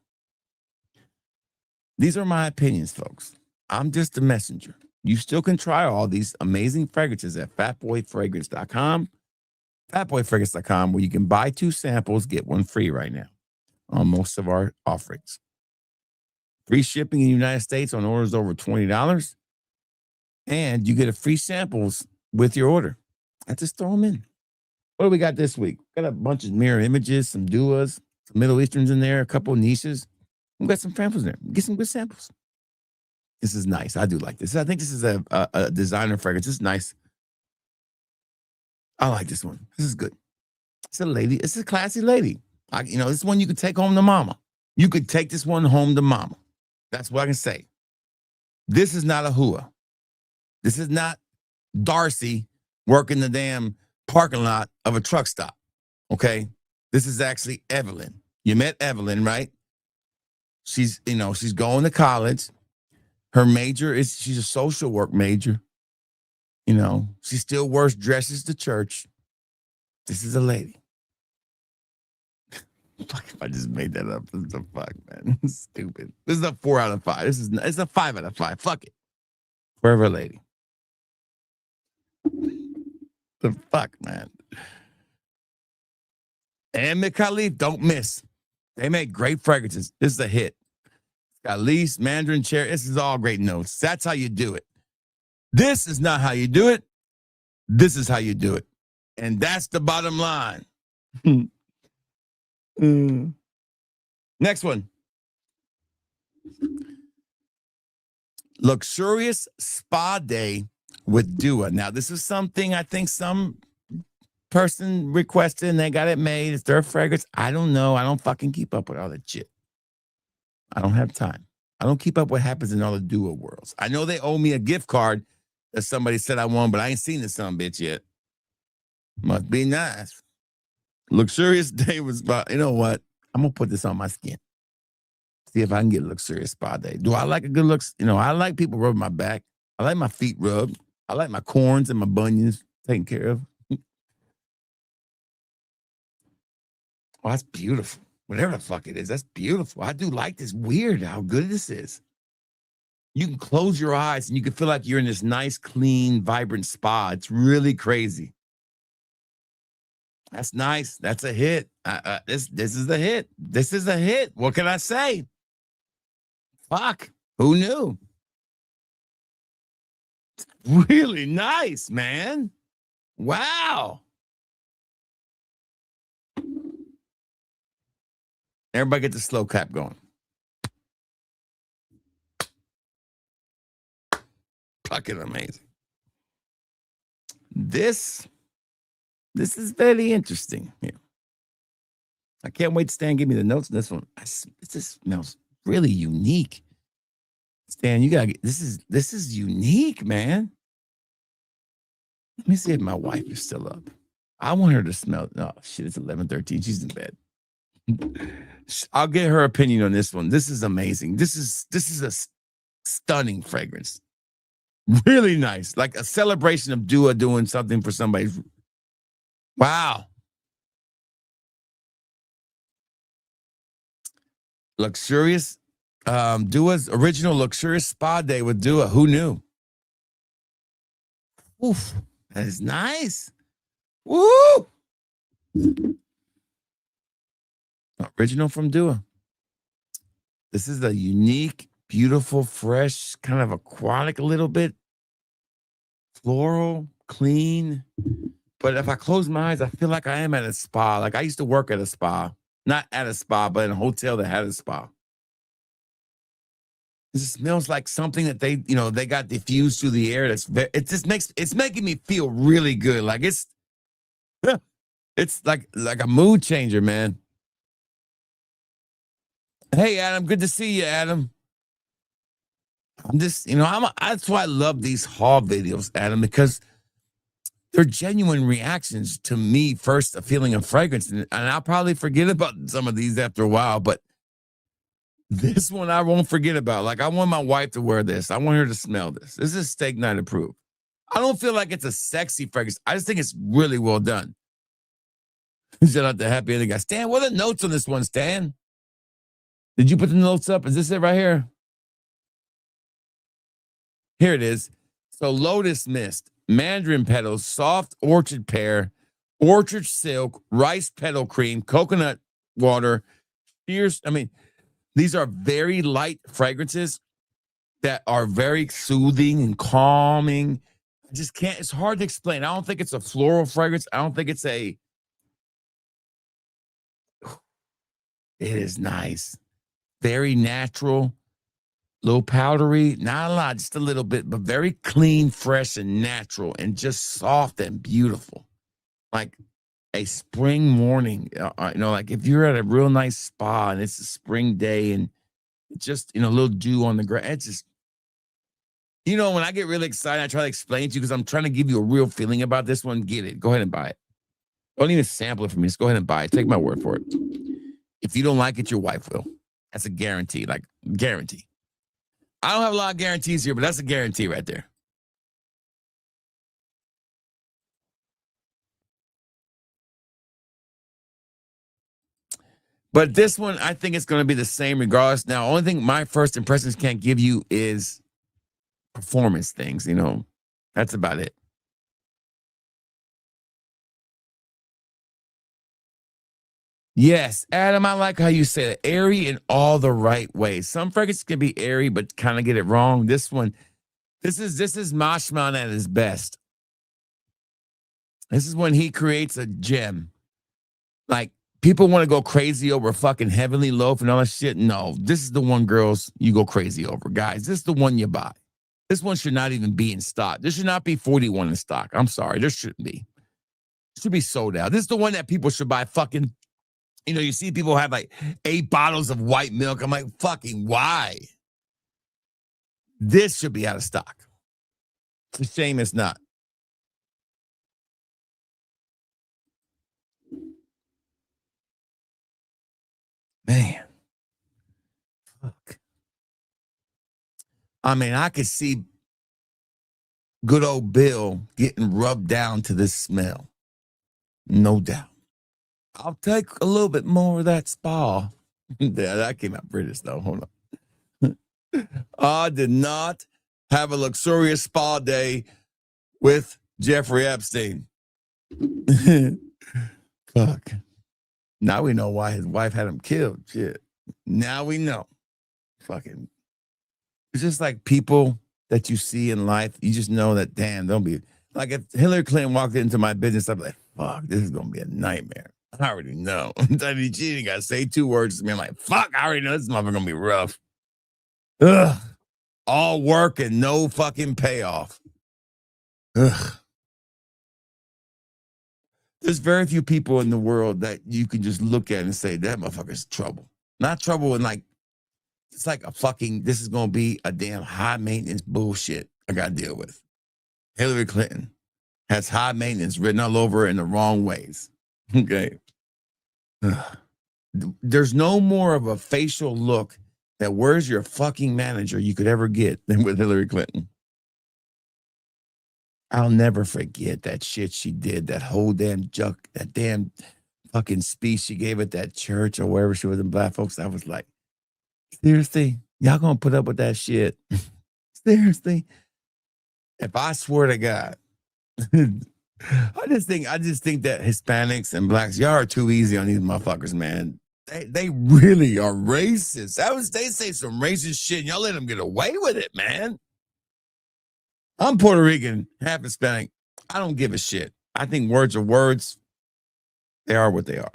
These are my opinions, folks. I'm just a messenger. You still can try all these amazing fragrances at fatboyfragrance.com. Fatboyfragrance.com, where you can buy 2 samples, get 1 free right now on most of our offerings. Free shipping in the United States on orders over $20. And you get a free samples with your order. I just throw them in. What do we got this week? Got a bunch of mirror images, some duas, some Middle Easterns in there, a couple of niches. We got some samples in there. Get some good samples. This is nice. I do like this. I think this is a designer fragrance. This is nice. I like this one. This is good. It's a lady. It's a classy lady. This is one you could take home to mama. You could take this one home to mama. That's what I can say. This is not a Hual. This is not Darcy working the damn parking lot of a truck stop. Okay? This is actually Evelyn. You met Evelyn, right? She's going to college. Her major is, she's a social work major. She still wears dresses to church. This is a lady. Fuck if I just made that up. This is a fuck, man. This is stupid. This is a 4 out of 5. It's a 5 out of 5. Fuck it. Forever a Lady. The fuck, man. And Khalif, don't miss. They make great fragrances. This is a hit. It's got Lise, Mandarin, Cherry. This is all great notes. That's how you do it. This is not how you do it. This is how you do it. And that's the bottom line. Next one. Luxurious spa day with Dua. Now, this is something I think some person requested and they got it made. It's their fragrance. I don't know. I don't fucking keep up with all that shit. I don't have time. I don't keep up what happens in all the Dua worlds. I know they owe me a gift card that somebody said I won, but I ain't seen this son bitch yet. Must be nice. Luxurious day was about, you know what? I'm going to put this on my skin. See if I can get a luxurious spa day. Do I like a good looks? You know, I like people rubbing my back. I like my feet rubbed. I like my corns and my bunions taken care of. Oh, that's beautiful. Whatever the fuck it is, that's beautiful. I do like this. Weird how good this is. You can close your eyes and you can feel like you're in this nice, clean, vibrant spa. It's really crazy. That's nice. That's a hit. This is a hit. This is a hit. What can I say? Fuck. Who knew? Really nice, man. Wow. Everybody get the slow clap going. Fucking amazing. This is very interesting. Yeah. I can't wait to Stan give me the notes on this one. It just smells really unique. Stan, you gotta get this is unique, man. Let me see if my wife is still up. I want her to smell. Oh shit, it's 11:13. She's in bed. I'll get her opinion on this one. This is amazing. This is a stunning fragrance. Really nice. Like a celebration of Dua doing something for somebody. Wow. Luxurious. Dua's original luxurious spa day with Dua. Who knew? Oof. That is nice. Woo! Original from Dua. This is a unique, beautiful, fresh, kind of aquatic a little bit. Floral, clean. But if I close my eyes, I feel like I am at a spa. Like I used to work at a spa. Not at a spa, but in a hotel that had a spa. It smells like something that they got diffused through the air. It's making me feel really good. Like it's like a mood changer, man. Hey, Adam, good to see you, Adam. That's why I love these haul videos, Adam, because they're genuine reactions to me first, a feeling of fragrance. And I'll probably forget about some of these after a while, but this one I won't forget about. Like, I want my wife to wear this. I want her to smell this. This is steak night approved. I don't feel like it's a sexy fragrance. I just think it's really well done. Shout out to Happy Ending guy. Stan, what are the notes on this one, Stan? Did you put the notes up? Is this it right here? Here it is. So lotus mist, mandarin petals, soft orchard pear, orchard silk, rice petal cream, coconut water, fierce. These are very light fragrances that are very soothing and calming. I just can't, it's hard to explain. I don't think it's a floral fragrance. I don't think it's it is nice. Very natural, little powdery, not a lot, just a little bit, but very clean, fresh, and natural, and just soft and beautiful. Like a spring morning, like if you're at a real nice spa and it's a spring day and just, a little dew on the ground. It's just, when I get really excited, I try to explain it to you because I'm trying to give you a real feeling about this one. Get it. Go ahead and buy it. Don't even sample it for me. Just go ahead and buy it. Take my word for it. If you don't like it, your wife will. That's a guarantee, like guarantee. I don't have a lot of guarantees here, but that's a guarantee right there. But this one, I think it's going to be the same regardless. Now, only thing my first impressions can't give you is performance things, That's about it. Yes, Adam, I like how you say it. Airy in all the right ways. Some fragrances can be airy, but kind of get it wrong. This one, this is Mashman at his best. This is when he creates a gem. Like people want to go crazy over fucking Heavenly Loaf and all that shit. No, this is the one, girls, you go crazy over. Guys, this is the one you buy. This one should not even be in stock. There should not be 41 in stock. I'm sorry, there shouldn't be. It should be sold out. This is the one that people should buy fucking, you know, you see people have like 8 bottles of white milk. I'm like, fucking why? This should be out of stock. It's a shame it's not. Man. Fuck. I mean, I could see good old Bill getting rubbed down to this smell. No doubt. I'll take a little bit more of that spa. Yeah, that came out British, though. Hold on. I did not have a luxurious spa day with Jeffrey Epstein. Fuck. Now we know why his wife had him killed. Shit. Now we know. Fucking. It's just like people that you see in life, you just know that, damn, don't be. Like if Hillary Clinton walked into my business, I'm like, fuck, this is going to be a nightmare. I already know. I mean, she didn't got to say 2 words to me. I'm like, fuck, I already know this motherfucker going to be rough. Ugh. All work and no fucking payoff. Ugh. There's very few people in the world that you can just look at and say, that motherfucker's trouble. Not trouble in like, it's like a fucking, this is going to be a damn high maintenance bullshit I got to deal with. Hillary Clinton has high maintenance written all over her in the wrong ways. Okay. Ugh. There's no more of a facial look that where's your fucking manager you could ever get than with Hillary Clinton. I'll never forget that shit she did, that whole damn that damn fucking speech she gave at that church or wherever she was in Black folks. I was like, seriously? Y'all gonna put up with that shit? Seriously? If I swear to God, I just think that Hispanics and blacks, y'all are too easy on these motherfuckers, man. They really are racist. They say some racist shit, and y'all let them get away with it, man. I'm Puerto Rican, half Hispanic. I don't give a shit. I think words are words. They are what they are.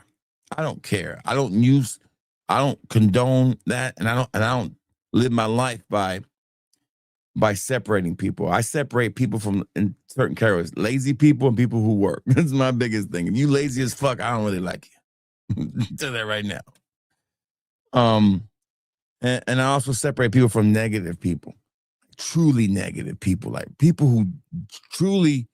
I don't care. I don't condone that, and I don't live my life by separating people. I separate people from in certain categories. Lazy people and people who work. That's my biggest thing. If you lazy as fuck, I don't really like you. Tell that right now. And I also separate people from negative people. Truly negative people, like people who truly,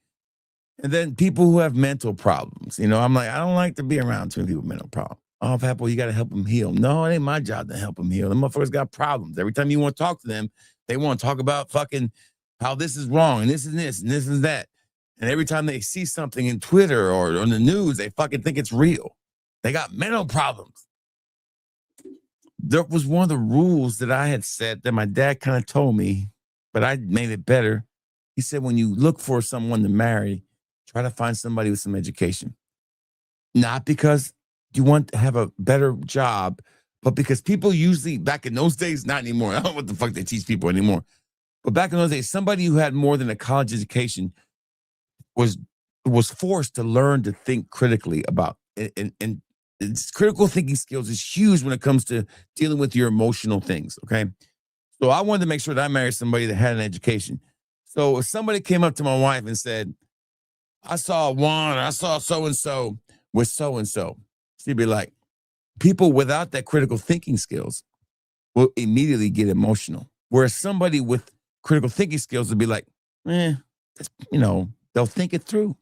and then people who have mental problems. You know, I'm like, I don't like to be around too many people with mental problems. Oh, Apple, you got to help them heal. No, it ain't my job to help them heal. The motherfuckers got problems. Every time you want to talk to them, they want to talk about fucking how this is wrong and this and this and this and that. And every time they see something in Twitter or on the news, they fucking think it's real. They got mental problems. There was one of the rules that I had set that my dad kind of told me, but I made it better. He said, when you look for someone to marry, try to find somebody with some education. Not because you want to have a better job, but because people usually, back in those days, not anymore. I don't know what the fuck they teach people anymore. But back in those days, somebody who had more than a college education was forced to learn to think critically about it. And it's critical thinking skills is huge when it comes to dealing with your emotional things, okay? So I wanted to make sure that I married somebody that had an education. So if somebody came up to my wife and said, I saw Juan, or I saw so-and-so with so-and-so, she'd be like, people without that critical thinking skills will immediately get emotional. Whereas somebody with critical thinking skills would be like, they'll think it through.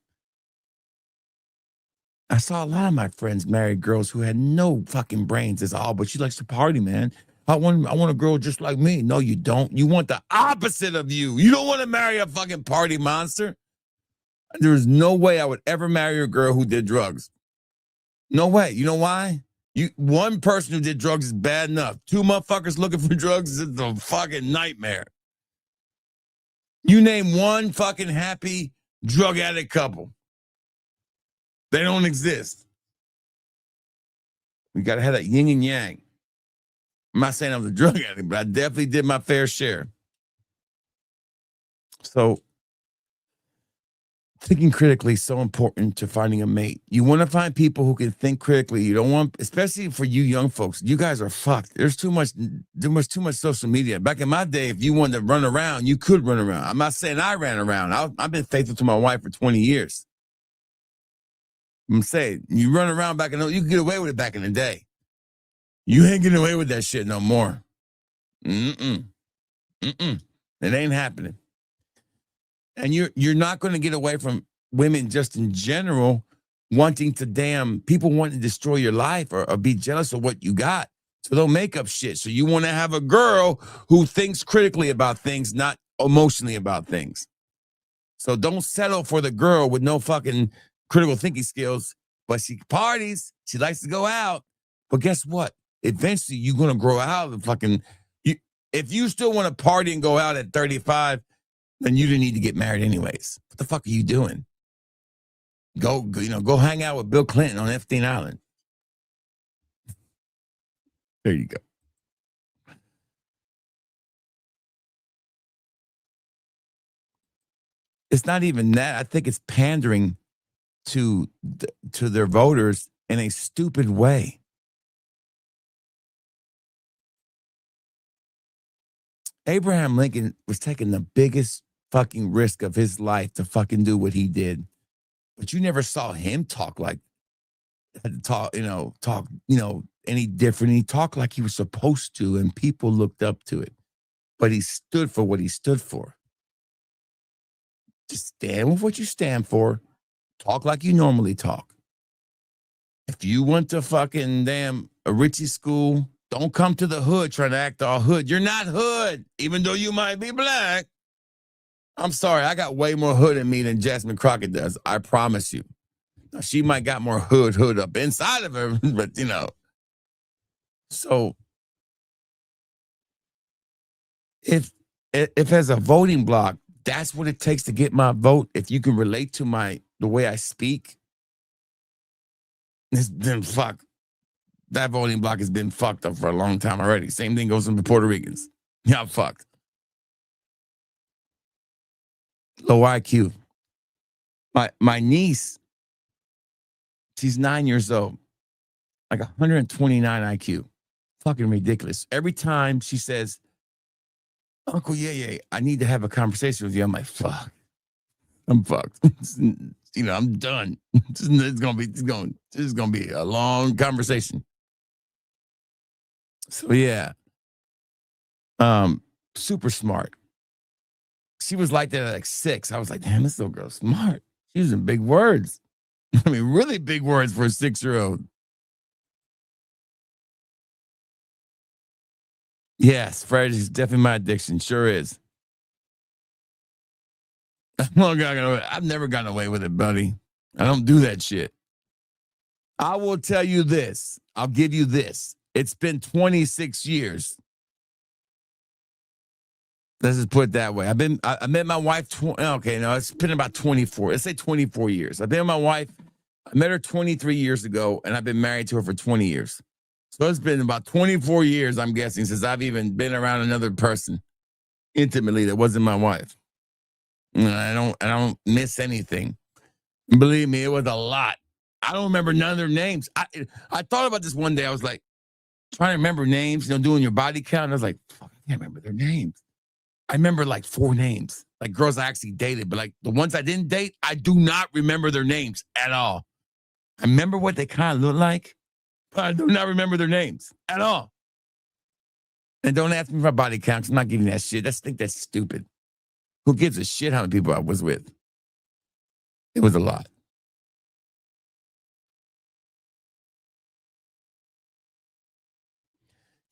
I saw a lot of my friends marry girls who had no fucking brains at all, but she likes to party, man. I want a girl just like me. No, you don't. You want the opposite of you. You don't want to marry a fucking party monster. There is no way I would ever marry a girl who did drugs. No way. You know why? One person who did drugs is bad enough. 2 motherfuckers looking for drugs is a fucking nightmare. You name one fucking happy drug addict couple. They don't exist. We got to have that yin and yang. I'm not saying I was a drug addict, but I definitely did my fair share. So Thinking critically is so important to finding a mate. You want to find people who can think critically. You don't want, especially for you young folks, you guys are fucked. There's too much social media. Back in my day, if you wanted to run around, you could run around. I'm not saying I ran around. I've been faithful to my wife for 20 years. I'm saying, you run around back in the, you could get away with it back in the day. You ain't getting away with that shit no more. It ain't happening. And you're not going to get away from women just in general wanting to people wanting to destroy your life or be jealous of what you got. So they'll make up shit. So you want to have a girl who thinks critically about things, not emotionally about things. So don't settle for the girl with no fucking critical thinking skills, but she parties, she likes to go out. But guess what? Eventually you're going to grow out of fucking, if you still want to party and go out at 35, then you didn't need to get married anyways. What the fuck are you doing? Go hang out with Bill Clinton on Epstein Island. There you go. It's not even that. I think it's pandering to their voters in a stupid way. Abraham Lincoln was taking the biggest fucking risk of his life to fucking do what he did. But you never saw him talk any different. He talked like he was supposed to, and people looked up to it. But he stood for what he stood for. Just stand with what you stand for. Talk like you normally talk. If you went to fucking a Richie school, don't come to the hood trying to act all hood. You're not hood, even though you might be black. I'm sorry, I got way more hood in me than Jasmine Crockett does. I promise you. Now, she might got more hood up inside of her, but So if as a voting block, that's what it takes to get my vote. If you can relate to the way I speak, then fuck. That voting block has been fucked up for a long time already. Same thing goes for Puerto Ricans. Yeah, fucked. Low IQ. My niece, she's 9 years old, like 129 IQ. Fucking ridiculous. Every time she says, Uncle Yeah, I need to have a conversation with you, I'm like, fuck. I'm fucked. I'm done. This is gonna be a long conversation. So yeah. Super smart. She was like that at like 6. I was like, damn, this little girl's smart. She's using big words. I mean, really big words for a 6-year-old. Yes, Fred is definitely my addiction. Sure is. I've never gotten away with it, buddy. I don't do that shit. I will tell you this. I'll give you this. It's been 26 years. Let's just put it that way. I met my wife. It's been about 24. Let's say 24 years. I've been with my wife. I met her 23 years ago, and I've been married to her for 20 years. So it's been about 24 years, I'm guessing, since I've even been around another person intimately that wasn't my wife. And I don't miss anything. Believe me, it was a lot. I don't remember none of their names. I thought about this one day. I was like, trying to remember names, doing your body count. And I was like, fuck, I can't remember their names. I remember like 4 names, like girls I actually dated, but like the ones I didn't date, I do not remember their names at all. I remember what they kind of look like, but I do not remember their names at all. And don't ask me for my body counts. I'm not giving that shit. I think that's stupid. Who gives a shit how many people I was with? It was a lot.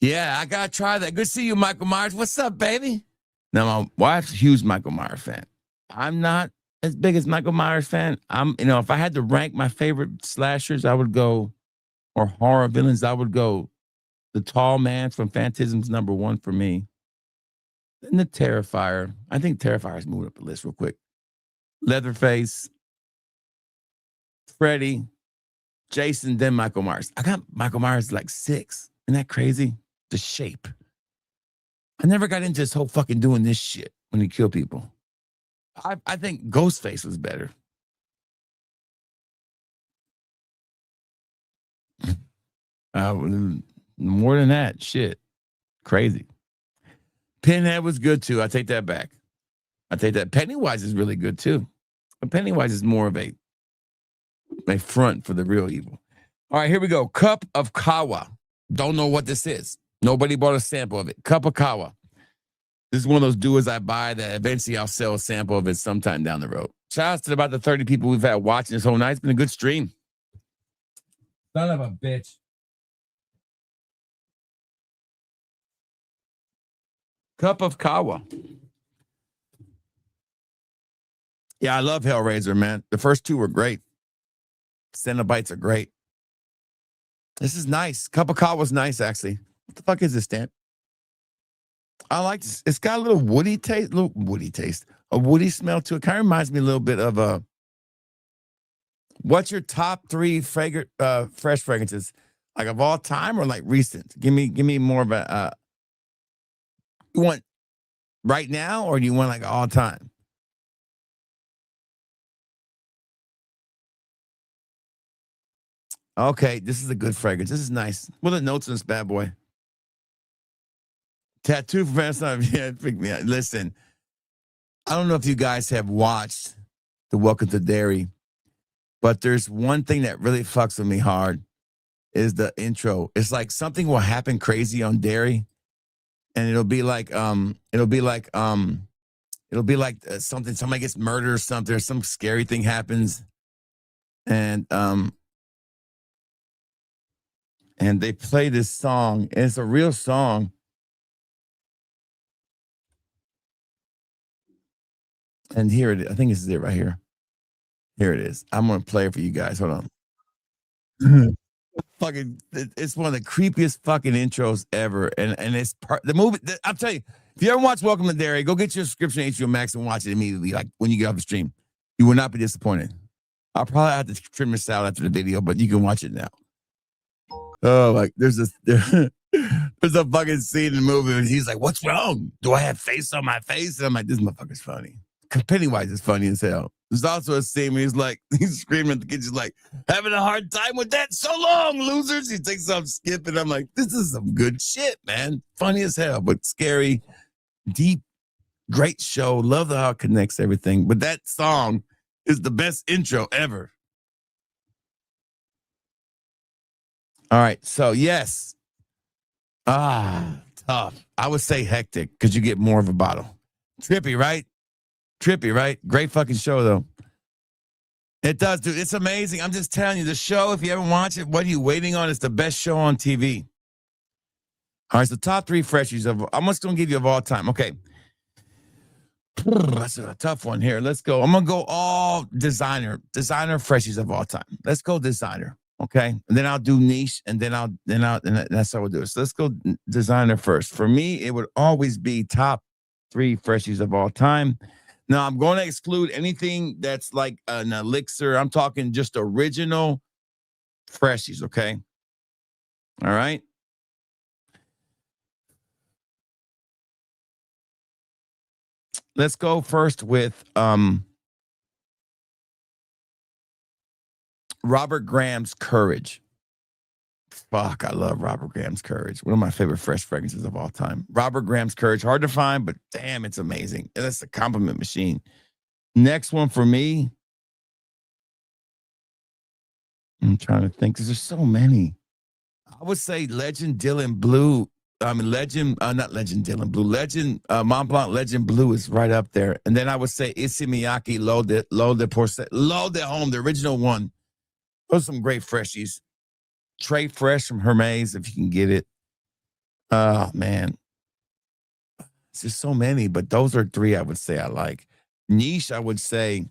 Yeah, I got to try that. Good to see you, Michael Myers. What's up, baby? Now, my wife's a huge Michael Myers fan. I'm not as big as Michael Myers fan. If I had to rank my favorite slashers, I would go, or horror villains, I would go the Tall Man from Phantasm's #1 for me. Then the Terrifier. I think Terrifier's moved up the list real quick. Leatherface, Freddy, Jason, then Michael Myers. I got Michael Myers like 6. Isn't that crazy? The Shape. I never got into this whole fucking doing this shit when he killed people. I think Ghostface was better. More than that, shit, crazy. Pinhead was good too. I take that back. I take that. Pennywise is really good too. But Pennywise is more of a front for the real evil. All right, here we go. Cup of Kawa. Don't know what this is. Nobody bought a sample of it. Cup of Kawa. This is one of those doers I buy that eventually I'll sell a sample of it sometime down the road. Shout out to about the 30 people we've had watching this whole night. It's been a good stream. Son of a bitch. Cup of Kawa. Yeah, I love Hellraiser, man. The first two were great. Cenobites are great. This is nice. Cup of Kawa's nice, actually. What the fuck is this, Stan? I like this. It's got a little woody taste, a woody smell to it. Kind of reminds me a little bit of a. What's your top three fresh fragrances, like of all time or like recent? Give me more of a. You want right now or do you want like all time? Okay, this is a good fragrance. This is nice. What are the notes in this bad boy? Tattoo for Valentine. Yeah, freak me out. Listen, I don't know if you guys have watched the Welcome to Derry, but there's one thing that really fucks with me hard is the intro. It's like something will happen crazy on Derry, and it'll be like something, somebody gets murdered or something, or some scary thing happens, and they play this song, and it's a real song. And here it is. I think this is it right here. Here it is. I'm gonna play it for you guys. Hold on. Fucking, it's one of the creepiest fucking intros ever. And it's the movie. I'll tell you, if you ever watch Welcome to Derry, go get your subscription to HBO Max and watch it immediately. Like when you get off the stream, you will not be disappointed. I'll probably have to trim this out after the video, but you can watch it now. Oh, like there's a fucking scene in the movie and he's like, "What's wrong? Do I have face on my face?" And I'm like, "This motherfucker's funny." Pennywise is funny as hell. There's also a scene where he's screaming at the kids, he's like, "Having a hard time with that? So long, losers." He takes off skipping. I'm like, this is some good shit, man. Funny as hell, but scary, deep, great show. Love how it connects everything. But that song is the best intro ever. All right, so yes. Tough. I would say hectic because you get more of a bottle. Trippy, right? Great fucking show, though. It does, dude. It's amazing. I'm just telling you, the show, if you ever watch it, what are you waiting on? It's the best show on TV. All right, so top three freshies I'm just going to give you of all time. Okay. That's a tough one here. Let's go. I'm going to go all designer freshies of all time. Let's go designer. Okay. And then I'll do niche and and that's how we'll do it. So let's go designer first. For me, it would always be top three freshies of all time. Now, I'm going to exclude anything that's like an elixir. I'm talking just original freshies, okay? All right? Let's go first with Robert Graham's Courage. Fuck, I love Robert Graham's Courage. One of my favorite fresh fragrances of all time. Robert Graham's Courage. Hard to find, but damn, it's amazing. That's a compliment machine. Next one for me. I'm trying to think because there's so many. I would say Legend Dylan Blue. Not Legend Dylan Blue. Legend Mont Blanc Legend Blue is right up there. And then I would say Issey Miyake L'Eau de Home, the original one. Those are some great freshies. Trey Fresh from Hermes, if you can get it. Oh, man. It's just so many, but those are three I would say I like. Niche, I would say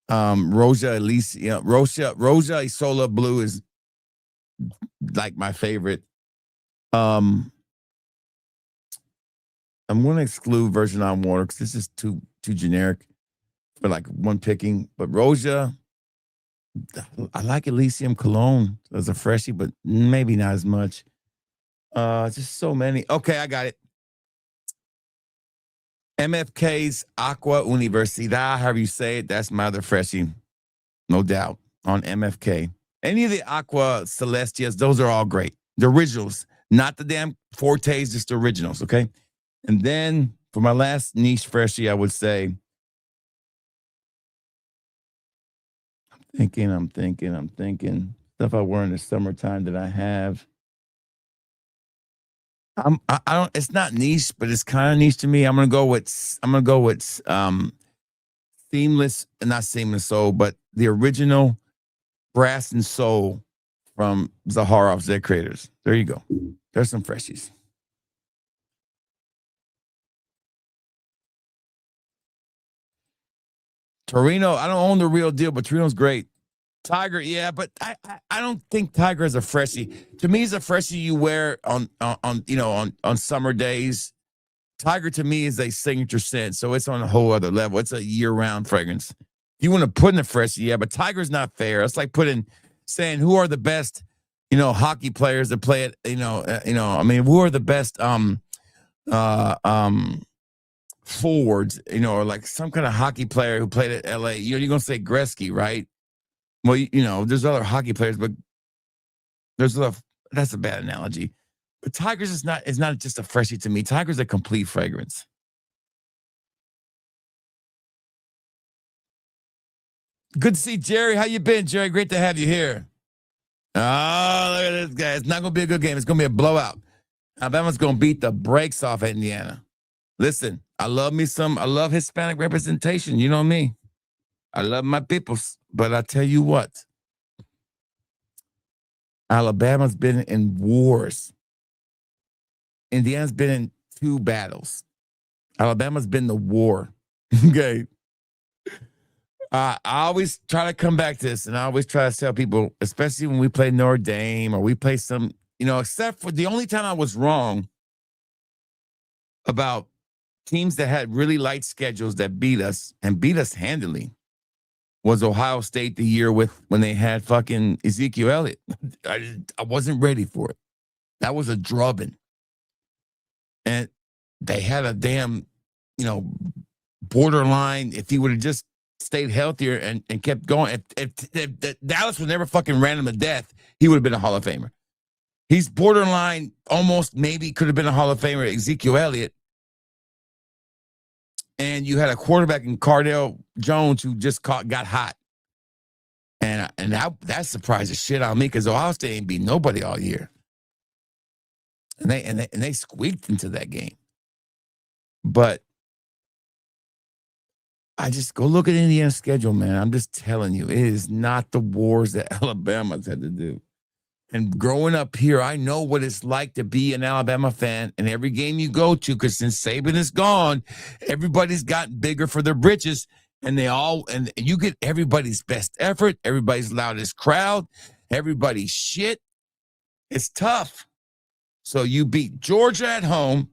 Roja Isola Blue is like my favorite. I'm going to exclude Virgin on Water because this is too generic for like one picking. But Roja, I like Elysium Cologne as a freshie, but maybe not as much. Just so many. Okay, I got it. MFK's Aqua Universidad, however you say it, that's my other freshie, no doubt, on MFK. Any of the Aqua Celestias, those are all great. The originals, not the damn Fortes, just the originals, okay? And then for my last niche freshie, I would say, I'm thinking. Stuff I wear in the summertime that I have. I don't. It's not niche, but it's kind of niche to me. I'm gonna go with seamless, not seamless soul, but the original brass and soul from Zaharov's, their creators. There you go. There's some freshies. Torino, I don't own the real deal, but Torino's great. Tiger, yeah, but I don't think Tiger is a freshie. To me, it's a freshie you wear on summer days. Tiger to me is a signature scent, so it's on a whole other level. It's a year-round fragrance. You want to put in a freshie, yeah, but Tiger's not fair. It's like saying who are the best, hockey players that play it. I mean, who are the best forwards, or like some kind of hockey player who played at LA. You're gonna say Gretzky, right? Well, there's other hockey players, but that's a bad analogy. But Tiger's is not just a freshie to me. Tiger's a complete fragrance. Good to see Jerry. How you been, Jerry? Great to have you here. Oh, look at this guy. It's not going to be a good game. It's going to be a blowout. Alabama's going to beat the brakes off of Indiana. Listen, I love Hispanic representation. You know me. I love my peoples. But I tell you what, Alabama's been in wars. Indiana's been in 2 battles. Alabama's been the war. Okay. I always try to come back to this, and I always try to tell people, especially when we play Notre Dame or we play some, except for the only time I was wrong about teams that had really light schedules that beat us and beat us handily was Ohio State the year when they had fucking Ezekiel Elliott. I wasn't ready for it. That was a drubbing. And they had a damn, borderline, if he would have just stayed healthier and kept going. If Dallas would never fucking ran him to death, he would have been a Hall of Famer. He's borderline, almost maybe could have been a Hall of Famer, Ezekiel Elliott. And you had a quarterback in Cardale Jones who just got hot. And that surprised the shit out of me because Ohio State ain't beat nobody all year. And they squeaked into that game. But I just go look at Indiana's schedule, man. I'm just telling you, it is not the wars that Alabama's had to do. And growing up here, I know what it's like to be an Alabama fan. And every game you go to, because since Saban is gone, everybody's gotten bigger for their britches. And and you get everybody's best effort, everybody's loudest crowd, everybody's shit. It's tough. So you beat Georgia at home.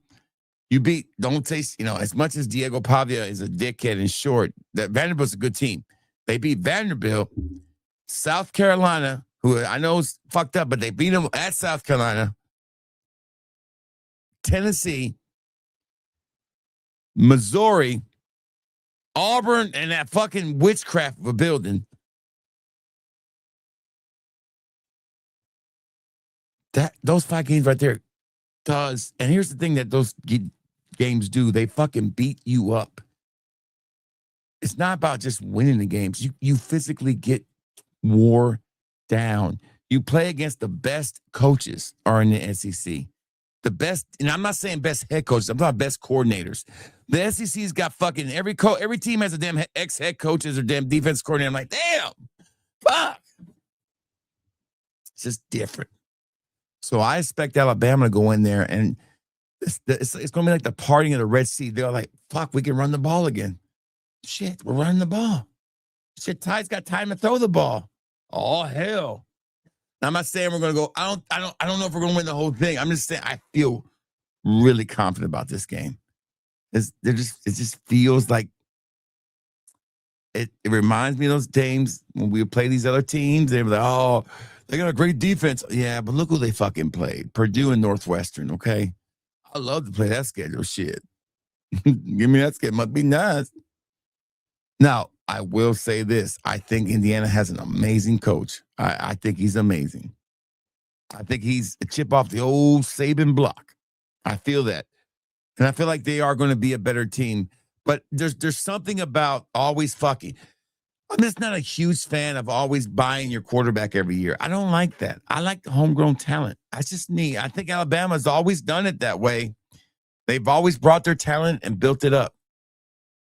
You beat, don't say, as much as Diego Pavia is a dickhead and short, that Vanderbilt's a good team. They beat Vanderbilt, South Carolina, who I know is fucked up, but they beat them at South Carolina, Tennessee, Missouri, Auburn, and that fucking witchcraft of a building. Those 5 games right there does, and here's the thing that those games do, they fucking beat you up. It's not about just winning the games. You physically get wore down. You play against the best coaches are in the SEC. The best, and I'm not saying best head coaches, I'm talking best coordinators. The SEC's got fucking every team has a damn ex-head coaches or damn defense coordinator. I'm like, damn, fuck. It's just different. So I expect Alabama to go in there and it's going to be like the parting of the Red Sea. They're like, fuck, we can run the ball again. Shit, we're running the ball. Shit, Ty's got time to throw the ball. Oh, hell. Now, I'm not saying we're going to go. I don't know if we're going to win the whole thing. I'm just saying I feel really confident about this game. It just feels like it reminds me of those games when we would play these other teams. They were like, oh, they got a great defense. Yeah, but look who they fucking played. Purdue and Northwestern, okay? I love to play that schedule shit. Give me that schedule. Must be nice. Now, I will say this. I think Indiana has an amazing coach. I think he's amazing. I think he's a chip off the old Saban block. I feel that. And I feel like they are going to be a better team. But there's something about always fucking. I'm just not a huge fan of always buying your quarterback every year. I don't like that. I like the homegrown talent. That's just me. I think Alabama's always done it that way. They've always brought their talent and built it up.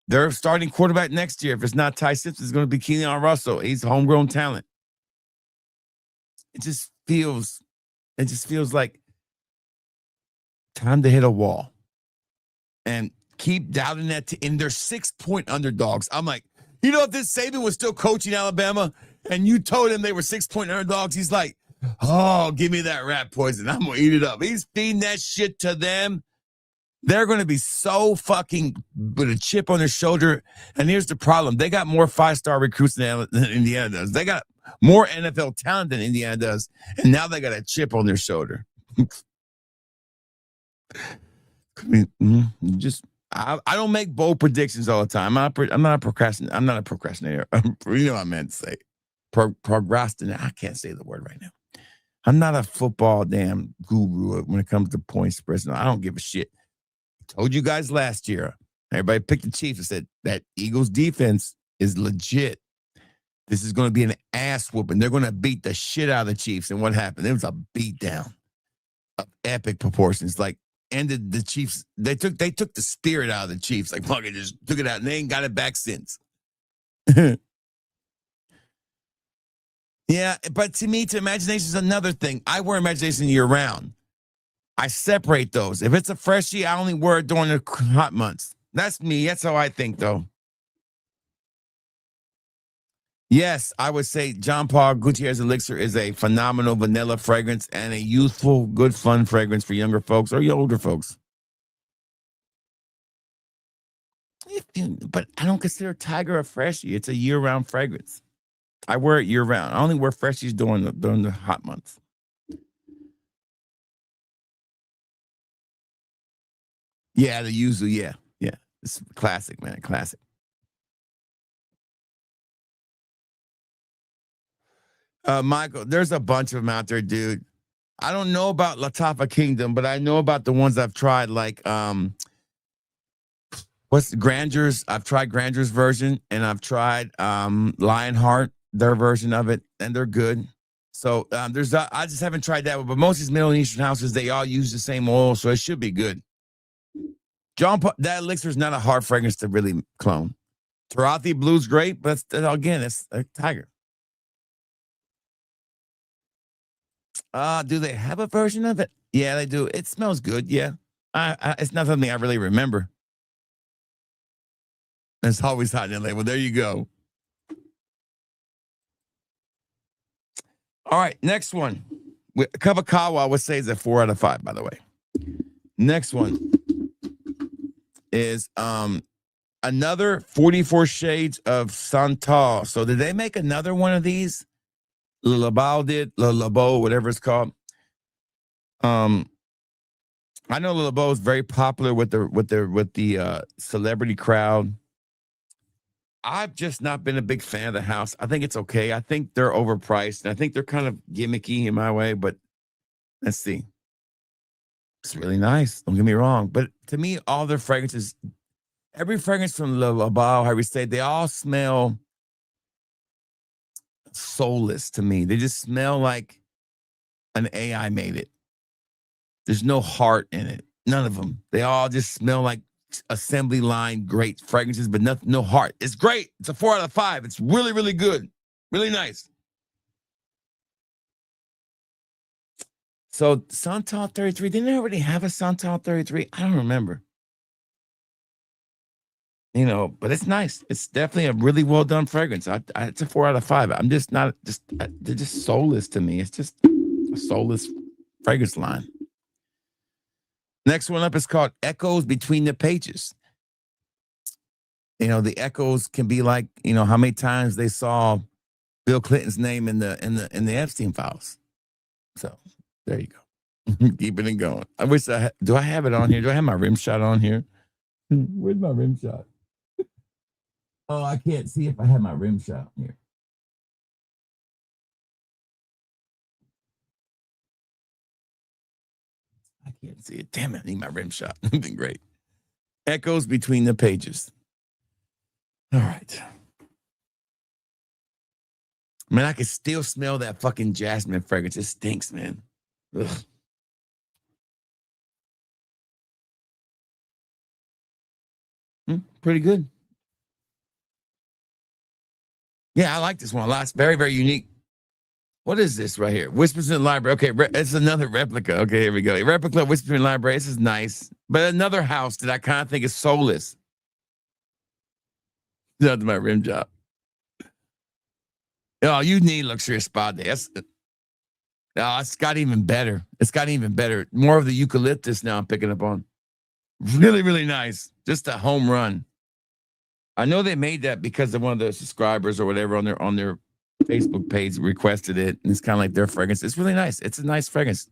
Their starting quarterback next year, if it's not Ty Simpson, it's going to be Keon Russell. He's homegrown talent. It just feels like time to hit a wall. And keep doubting that. And they're 6-point underdogs. I'm like, you know, if this Saban was still coaching Alabama and you told him they were 6-point underdogs, he's like, oh, give me that rat poison. I'm going to eat it up. He's feeding that shit to them. They're going to be so fucking with a chip on their shoulder. And here's the problem. They got more 5-star recruits than Indiana does. They got more NFL talent than Indiana does. And now they got a chip on their shoulder. I don't make bold predictions all the time. I'm not a procrastinator. You know what I meant to say. Procrastinator. I can't say the word right now. I'm not a football damn guru when it comes to point spreads. No, I don't give a shit. Told you guys last year. Everybody picked the Chiefs and said that Eagles defense is legit. This is going to be an ass whooping. They're going to beat the shit out of the Chiefs. And what happened? It was a beatdown of epic proportions. Like, ended the Chiefs. They took the spirit out of the Chiefs. Like, fucking just took it out, and they ain't got it back since. Yeah, but to me, imagination is another thing. I wear imagination year round. I separate those. If it's a freshie, I only wear it during the hot months. That's me. That's how I think, though. Yes, I would say John Paul Gutierrez Elixir is a phenomenal vanilla fragrance and a youthful, good, fun fragrance for younger folks or older folks. But I don't consider Tiger a freshie. It's a year-round fragrance. I wear it year-round. I only wear freshies during the hot months. Yeah, the yuzu, yeah. It's classic, man, classic. Michael, there's a bunch of them out there, dude. I don't know about Latafa Kingdom, but I know about the ones I've tried, like what's Granger's? I've tried Granger's version, and I've tried Lionheart, their version of it, and they're good. So I just haven't tried that one, but most of these Middle Eastern houses, they all use the same oil, so it should be good. That elixir is not a hard fragrance to really clone. Tarathi Blue's great, but again, it's a Tiger. Do they have a version of it? Yeah, they do. It smells good. Yeah, it's not something I really remember. It's always hot in LA. Well, there you go. All right, next one. Kavakawa, I would say, is a 4 out of 5. By the way, next one is another 44 Shades of Santal. So did they make another one of these? Labo, whatever it's called. I know Labo is very popular with the celebrity crowd. I've just not been a big fan of the house. I think it's okay. I think they're overpriced, and I think they're kind of gimmicky in my way, but let's see. It's really nice. Don't get me wrong. But to me, all their fragrances, every fragrance from Labo, how we say, they all smell soulless to me. They just smell like an AI made it. There's no heart in it. None of them. They all just smell like assembly line great fragrances, but no heart. It's great. It's a 4 out of 5. It's really, really good. Really nice. So Santal 33, didn't they already have a Santal 33? I don't remember. You know, but it's nice. It's definitely a really well done fragrance. It's a 4 out of 5. I'm just not they're just soulless to me. It's just a soulless fragrance line. Next one up is called Echoes Between the Pages. You know, the echoes can be like, you know, how many times they saw Bill Clinton's name in the Epstein files. So there you go. Keeping it going. I wish do I have it on here? Do I have my rim shot on here? Where's my rim shot? Oh, I can't see if I have my rim shot here. I can't see it. Damn it, I need my rim shot. It'd been great. Echoes between the pages. All right. Man, I can still smell that fucking jasmine fragrance. It stinks, man. Ugh. Pretty good. Yeah, I like this one a lot. It's very, very unique. What is this right here? Whispers in the Library. Okay, it's another replica. Okay, here we go. A replica of Whispers in the Library. This is nice. But another house that I kind of think is soulless. That's my rim job. Oh, you need luxurious spa day. It's got even better. It's got even better. More of the eucalyptus now I'm picking up on. Really, really nice. Just a home run. I know they made that because of one of the subscribers or whatever on their Facebook page requested it, and it's kind of like their fragrance. It's really nice. It's a nice fragrance.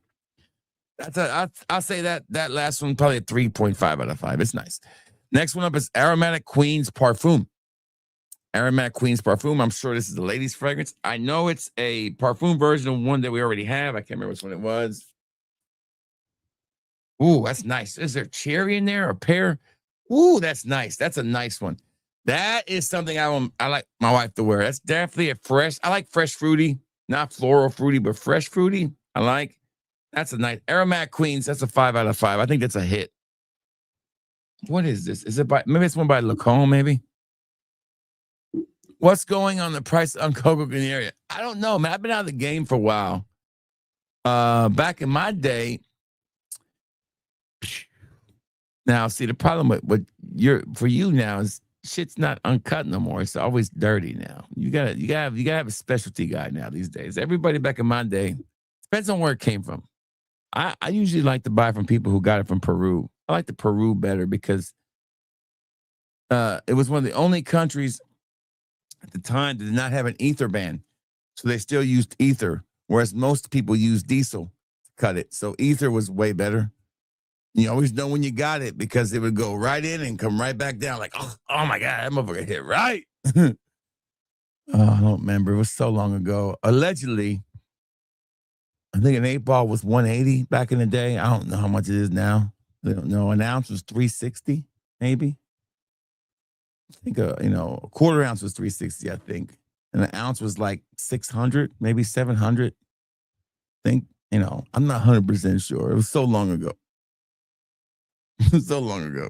I'll say that last one probably a 3.5 out of 5. It's nice. Next one up is Aromatic Queen's Parfum. Aromatic Queen's Parfum. I'm sure this is the ladies' fragrance. I know it's a parfum version of one that we already have. I can't remember which one it was. Ooh, that's nice. Is there cherry in there or pear? Ooh, that's nice. That's a nice one. That is something I like my wife to wear. That's definitely a fresh. I like fresh fruity, not floral fruity, but fresh fruity. I like. That's a nice Aromatic Queens. That's a 5 out of 5. I think that's a hit. What is this? Is it by maybe it's one by Lacombe, maybe? What's going on the price on Coco Canaria? I don't know, man. I've been out of the game for a while. Back in my day. Now, see, the problem with for you now is shit's not uncut no more. It's always dirty now. You gotta have a specialty guy now these days. Everybody back in my day, depends on where it came from. I usually like to buy from people who got it from Peru. I like the Peru better because it was one of the only countries at the time that did not have an ether ban. So they still used ether, whereas most people use diesel to cut it. So ether was way better. You always know when you got it because it would go right in and come right back down. Like, oh my God, that motherfucker hit right. I don't remember. It was so long ago. Allegedly, I think an 8-ball was 180 back in the day. I don't know how much it is now. I don't know. An ounce was 360, maybe. I think a quarter ounce was 360, I think. And an ounce was like 600, maybe 700. I think, I'm not 100% sure. It was so long ago. So long ago.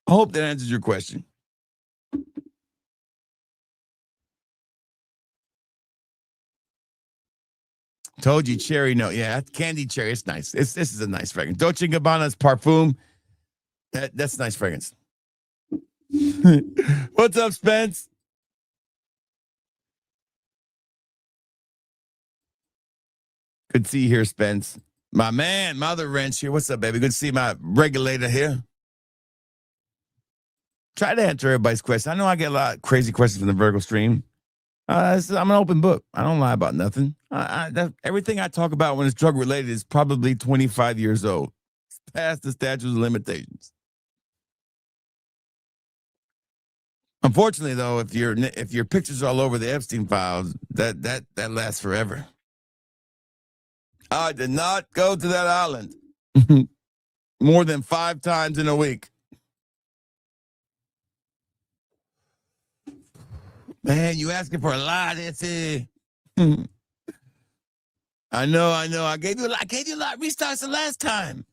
I hope that answers your question. Told you cherry. No, yeah, candy cherry. It's nice. This is a nice fragrance. Dolce & Gabbana's Parfum. That's a nice fragrance. What's up, Spence? Good to see you here, Spence. My man, Mother Wrench here. What's up, baby? Good to see my regulator here. Try to answer everybody's question. I know I get a lot of crazy questions from the Virgo stream. I'm an open book. I don't lie about nothing. Everything I talk about when it's drug related is probably 25 years old. It's past the statute of limitations. Unfortunately, though, if your pictures are all over the Epstein files, that lasts forever. I did not go to that island more than 5 times in a week. Man, you asking for a lot, that's it. I know. I gave you a lot of restarts the last time.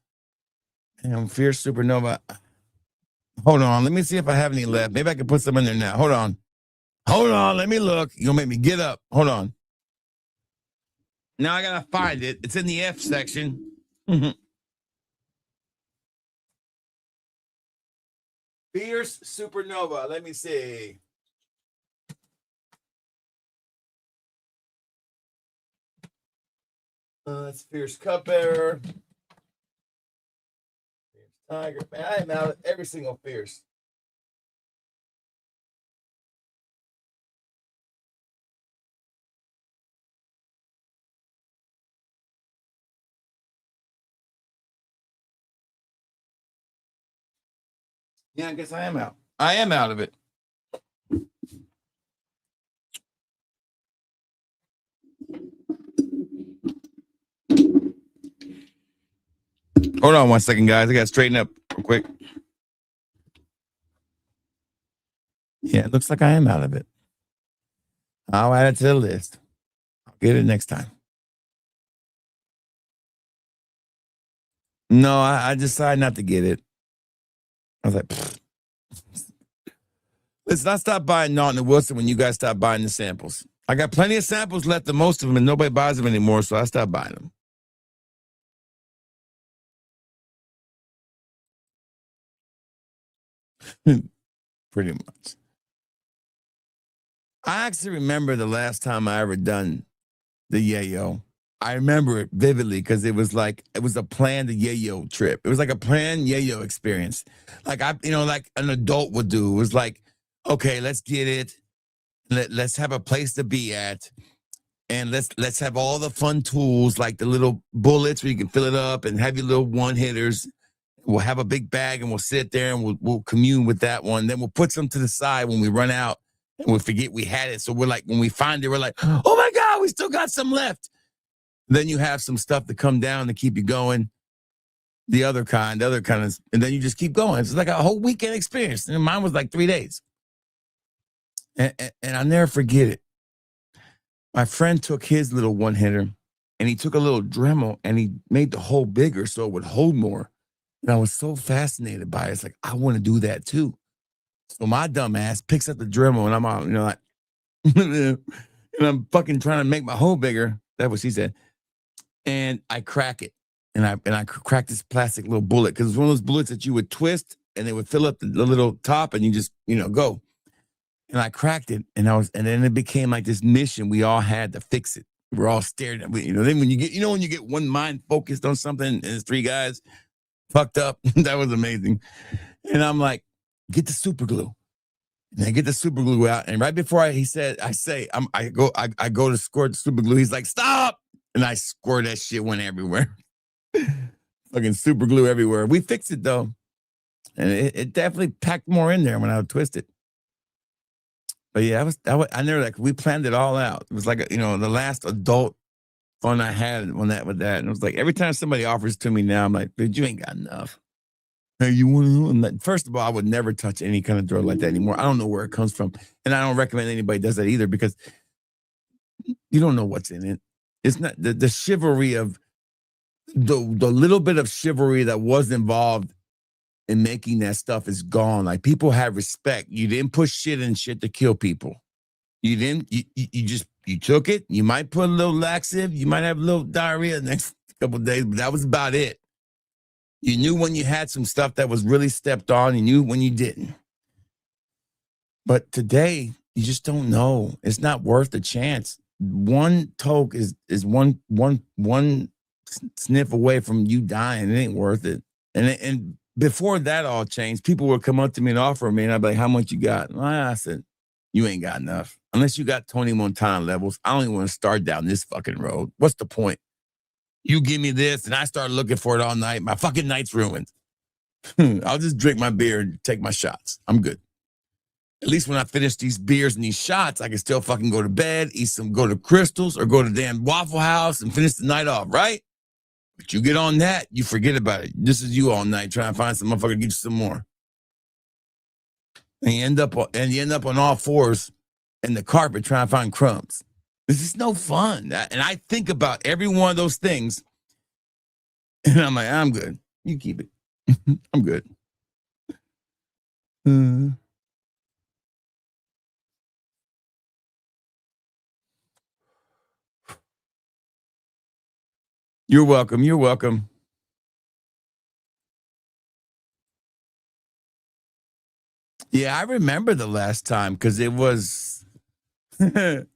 Damn, Fierce Supernova. Hold on. Let me see if I have any left. Maybe I can put some in there now. Hold on. Let me look. You'll make me get up. Hold on. Now I gotta find it. It's in the F section. Fierce Supernova. Let me see. It's Fierce Cupbearer. Fierce Tiger. Man, I am out of every single Fierce. Yeah, I guess I am out. I am out of it. Hold on 1 second, guys. I got to straighten up real quick. Yeah, it looks like I am out of it. I'll add it to the list. I'll get it next time. No, I decided not to get it. I was like, pfft. Listen, I stopped buying Norton and Wilson when you guys stopped buying the samples. I got plenty of samples left of most of them, and nobody buys them anymore, so I stopped buying them. Pretty much. I actually remember the last time I ever done the yayo. I remember it vividly because it was a planned yayo trip. It was like a planned yayo experience. Like like an adult would do. It was like, okay, let's get it. Let's have a place to be at. And let's have all the fun tools, like the little bullets where you can fill it up and have your little one hitters. We'll have a big bag and we'll sit there and we'll commune with that one. Then we'll put some to the side when we run out and we'll forget we had it. So we're like, when we find it, we're like, oh my God, we still got some left. Then you have some stuff to come down to keep you going. The other kind is, and then you just keep going. It's like a whole weekend experience. And mine was like 3 days. And I'll never forget it. My friend took his little one hitter and he took a little Dremel and he made the hole bigger so it would hold more. And I was so fascinated by it. It's like, I want to do that too. So my dumb ass picks up the Dremel and I'm out, like, and I'm fucking trying to make my hole bigger. That's what she said. And I crack it. And I crack this plastic little bullet because it's one of those bullets that you would twist and they would fill up the little top and you just, go. And I cracked it, and then it became like this mission we all had to fix it. We're all staring at it. Then when you get one mind focused on something, and it's 3 guys fucked up, that was amazing. And I'm like, get the super glue. And I get the super glue out, and right before I go to squirt the super glue. He's like, stop! And I squirt that shit, went everywhere. Fucking super glue everywhere. We fixed it though, and it definitely packed more in there when I would twist it. But yeah, I never we planned it all out. It was like the last adult fun I had with that. And it was like every time somebody offers to me now, I'm like, dude, you ain't got enough. Hey, you want to? First of all, I would never touch any kind of drug like that anymore. I don't know where it comes from, and I don't recommend anybody does that either because you don't know what's in it. It's not the chivalry of the little bit of chivalry that was involved in making that stuff is gone. Like people have respect. You didn't put shit in shit to kill people. You didn't. You took it. You might put a little laxative. You might have a little diarrhea the next couple of days, but that was about it. You knew when you had some stuff that was really stepped on. You knew when you didn't. But today, you just don't know. It's not worth the chance. One toke is one sniff away from you dying. It ain't worth it. And before that all changed, people would come up to me and offer me, and I'd be like, how much you got? And I said, you ain't got enough. Unless you got Tony Montana levels, I don't even want to start down this fucking road. What's the point? You give me this, and I start looking for it all night. My fucking night's ruined. I'll just drink my beer and take my shots. I'm good. At least when I finish these beers and these shots, I can still fucking go to bed, go to Crystals, or go to damn Waffle House and finish the night off, right? But you get on that, you forget about it. This is you all night trying to find some motherfucker to get you some more. And you end up on all fours in the carpet trying to find crumbs. This is no fun. And I think about every one of those things, and I'm like, I'm good. You keep it. I'm good. You're welcome. You're welcome. Yeah, I remember the last time because it was it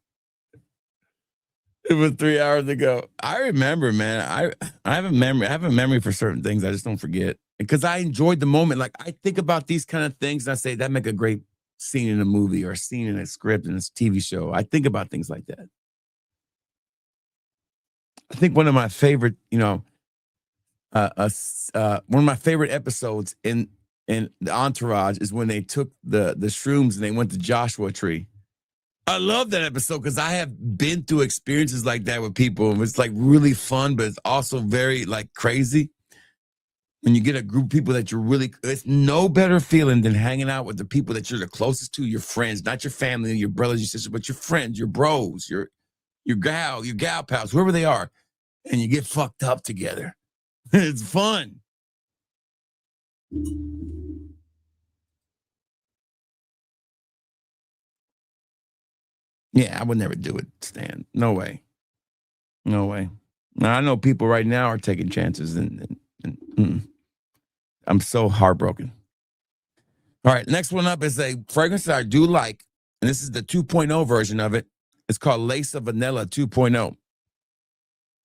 was 3 hours ago. I remember, man. I have a memory. I have a memory for certain things. I just don't forget because I enjoyed the moment. Like I think about these kind of things and I say that make a great scene in a movie or a scene in a script in a TV show. I think about things like that. I think one of my favorite, one of my favorite episodes in and the Entourage is when they took the shrooms and they went to Joshua Tree. I love that episode because I have been through experiences like that with people. And it's like really fun, but it's also very like crazy. When you get a group of people that you're really, it's no better feeling than hanging out with the people that you're the closest to, your friends, not your family, your brothers, your sisters, but your friends, your bros, your gal pals, whoever they are, and you get fucked up together. It's fun. Yeah, I would never do it, Stan. No way. No way. Now, I know people right now are taking chances, and I'm so heartbroken. All right, next one up is a fragrance that I do like, and this is the 2.0 version of it. It's called Lace of Vanilla 2.0.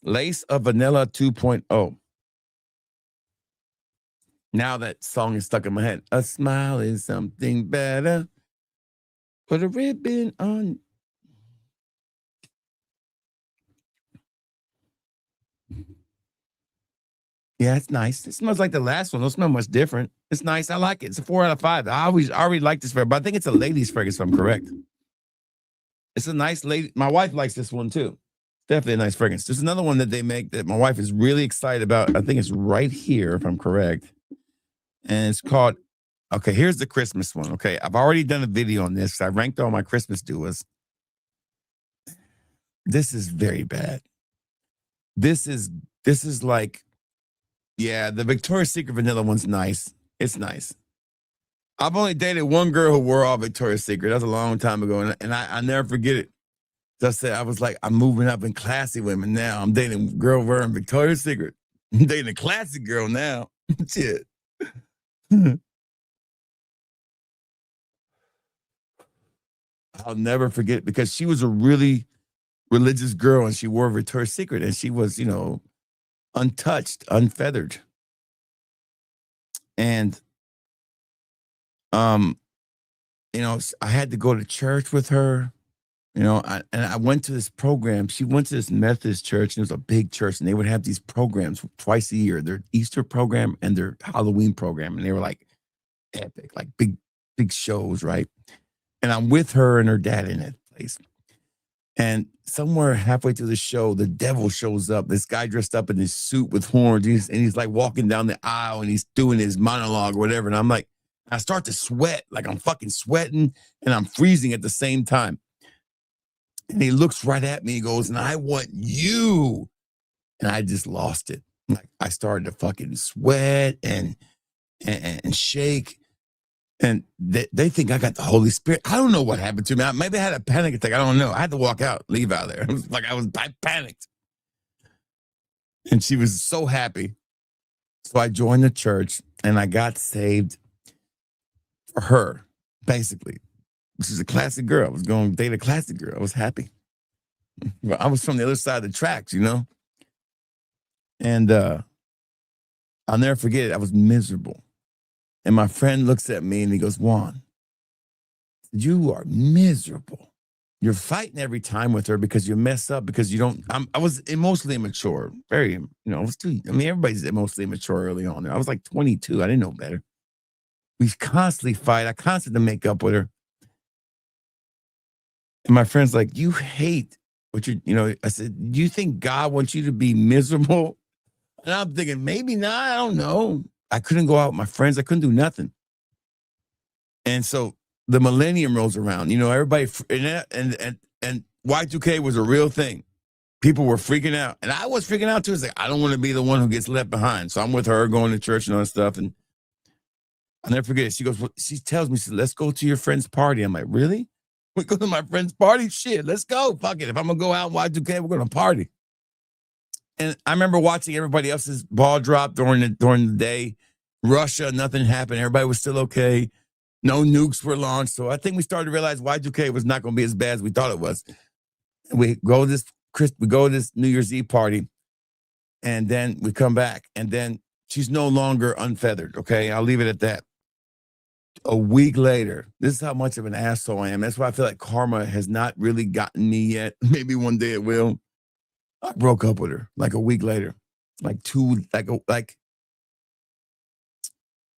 Lace of Vanilla 2.0. Now that song is stuck in my head. A smile is something better. Put a ribbon on. Yeah, it's nice. It smells like the last one. Don't smell much different. It's nice. I like it. It's a 4 out of 5. I already like this fragrance, but I think it's a ladies' fragrance, if I'm correct. It's a nice lady. My wife likes this one too. Definitely a nice fragrance. There's another one that they make that my wife is really excited about. I think it's right here, if I'm correct. And it's called, okay, here's the Christmas one. Okay, I've already done a video on this. I ranked all my Christmas duos. This is very bad. This is like, yeah, the Victoria's Secret vanilla one's nice. It's nice. I've only dated one girl who wore all Victoria's Secret. That was a long time ago, and I never forget it. So I said, I was like, I'm moving up in classy women now. I'm dating a girl wearing Victoria's Secret. I'm dating a classy girl now. Shit. I'll never forget because she was a really religious girl and she wore Victoria's Secret and she was, untouched, unfeathered. And, I had to go to church with her, I went to this program. She went to this Methodist church and it was a big church and they would have these programs twice a year, their Easter program and their Halloween program. And they were like epic, like big shows, right? And I'm with her and her dad in that place. And somewhere halfway through the show, the devil shows up. This guy dressed up in his suit with horns. And he's like walking down the aisle and he's doing his monologue or whatever. And I'm like, I start to sweat, like I'm fucking sweating and I'm freezing at the same time. And he looks right at me. He goes, and I want you. And I just lost it. Like I started to fucking sweat and shake. And they think I got the Holy Spirit. I don't know what happened to me. Maybe I had a panic attack. I don't know. I had to walk out, leave out of there. It was like I panicked. And she was so happy. So I joined the church and I got saved for her, basically. She's a classic girl. I was going to date a classic girl. I was happy. But I was from the other side of the tracks, And I'll never forget it. I was miserable. And my friend looks at me and he goes, Juan, you are miserable. You're fighting every time with her because you mess up because you don't. I was emotionally immature. Very, everybody's emotionally immature early on. I was like 22. I didn't know better. We constantly fight. I constantly make up with her. And my friend's like, you hate what I said, do you think God wants you to be miserable? And I'm thinking, maybe not. I don't know. I couldn't go out with my friends. I couldn't do nothing. And so the millennium rolls around. Everybody, and Y2K was a real thing. People were freaking out. And I was freaking out too. It's like, I don't want to be the one who gets left behind. So I'm with her going to church and all that stuff. And I'll never forget it. She goes, she tells me, let's go to your friend's party. I'm like, really? We go to my friend's party? Shit, let's go. Fuck it. If I'm going to go out and Y2K, we're going to party. And I remember watching everybody else's ball drop during the day. Russia, nothing happened. Everybody was still okay. No nukes were launched. So I think we started to realize Y2K was not going to be as bad as we thought it was. And we go to this New Year's Eve party, and then we come back, and then she's no longer unfeathered. Okay, I'll leave it at that. A week later, this is how much of an asshole I am. That's why I feel like karma has not really gotten me yet. Maybe one day it will. I broke up with her like a week later,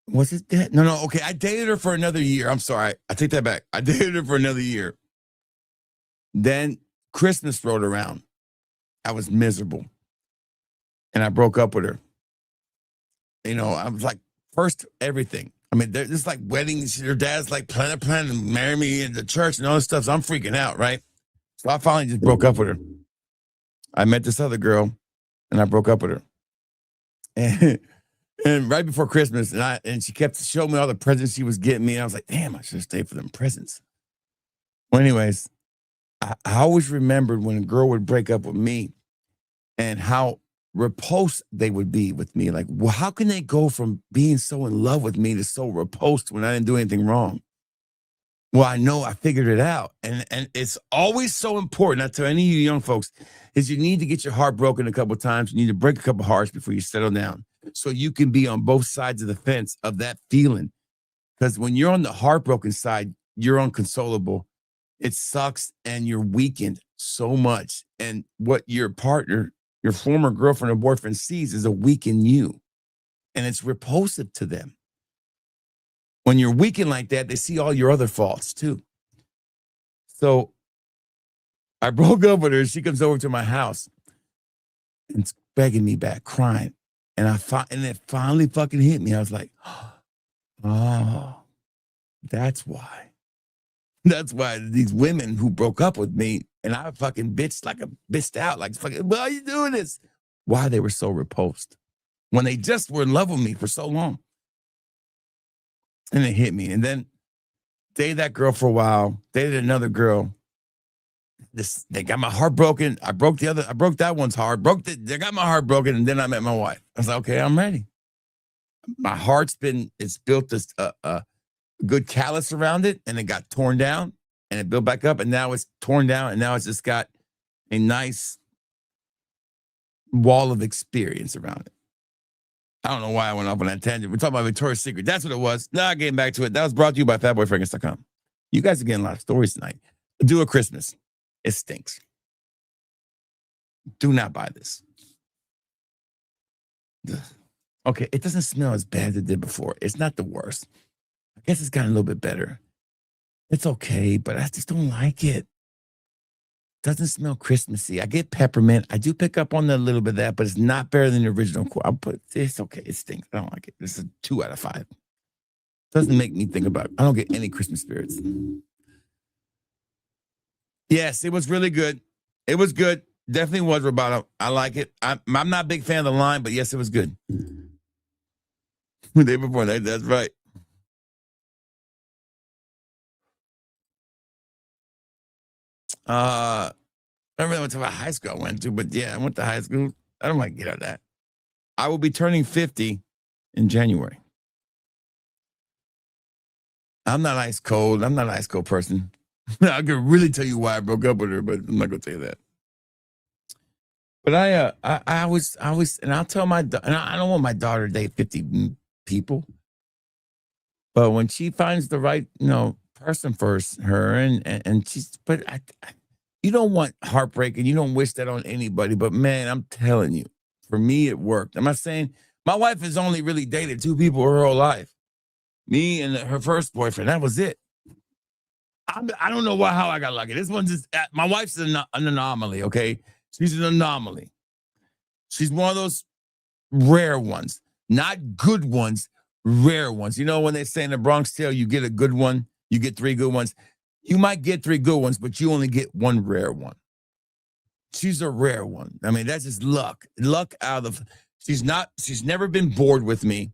Was it that? No. Okay, I dated her for another year. I'm sorry. I take that back. I dated her for another year. Then Christmas rolled around. I was miserable. And I broke up with her. I was like, first, everything. I mean, there's like weddings. Her dad's like planning to marry me in the church and all this stuff. So I'm freaking out, right? So I finally just broke up with her. I met this other girl and I broke up with her. And right before Christmas, and she kept showing me all the presents she was getting me. And I was like, damn, I should have stayed for them presents. Well, anyways, I always remembered when a girl would break up with me and how repulsed they would be with me. Like, well, how can they go from being so in love with me to so repulsed when I didn't do anything wrong? Well, I know I figured it out. And it's always so important. I tell any of you young folks, is you need to get your heart broken a couple of times. You need to break a couple of hearts before you settle down. So you can be on both sides of the fence of that feeling. Because when you're on the heartbroken side, you're unconsolable. It sucks and you're weakened so much. And what your partner, your former girlfriend or boyfriend sees is a weakened you. And it's repulsive to them. When you're weakened like that, they see all your other faults too. So I broke up with her. She comes over to my house and begging me back, crying. And it finally fucking hit me. I was like, oh, that's why. That's why these women who broke up with me and I fucking bitched out, like, fucking, why are you doing this? Why they were so repulsed when they just were in love with me for so long. And it hit me. And then dated that girl for a while, dated another girl. They got my heart broken. I broke that one's heart. They got my heart broken, and then I met my wife. I was like, okay, I'm ready. My heart's it's built this good callus around it, and it got torn down, and it built back up, and now it's torn down, and now it's just got a nice wall of experience around it. I don't know why I went off on that tangent. We're talking about Victoria's Secret. That's what it was. Now getting back to it. That was brought to you by fatboyfragrance.com. You guys are getting a lot of stories tonight. Do a Christmas. It stinks. Do not buy this. Okay, it doesn't smell as bad as it did before. It's not the worst. I guess it's gotten a little bit better. It's okay, but I just don't like it. Doesn't smell Christmassy. I get peppermint. I do pick up on a little bit of that, but it's not better than the original. It's okay. It stinks. I don't like it. This is a 2 out of 5. Doesn't make me think about it. I don't get any Christmas spirits. Yes, it was really good. It was good. Definitely was, Roboto. I like it. I'm not a big fan of the line, but yes, it was good. The day before that, that's right. I don't really want to talk about high school I went to, but yeah, I went to high school. I don't like to get out of that. I will be turning 50 in January. I'm not ice cold. I'm not an ice cold person. I could really tell you why I broke up with her, but I'm not gonna tell you that. But I was, and I'll tell and I don't want my daughter to date 50 people, but when she finds the right, person for her, and you don't want heartbreak, and you don't wish that on anybody. But man, I'm telling you, for me, it worked. I'm not saying my wife has only really dated 2 people her whole life, me and her first boyfriend. That was it. I don't know how I got lucky. This one's just, my wife's an anomaly, okay? She's an anomaly. She's one of those rare ones, not good ones, rare ones. You know, when they say in the Bronx Tale, you get a good one, you get 3 good ones. You might get 3 good ones, but you only get 1 rare one. She's a rare one. I mean, that's just luck. Luck out of, she's never been bored with me.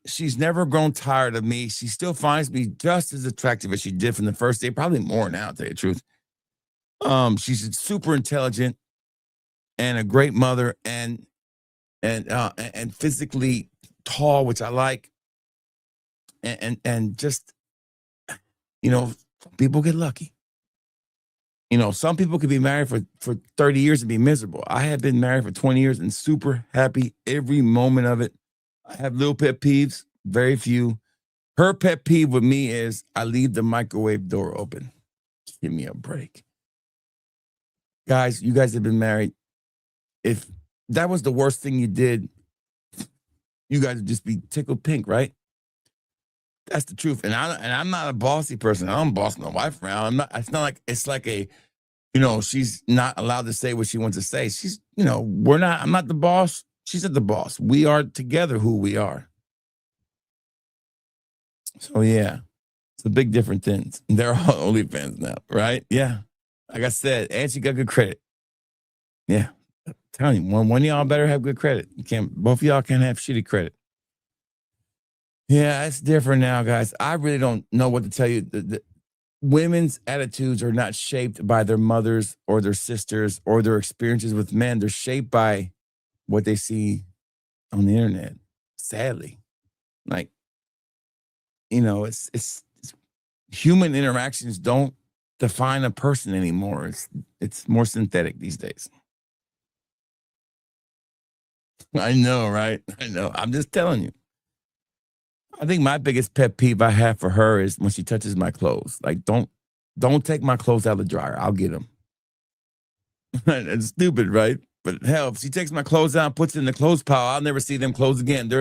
She's never grown tired of me. She still finds me just as attractive as she did from the first day, probably more now, to tell you the truth. She's super intelligent and a great mother, and physically tall, which I like. And just, people get lucky. Some people could be married for 30 years and be miserable. I have been married for 20 years and super happy every moment of it. I have little pet peeves, very few. Her pet peeve with me is I leave the microwave door open. Give me a break. Guys, you guys have been married. If that was the worst thing you did, you guys would just be tickled pink, right? That's the truth. And I'm not a bossy person. I don't boss my wife around. I'm not. It's like a, she's not allowed to say what she wants to say. She's, we're not. I'm not the boss. She's not the boss. We are together who we are. So yeah, it's a big different things. They're all OnlyFans now, right? Yeah. Like I said, and she got good credit. Yeah. I'm telling you, one of y'all better have good credit. Both of y'all can't have shitty credit. Yeah, it's different now, guys. I really don't know what to tell you. The women's attitudes are not shaped by their mothers or their sisters or their experiences with men. They're shaped by what they see on the internet. Sadly, like, it's human interactions don't define a person anymore. It's more synthetic these days. I know, right? I know. I'm just telling you. I think my biggest pet peeve I have for her is when she touches my clothes. Like, don't take my clothes out of the dryer. I'll get them. It's stupid, right? But hell, if she takes my clothes out and puts it in the clothes pile, I'll never see them clothes again.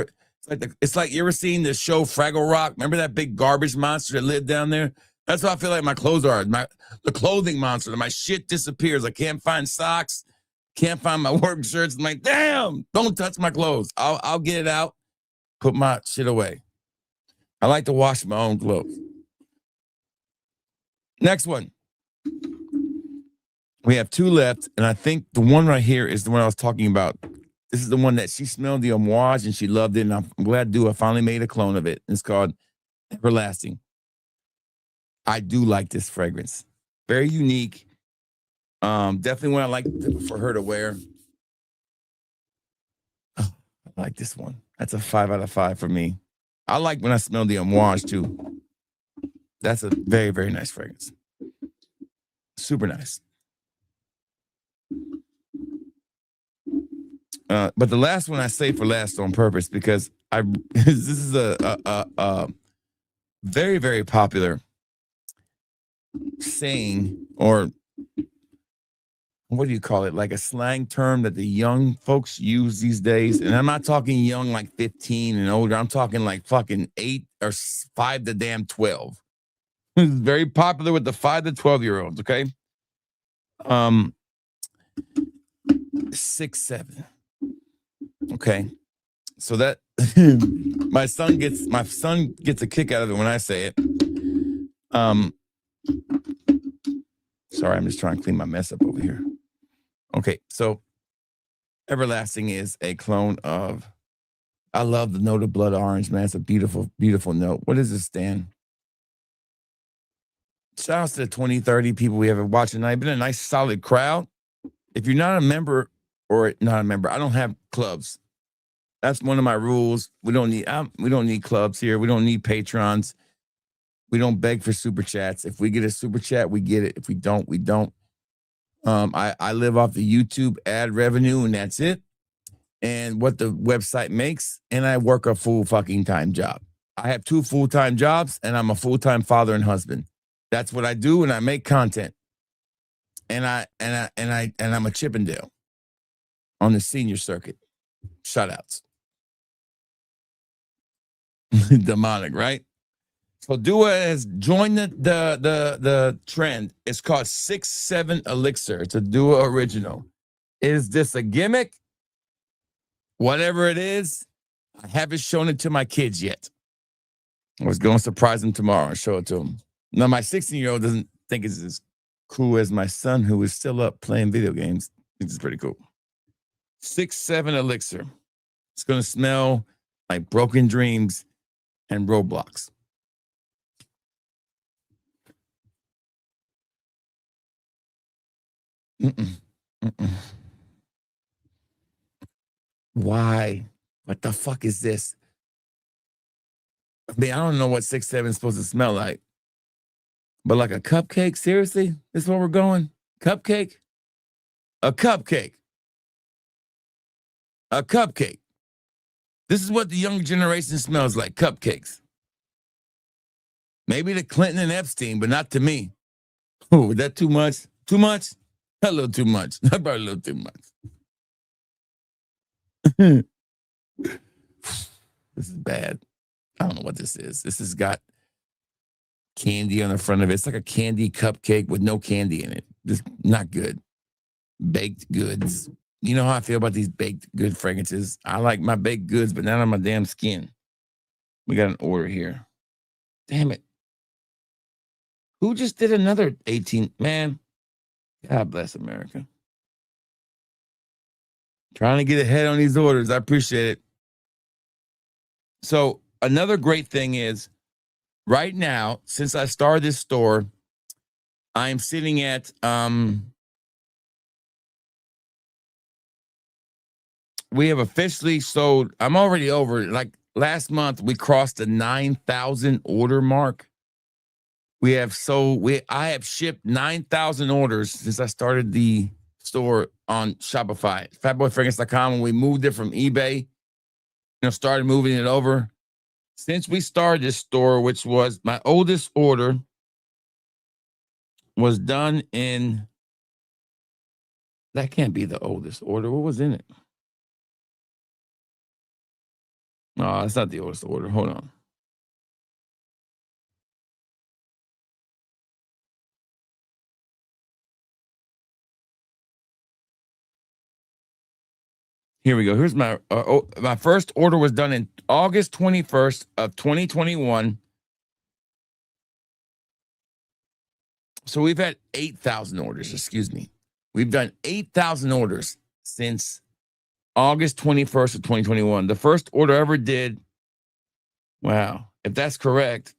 It's like you ever seen the show Fraggle Rock? Remember that big garbage monster that lived down there? That's what I feel like my clothes are. The clothing monster. My shit disappears. I can't find socks. Can't find my work shirts. I'm like, damn, don't touch my clothes. I'll get it out. Put my shit away. I like to wash my own clothes. Next one. We have two left, and I think the one right here is the one I was talking about. This is the one that she smelled the homage and she loved it, and I'm glad I finally made a clone of it. It's called Everlasting. I do like this fragrance. Very unique. Definitely one I like for her to wear. Oh, I like this one. That's a 5 out of 5 for me. I like when I smell the homage too. That's a very, very nice fragrance. Super nice. But the last one I say for last on purpose because this is a very, very popular saying, or what do you call it? Like a slang term that the young folks use these days. And I'm not talking young like 15 and older. I'm talking like fucking 8 or 5 to damn 12. It's very popular with the 5 to 12-year-olds, okay? 6, 7. Okay. So that my son gets a kick out of it when I say it. Sorry, I'm just trying to clean my mess up over here. Okay, so Everlasting is a clone of, I love the note of blood orange, man. It's a beautiful, beautiful note. What does this stand? Shout out to the 20, 30 people we have watching tonight. Been a nice, solid crowd. If you're not a member or not a member, I don't have clubs. That's one of my rules. We don't need clubs here. We don't need patrons. We don't beg for super chats. If we get a super chat, we get it. If we don't, we don't. I live off the YouTube ad revenue, and that's it. And what the website makes, and I work a full fucking time job. I have 2 full-time jobs, and I'm a full-time father and husband. That's what I do, and I make content. And I'm a Chippendale on the senior circuit. Shout outs. Demonic, right? So Dua has joined the trend. It's called 6-7 Elixir. It's a Dua original. Is this a gimmick? Whatever it is, I haven't shown it to my kids yet. I was going to surprise them tomorrow and show it to them. Now, my 16-year-old doesn't think it's as cool as my son, who is still up playing video games. This is pretty cool. 6-7 Elixir. It's going to smell like Broken Dreams and Roblox. Why? What the fuck is this? I mean, I don't know what 6-7 is supposed to smell like. But like a cupcake? Seriously? This is where we're going? Cupcake? A cupcake. A cupcake. This is what the young generation smells like, cupcakes. Maybe to Clinton and Epstein, but not to me. Oh, was that too much? Too much? A little too much. Probably a little too much. This is bad. I don't know what this is. This has got candy on the front of it. It's like a candy cupcake with no candy in it. Just not good. Baked goods. You know how I feel about these baked good fragrances. I like my baked goods, but not on my damn skin. We got an order here. Damn it. Who just did another 18? Man, God bless America. Trying to get ahead on these orders. I appreciate it. So another great thing is right now, since I started this store, I'm sitting at we have officially sold. I'm already over. Like last month, we crossed the 9,000 order mark. I have shipped 9,000 orders since I started the store on Shopify, fatboyfragrance.com. When we moved it from eBay, started moving it over. Since we started this store, which was my oldest order, was done in. That can't be the oldest order. What was in it? No, it's not the oldest order. Hold on. Here we go. Here's my my first order was done in August 21st of 2021. So we've had 8,000 orders, excuse me. We've done 8,000 orders since August 21st of 2021. The first order I ever did, wow, if that's correct,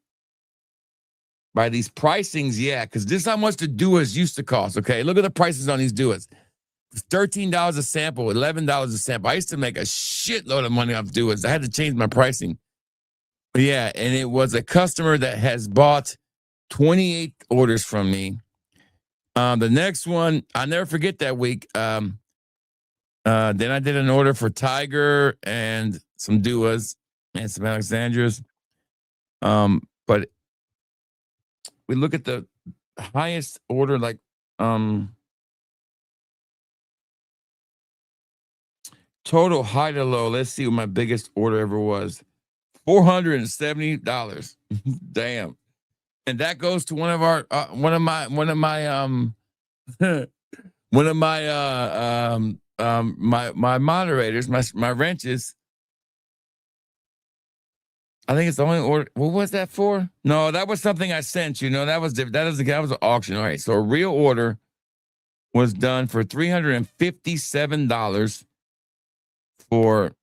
by these pricings, yeah, because this is how much the Duas used to cost, okay? Look at the prices on these Duas. $13 a sample, $11 a sample. I used to make a shitload of money off Duas. I had to change my pricing. But yeah, and it was a customer that has bought 28 orders from me. The next one, I'll never forget that week. Then I did an order for Tiger and some Duas and some Alexandras. But we look at the highest order, like total high to low. Let's see what my biggest order ever was. $470. Damn. And that goes to one of my moderators, my wrenches. I think it's the only order. What was that for? No, that was something I sent you. No, that was an auction. All right. So a real order was done for $357 for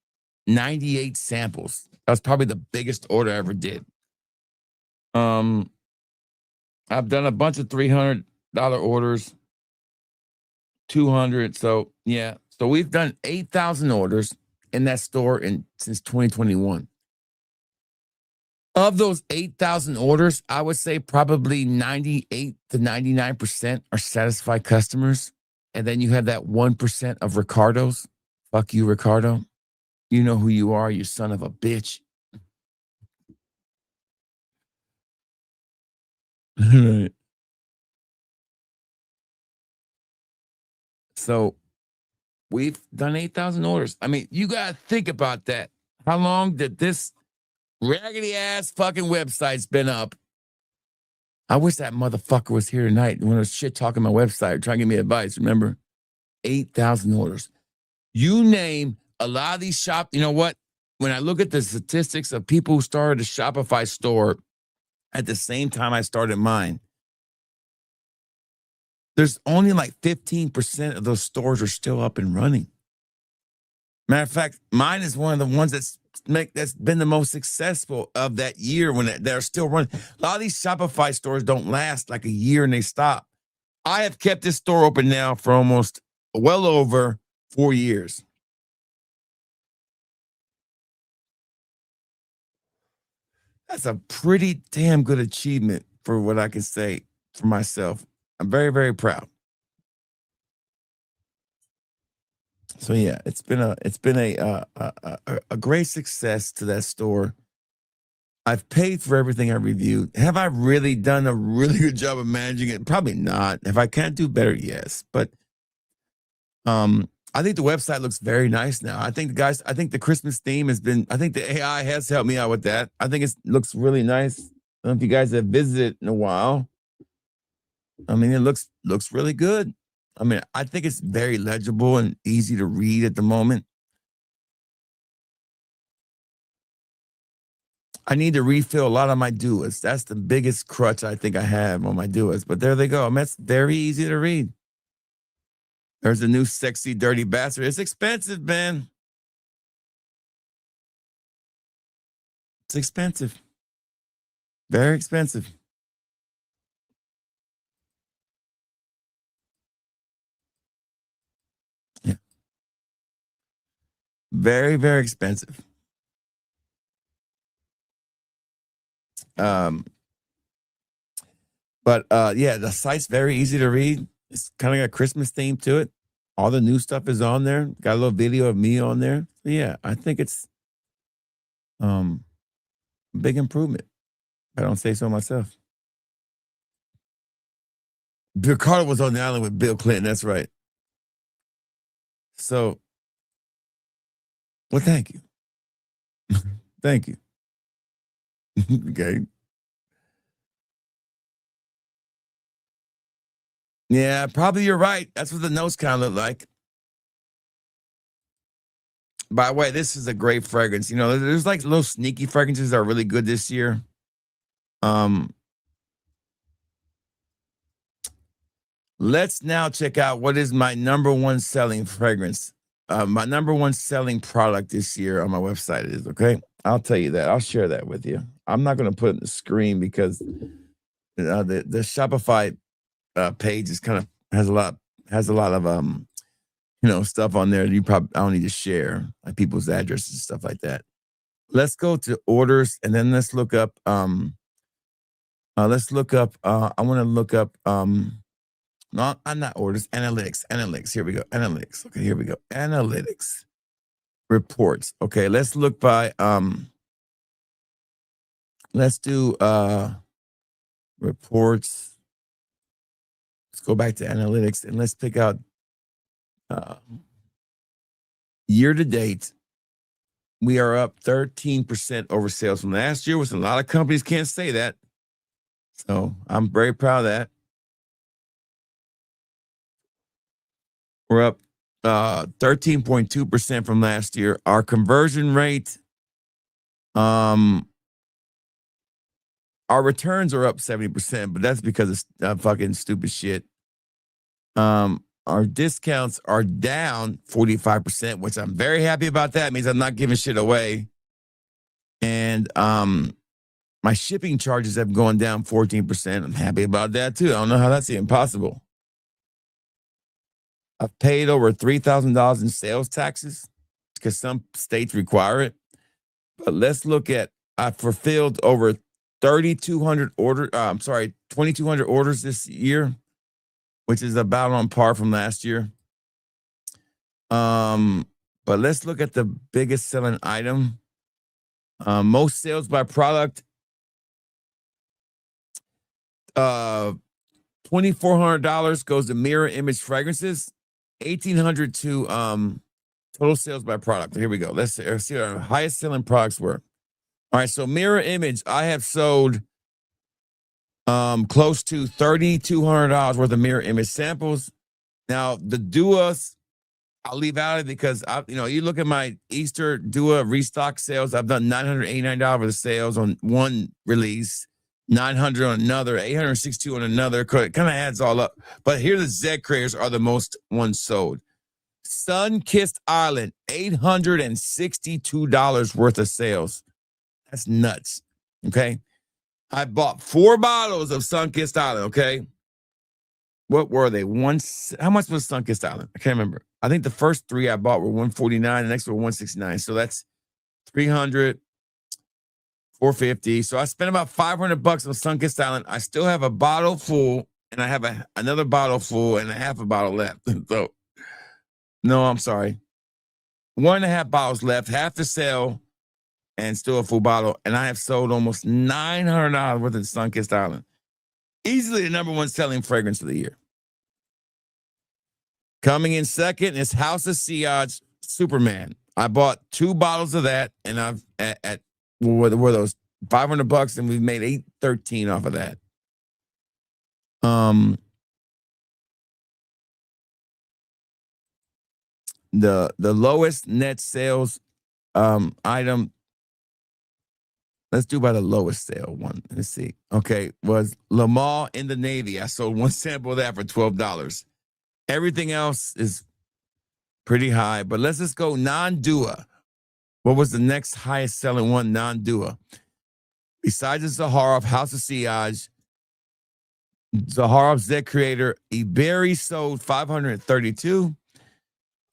98 samples. That was probably the biggest order I ever did. I've done a bunch of $300 orders, 200. So yeah, so we've done 8,000 orders in that store since 2021. Of those 8,000 orders, I would say probably 98 to 99% are satisfied customers. And then you have that 1% of Ricardos. Fuck you, Ricardo. You know who you are, you son of a bitch. Right. So we've done 8,000 orders. I mean, you got to think about that. How long did this raggedy ass fucking website's been up? I wish that motherfucker was here tonight when I was shit talking my website, trying to give me advice. Remember, 8,000 orders. You name a lot of these shop. You know what? When I look at the statistics of people who started a Shopify store at the same time I started mine, there's only like 15% of those stores are still up and running. Matter of fact, mine is one of the ones that's been the most successful of that year when they're still running. A lot of these Shopify stores don't last like a year and they stop. I have kept this store open now for almost well over 4 years. That's a pretty damn good achievement for what I can say for myself. I'm very, very proud. So yeah, it's been a great success to that store. I've paid for everything I reviewed. Have I really done a really good job of managing it? Probably not. If I can't do better, yes. But I think the website looks very nice now. I think the Christmas theme has been, I think the AI has helped me out with that. I think it looks really nice. I don't know if you guys have visited in a while. I mean, it looks really good. I mean, I think it's very legible and easy to read at the moment. I need to refill a lot of my doers. That's the biggest crutch I think I have on my doers. But there they go. I mean, it's very easy to read. There's a new sexy dirty bastard. It's expensive, man. It's expensive. Very expensive. Yeah. Very, very expensive. But yeah, the site's very easy to read. It's kind of got a Christmas theme to it. All the new stuff is on there. Got a little video of me on there. So yeah, I think it's a big improvement. I don't say so myself. Bill Carter was on the island with Bill Clinton. That's right. So, well, thank you. Thank you. Okay. Yeah, probably you're right. That's what the notes kind of look like. By the way, this is a great fragrance. You know, there's like little sneaky fragrances that are really good this year. Let's now check out what is my number one selling fragrance. My number one selling product this year on my website is, okay? I'll tell you that. I'll share that with you. I'm not going to put it in the screen because the Shopify page is kind of has a lot of stuff on there you probably I don't need to share, like people's addresses and stuff like that. Let's go to orders and then let's look up I want to look up no, I'm not orders, analytics. Here we go. Analytics. Okay, here we go. Analytics. Reports. Okay, let's look by let's do reports. Let's go back to analytics and let's pick out year to date. We are up 13% over sales from last year, which a lot of companies can't say that. So I'm very proud of that. We're up 13.2% from last year. Our conversion rate, our returns are up 70%, but that's because of fucking stupid shit. Our discounts are down 45%, which I'm very happy about. That means I'm not giving shit away. And my shipping charges have gone down 14%. I'm happy about that too. I don't know how that's even possible. I've paid over $3,000 in sales taxes because some states require it. But let's look at, I fulfilled over 2,200 orders this year, which is about on par from last year. But let's look at the biggest selling item. Most sales by product, $2,400 goes to mirror image fragrances. $1,800 to total sales by product. Here we go. Let's see what our highest selling products were. All right, so mirror image, I have sold close to $3,200 worth of mirror image samples. Now the Duas, I'll leave out of it because you look at my Easter Dua restock sales. I've done $989 worth of sales on one release. 900 on another, 862 on another. It kind of adds all up. But here the Z creators are the most ones sold. Sun-Kissed Island, $862 worth of sales. That's nuts. Okay. I bought 4 bottles of Sun-Kissed Island. Okay. What were they? How much was Sun-Kissed Island? I can't remember. I think the first 3 I bought were $149. The next were $169. So that's $300. $450. So I spent about $500 on Sun-Kissed Island. I still have a bottle full, and I have another bottle full and a half a bottle left. So, no, I'm sorry. 1.5 bottles left, half to sell, and still a full bottle. And I have sold almost $900 worth of Sun-Kissed Island. Easily the number one selling fragrance of the year. Coming in second is House of Siage Superman. I bought 2 bottles of that, and I've at what were those $500, and we've made $813 off of that. The lowest net sales item. Let's do by the lowest sale one. Let's see. Okay, was Lamar in the Navy. I sold 1 sample of that for $12. Everything else is pretty high, but let's just go non-Dua. What was the next highest selling one non-Dua? Besides the Zaharoff House of Siage, Zaharoff Zed Creator, Iberi sold 532.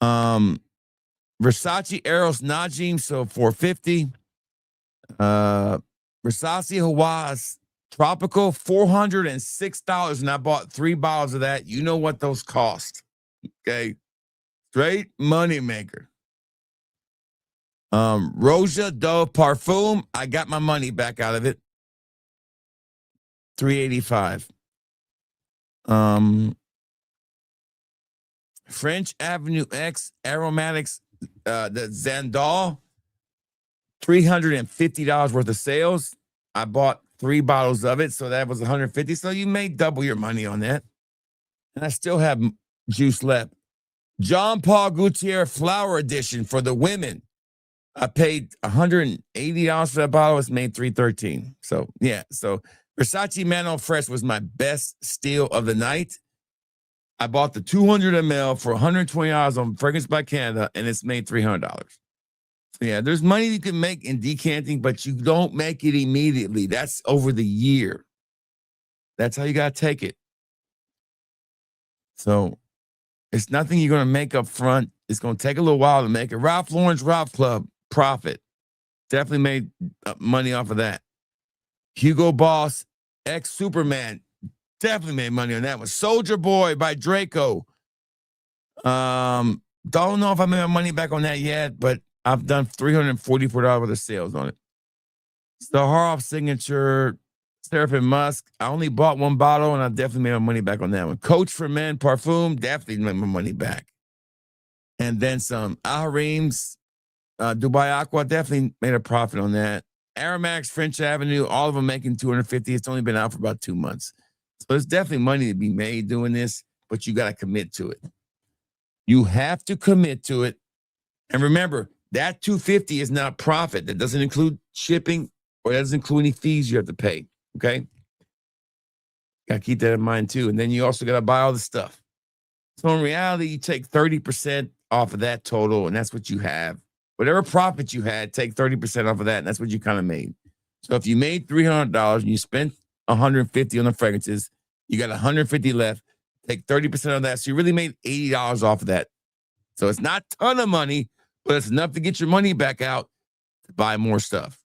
Versace Eros Najim sold 450. Versace Hawaii Tropical $406, and I bought 3 bottles of that. You know what those cost. Okay. Straight money maker. Roja Dove Parfum, I got my money back out of it. $385. French Avenue X Aromatics, the Zandal, $350 worth of sales. I bought 3 bottles of it, so that was $150. So you made double your money on that. And I still have juice left. John Paul Gaultier Flower Edition for the women. I paid $180 for that bottle. It's made $313. So yeah. So Versace Mano Fresh was my best steal of the night. I bought the 200 ml for $120 on Fragrance by Canada, and it's made $300. So yeah, there's money you can make in decanting, but you don't make it immediately. That's over the year. That's how you got to take it. So it's nothing you're going to make up front. It's going to take a little while to make it. Ralph Lauren's Ralph Club, profit. Definitely made money off of that. Hugo Boss, X Superman, definitely made money on that one. Soldier Boy by Draco. Don't know if I made my money back on that yet, but I've done $344 worth of sales on it. Zaharoff Signature Seraphim Musk. I only bought 1 bottle, and I definitely made my money back on that one. Coach for Men Parfum, definitely made my money back. And then some. Al-Harim's Dubai Aqua, definitely made a profit on that. Aromatics French Avenue, all of them making $250. It's only been out for about 2 months. So there's definitely money to be made doing this, but you got to commit to it. You have to commit to it. And remember, that $250 is not profit. That doesn't include shipping, or that doesn't include any fees you have to pay. Okay? Got to keep that in mind too. And then you also got to buy all the stuff. So in reality, you take 30% off of that total, and that's what you have. Whatever profit you had, take 30% off of that, and that's what you kind of made. So if you made $300 and you spent $150 on the fragrances, you got $150 left. Take 30% of that. So you really made $80 off of that. So it's not a ton of money, but it's enough to get your money back out to buy more stuff.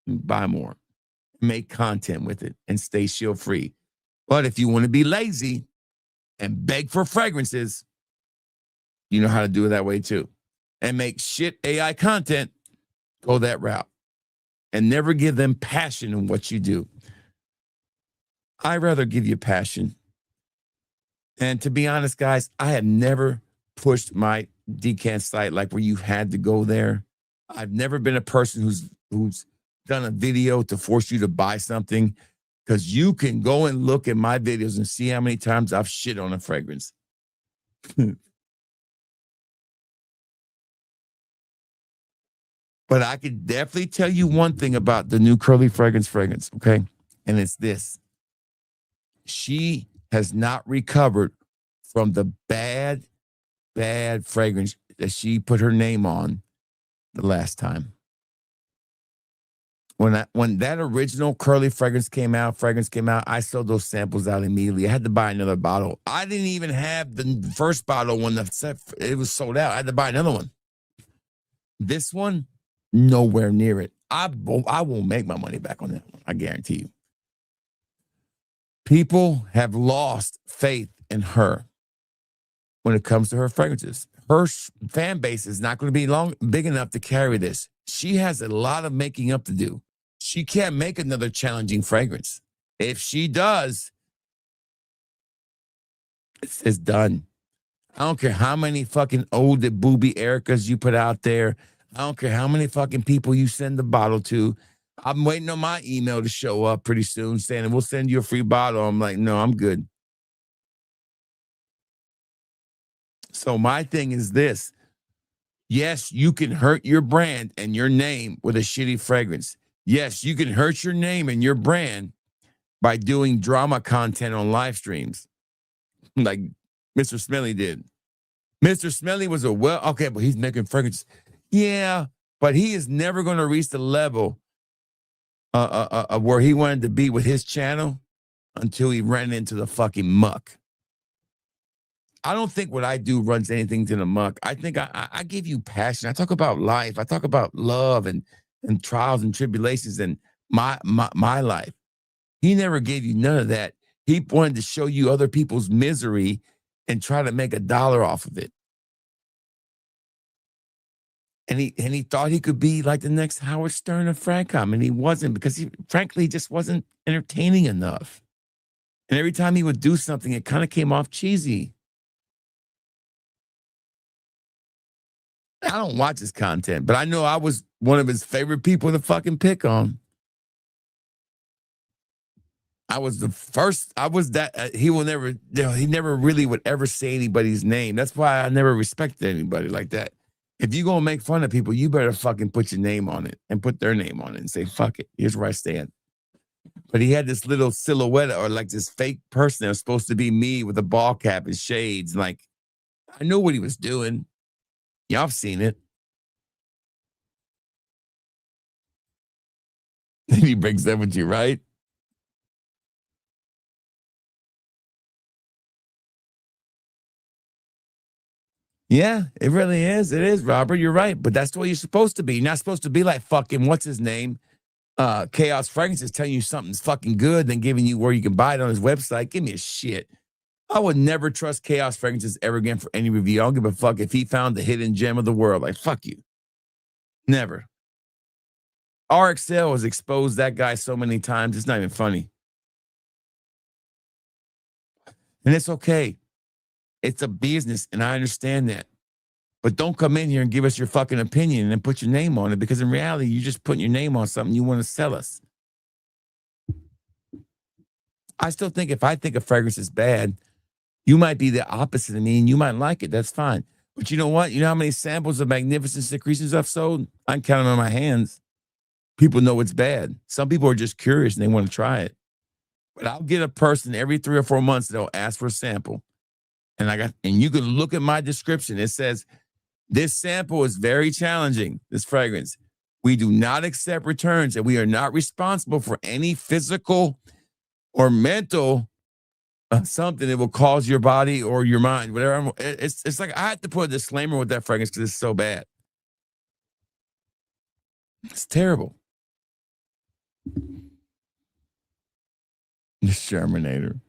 Buy more. Make content with it and stay shield free. But if you want to be lazy and beg for fragrances, you know how to do it that way too. And make shit AI content, go that route. And never give them passion in what you do. I'd rather give you passion. And to be honest, guys, I have never pushed my decant site like where you had to go there. I've never been a person who's done a video to force you to buy something, because you can go and look at my videos and see how many times I've shit on a fragrance. But I could definitely tell you one thing about the new Curly fragrance, okay? And it's this. She has not recovered from the bad fragrance that she put her name on the last time. When that original Curly fragrance came out, I sold those samples out immediately. I had to buy another bottle. I didn't even have the first bottle when it was sold out. I had to buy another one. This one, nowhere near it. I won't make my money back on that one. I guarantee you. People have lost faith in her when it comes to her fragrances. Her fan base is not going to be big enough to carry this. She has a lot of making up to do. She can't make another challenging fragrance. If she does, it's done. I don't care how many fucking old booby Ericas you put out there. I don't care how many fucking people you send the bottle to. I'm waiting on my email to show up pretty soon saying, we'll send you a free bottle. I'm like, no, I'm good. So my thing is this. Yes, you can hurt your brand and your name with a shitty fragrance. Yes, you can hurt your name and your brand by doing drama content on live streams like Mr. Smelly did. Mr. Smelly was okay, but he's making fragrances. Yeah, but he is never going to reach the level of where he wanted to be with his channel until he ran into the fucking muck. I don't think what I do runs anything to the muck. I think I give you passion. I talk about life. I talk about love and trials and tribulations and my life. He never gave you none of that. He wanted to show you other people's misery and try to make $1 off of it. And he thought he could be like the next Howard Stern of Francom, and he wasn't, because he frankly just wasn't entertaining enough. And every time he would do something, it kind of came off cheesy. I don't watch his content, but I know I was one of his favorite people to fucking pick on. I was the first. I was that. He will never. He never really would ever say anybody's name. That's why I never respected anybody like that. If you're gonna make fun of people, you better fucking put your name on it and put their name on it and say, fuck it. Here's where I stand. But he had this little silhouette or like this fake person that was supposed to be me with a ball cap and shades. Like, I knew what he was doing. Y'all have seen it. He brings that with you, right? Yeah, it really is. It is, Robert. You're right. But that's the way you're supposed to be. You're not supposed to be like fucking, what's his name? Chaos Fragrances telling you something's fucking good, then giving you where you can buy it on his website. Give me a shit. I would never trust Chaos Fragrances ever again for any review. I don't give a fuck if he found the hidden gem of the world. Like, fuck you. Never. RXL has exposed that guy so many times, it's not even funny. And it's okay. It's a business, and I understand that. But don't come in here and give us your fucking opinion and put your name on it, because in reality, you're just putting your name on something you want to sell us. I still think if I think a fragrance is bad, you might be the opposite of me and you might like it. That's fine. But you know what? You know how many samples of Magnificent Secretions I've sold? I can count them on my hands. People know it's bad. Some people are just curious and they want to try it. But I'll get a person every 3 or 4 months that'll ask for a sample. And you can look at my description. It says, this sample is very challenging, this fragrance. We do not accept returns, and we are not responsible for any physical or mental something that will cause your body or your mind, whatever. It's like I had to put a disclaimer with that fragrance because it's so bad. It's terrible. The Shermanator.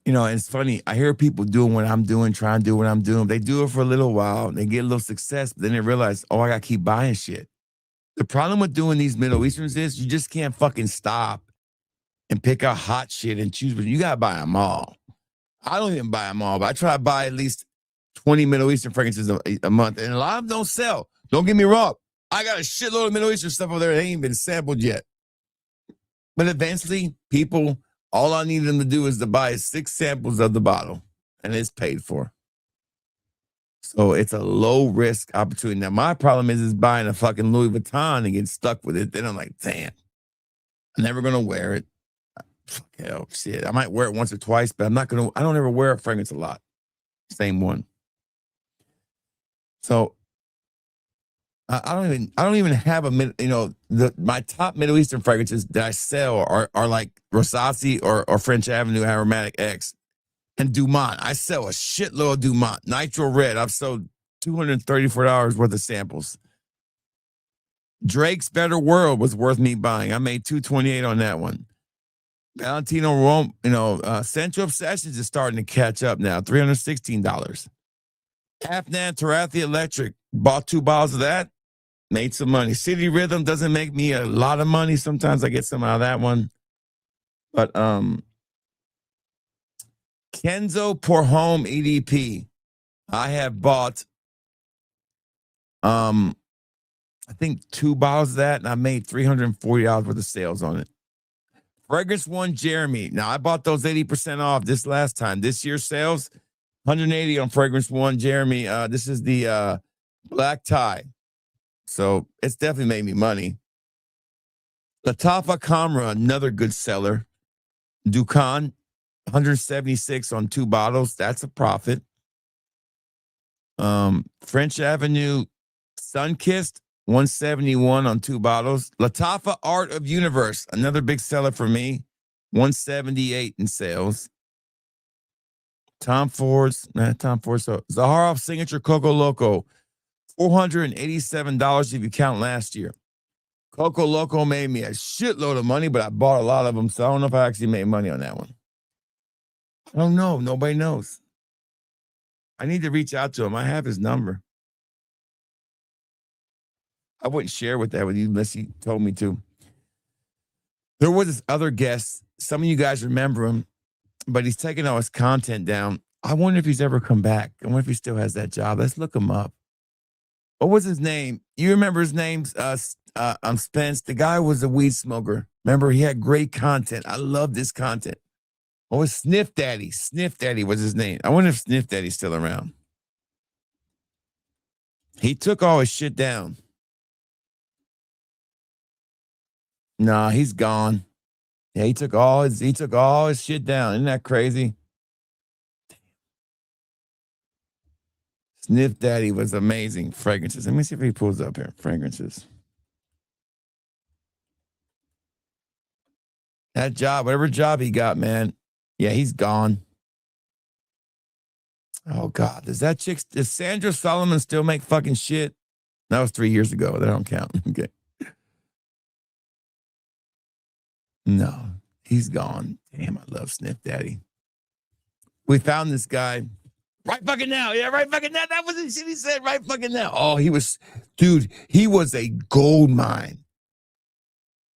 You know, it's funny. I hear people doing what I'm doing, trying to do what I'm doing. They do it for a little while. They get a little success, but then they realize, oh, I got to keep buying shit. The problem with doing these Middle Easterns is you just can't fucking stop and pick out hot shit and choose, but you got to buy them all. I don't even buy them all, but I try to buy at least 20 Middle Eastern fragrances a month, and a lot of them don't sell. Don't get me wrong. I got a shitload of Middle Eastern stuff over there that ain't been sampled yet. But eventually, people, all I need them to do is to buy 6 samples of the bottle, and it's paid for. So it's a low risk opportunity. Now, my problem is buying a fucking Louis Vuitton and getting stuck with it. Then I'm like, damn, I'm never going to wear it. Hell, shit. I might wear it once or twice, but I don't ever wear a fragrance a lot. Same one. So I don't even have my top Middle Eastern fragrances that I sell are like Rosati or French Avenue Aromatic X and Dumont. I sell a shitload of Dumont. Nitro Red. I've sold $234 worth of samples. Drake's Better World was worth me buying. I made $228 on that one. Valentino Rome, Central Obsessions is starting to catch up now. $316. Afnan Tarathi Electric. Bought 2 bottles of that. Made some money. City Rhythm doesn't make me a lot of money. Sometimes I get some out of that one. But Kenzo Por Home EDP. I have bought I think 2 bottles of that, and I made $340 worth of sales on it. Fragrance One Jeremy. Now I bought those 80% off this last time. This year's sales, 180 on Fragrance One Jeremy. This is the black tie. So it's definitely made me money. Latafa Kamra, another good seller. Dukan, 176 on 2 bottles. That's a profit. French Avenue Sunkissed, 171 on 2 bottles. Latafa Art of Universe, another big seller for me, 178 in sales. Tom Ford's, so Zaharoff Signature Coco Loco, $487 if you count last year. Coco Loco made me a shitload of money, but I bought a lot of them, so I don't know if I actually made money on that one. I don't know. Nobody knows. I need to reach out to him. I have his number. I wouldn't share with that with you unless he told me to. There was this other guest. Some of you guys remember him, but he's taking all his content down. I wonder if he's ever come back. I wonder if he still has that job. Let's look him up. What was his name? You remember his name? Spence. The guy was a weed smoker. Remember, he had great content. I love this content. What was Sniff Daddy? Sniff Daddy was his name. I wonder if Sniff Daddy's still around. He took all his shit down. Nah, he's gone. Yeah, he took all his shit down. Isn't that crazy? Sniff Daddy was amazing. Fragrances. Let me see if he pulls up here. Fragrances. That job, whatever job he got, man. Yeah, he's gone. Oh, God. Does Sandra Solomon still make fucking shit? That was 3 years ago. That don't count. Okay. No, he's gone. Damn, I love Sniff Daddy. We found this guy. Right fucking now. Yeah, right fucking now. That was the shit he said. Right fucking now. Oh, he was a gold mine.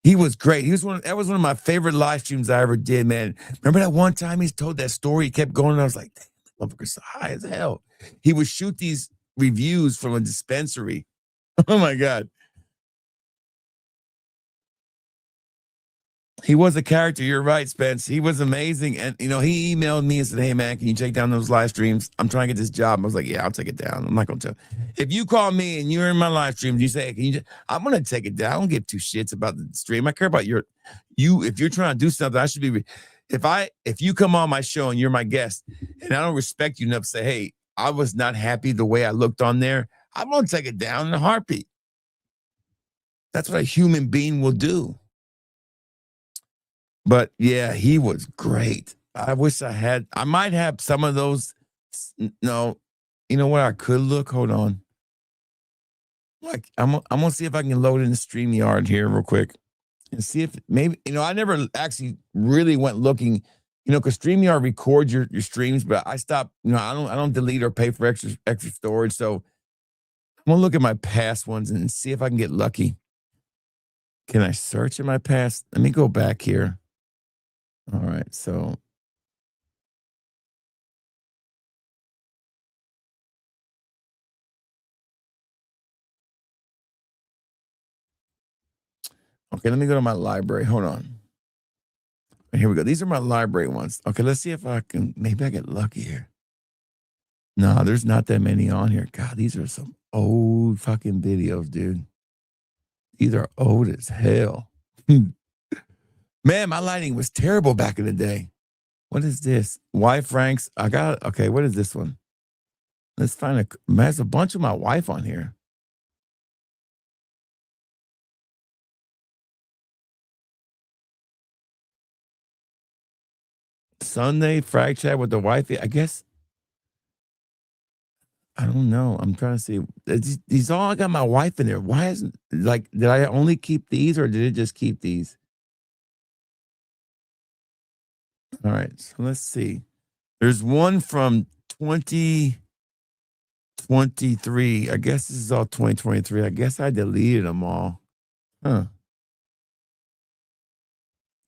He was great. That was one of my favorite live streams I ever did, man. Remember that one time he told that story? He kept going, and I was like, damn, that motherfucker's so high as hell. He would shoot these reviews from a dispensary. Oh my God. He was a character. You're right, Spence. He was amazing. And, he emailed me and said, hey, man, can you take down those live streams? I'm trying to get this job. I was like, yeah, I'll take it down. I'm not going to tell. If you call me and you're in my live streams, you say, hey, I'm going to take it down. I don't give 2 shits about the stream. I care about you. If you're trying to do something, I should be. If you come on my show and you're my guest and I don't respect you enough to say, hey, I was not happy the way I looked on there, I'm going to take it down in a heartbeat. That's what a human being will do. But yeah, he was great. I wish I might have some of those. No, you know what? I could look. Hold on. Like I'm gonna see if I can load in the StreamYard here real quick and see if maybe, I never actually really went looking, because StreamYard records your streams, but I stopped, I don't delete or pay for extra storage. So I'm gonna look at my past ones and see if I can get lucky. Can I search in my past? Let me go back here. All right, so okay, let me go to my library. Hold on. Here we go. These are my library ones. Okay, let's see if maybe I get lucky here. No, there's not that many on here. God, these are some old fucking videos, dude. These are old as hell. Man, my lighting was terrible back in the day. What is this? Wife ranks. Okay, what is this one? Let's find there's a bunch of my wife on here. Sunday frag chat with the wifey. I guess. I don't know. I'm trying to see. These all I got my wife in there. Why isn't did I only keep these or did it just keep these? All right, so let's see. There's one from 20. 23. I guess this is all 2023. I guess I deleted them all. Huh.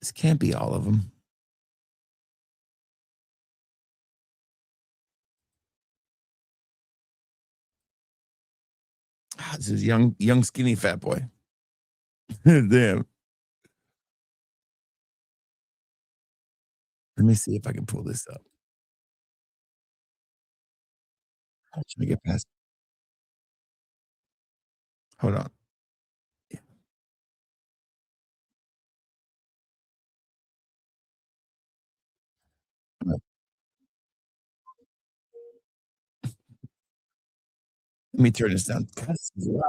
This can't be all of them. This is young, skinny fat boy. Damn. Let me see if I can pull this up. How should I get past? Hold on. Let me turn this down. God, this is loud.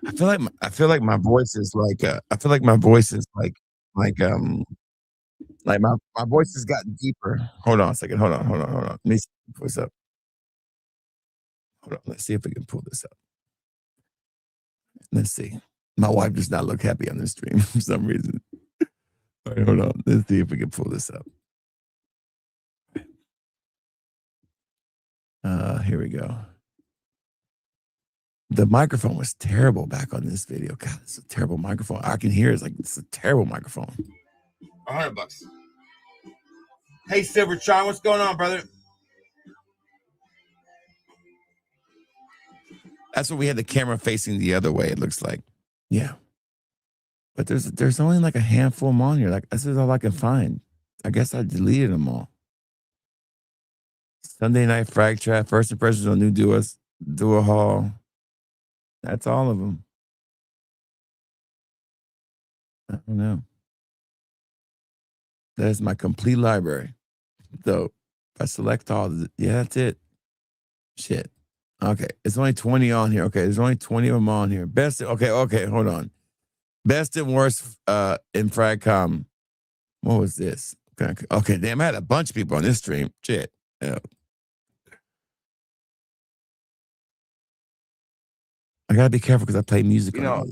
I feel like my voice is like I feel like my voice is like like my voice has gotten deeper. Hold on a second. Hold on. Let me see what's up. Hold on. Let's see if we can pull this up. Let's see. My wife does not look happy on this stream for some reason. All right, hold on. Let's see if we can pull this up. Here we go. The microphone was terrible back on this video. God, it's a terrible microphone. I can hear it's like it's a terrible microphone. $100. Hey, Silver Sean, what's going on, brother? That's what we had the camera facing the other way, it looks like. Yeah. But there's only like a handful of them on here. Like, this is all I can find. I guess I deleted them all. Sunday Night Frag Trap, First Impressions on New Duos, Hual. That's all of them. I don't know. That's my complete library. So if I select all, yeah, that's it. Shit. Okay, it's only 20 on here. Okay, there's only 20 of them on here. Okay, hold on. Best and worst in Fragcom. What was this? Okay, damn, I had a bunch of people on this stream. Shit. Yeah. I gotta be careful because I play music. I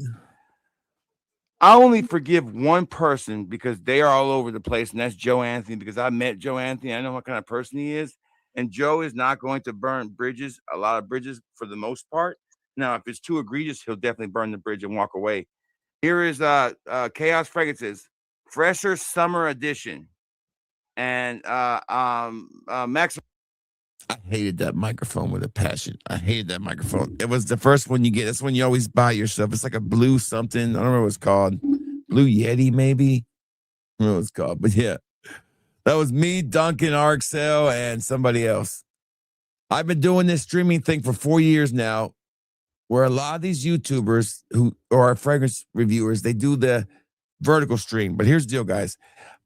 only forgive one person because they are all over the place, and that's Joe Anthony, because I met Joe Anthony. I know what kind of person he is. And Joe is not going to burn bridges, a lot of bridges for the most part. Now, if it's too egregious, he'll definitely burn the bridge and walk away. Here is Chaos Fragrances, Fresher Summer Edition. And Max. I hated that microphone with a passion. I hated that microphone. It was the first one you get. That's when you always buy yourself. It's like a blue something. I don't know what it's called. Blue Yeti, maybe. I don't know what it's called. But yeah, that was me, Duncan, Arxel, and somebody else. I've been doing this streaming thing for 4 years now, where a lot of these YouTubers who are fragrance reviewers, they do the vertical stream. But here's the deal, guys.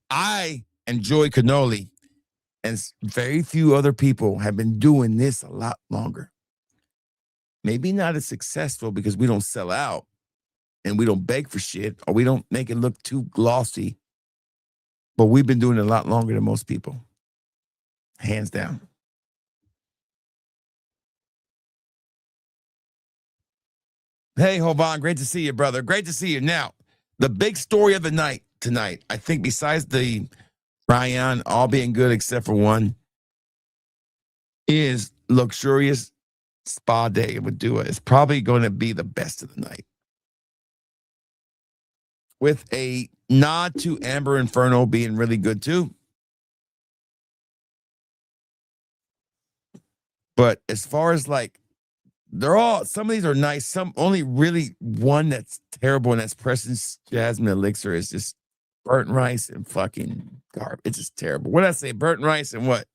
I enjoy cannoli, and very few other people have been doing this a lot longer. Maybe not as successful because we don't sell out and we don't beg for shit, or we don't make it look too glossy. But we've been doing it a lot longer than most people. Hands down. Hey, Hoban, great to see you, brother. Great to see you. Now, the big story of the night tonight, I think besides the Rahyann all being good except for one, is Luxurious Spa Day with Dua. It's probably going to be the best of the night. With a nod to Amber Inferno being really good too. But as far as like, some of these are nice. Some only really one that's terrible, and that's Preston's Jasmine Elixir is just burnt rice and fucking garbage. It's just terrible. What did I say? Burnt rice and what?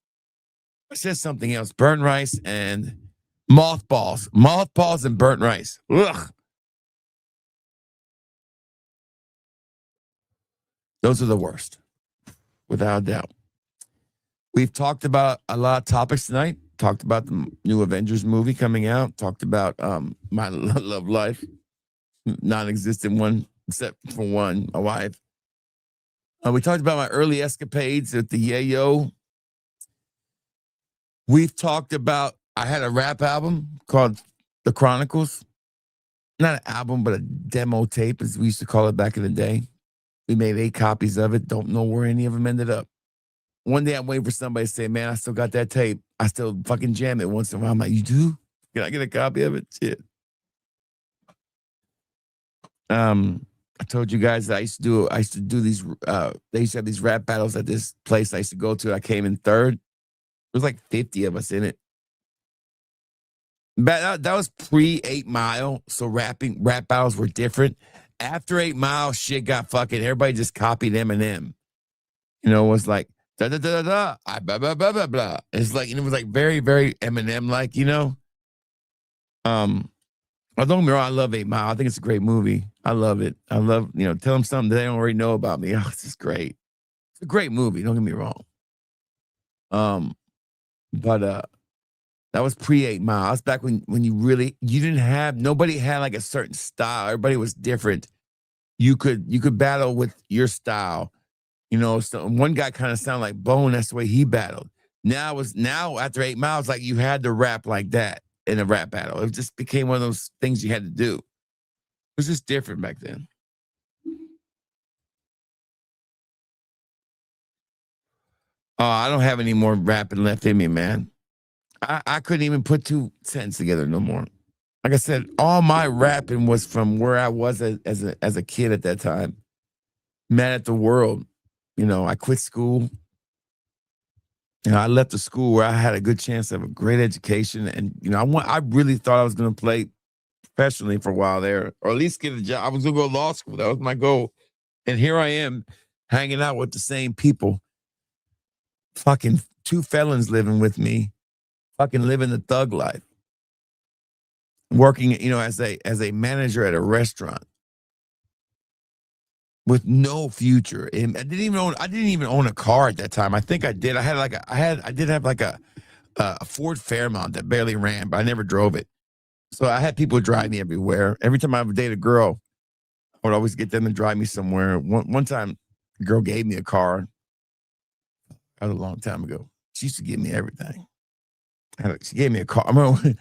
I said something else. Burnt rice and mothballs. Mothballs and burnt rice. Ugh. Those are the worst, without a doubt. We've talked about a lot of topics tonight. Talked about the new Avengers movie coming out. Talked about my love life, non-existent one, except for one, my wife. We talked about my early escapades at the Yayo. We've talked about, I had a rap album called The Chronicles. Not an album, but a demo tape, as we used to call it back in the day. We made 8 copies of it. Don't know where any of them ended up. one day I'm waiting for somebody to say, man, I still got that tape. I still fucking jam it once in a while. I'm like, you do? Can I get a copy of it? Shit. I told you guys that I used to do these they used to have these rap battles at this place I used to go to. I came in third. There was like 50 of us in it. But that was pre 8 Mile, so rap battles were different. After 8 Mile, shit got fucking, everybody just copied Eminem. You know, it was like da da da da da, blah blah blah blah blah. It's like, and it was like very very Eminem like, you know. Don't get me wrong, I love 8 Mile. I think it's a great movie. I love it. I love, you know, tell them something they don't already know about me. Oh, this is great. It's a great movie. Don't get me wrong. But that was pre 8 Mile. That's back when you didn't have, nobody had like a certain style. Everybody was different. You could battle with your style. You know, so one guy kind of sounded like Bone. That's the way he battled. Now after 8 Miles, like you had to rap like that in a rap battle. It just became one of those things you had to do. It was just different back then. Oh, I don't have any more rapping left in me, man. I couldn't even put 2 sentences together no more. Like I said, all my rapping was from where I was as a kid at that time. Mad at the world. You know, I quit school. You know, I left the school where I had a good chance of a great education. And, you know, I really thought I was going to play professionally for a while there, or at least get a job. I was going to go to law school. That was my goal. And here I am hanging out with the same people. Fucking 2 felons living with me. Fucking living the thug life. Working, you know, as a manager at a restaurant. With no future. And I didn't even own a car at that time. I think I did. I did have like a Ford Fairmont that barely ran, but I never drove it. So I had people drive me everywhere. Every time I would date a girl, I would always get them to drive me somewhere. One time, a girl gave me a car. That was a long time ago. She used to give me everything. She gave me a car. I remember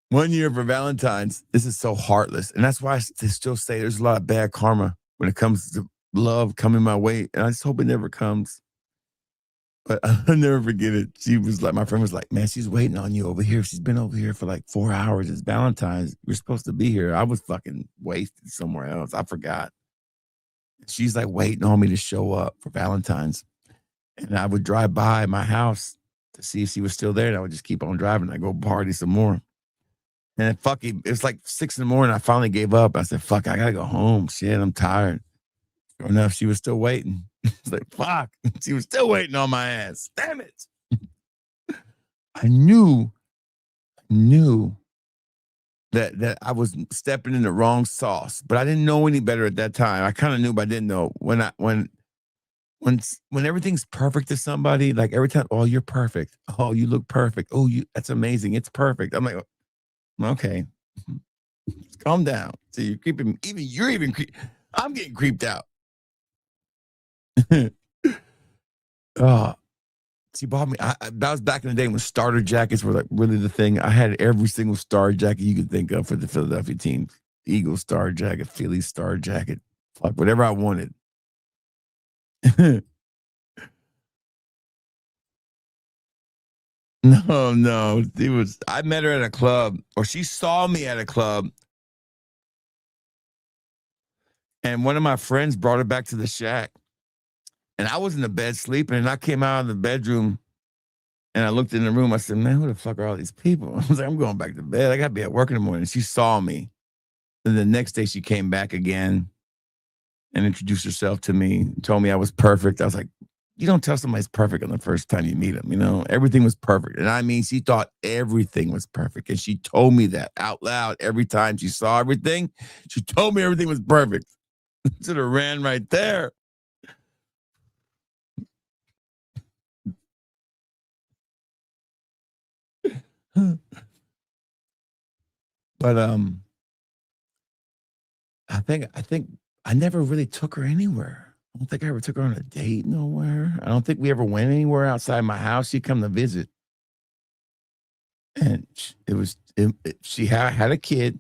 one year for Valentine's. This is so heartless. And that's why I still say there's a lot of bad karma when it comes to love coming my way. And I just hope it never comes. But I'll never forget it. She was like, my friend was like, man, she's waiting on you over here. She's been over here for like 4 hours. It's Valentine's. We're supposed to be here. I was fucking wasted somewhere else. I forgot. She's like waiting on me to show up for Valentine's. And I would drive by my house to see if she was still there. And I would just keep on driving. I go party some more. And it was like 6 a.m. I finally gave up. I said, fuck, I gotta go home. Shit, I'm tired. Sure enough, she was still waiting. It's like, fuck. She was still waiting on my ass. Damn it. I knew that I was stepping in the wrong sauce, but I didn't know any better at that time. I kind of knew, but I didn't know. When everything's perfect to somebody, like every time, oh, you're perfect. Oh, you look perfect. Oh, that's amazing. It's perfect. I'm like, okay, calm down. So you're creeping. I'm getting creeped out. Oh, she bought me. That was back in the day when starter jackets were like really the thing. I had every single star jacket you could think of for the Philadelphia team. Eagles star jacket, Phillies star jacket, fuck whatever I wanted. No. I met her at a club, or she saw me at a club. And one of my friends brought her back to the shack. And I was in the bed sleeping, and I came out of the bedroom and I looked in the room. I said, man, who the fuck are all these people? I was like, I'm going back to bed. I got to be at work in the morning. She saw me. And the next day she came back again and introduced herself to me, told me I was perfect. I was like, you don't tell somebody's perfect on the first time you meet them. You know, everything was perfect. And I mean, she thought everything was perfect. And she told me that out loud every time she saw everything. She told me everything was perfect. Should have ran right there. But I think I never really took her anywhere. I don't think I ever took her on a date nowhere. I don't think we ever went anywhere outside my house. She'd come to visit. And she had a kid,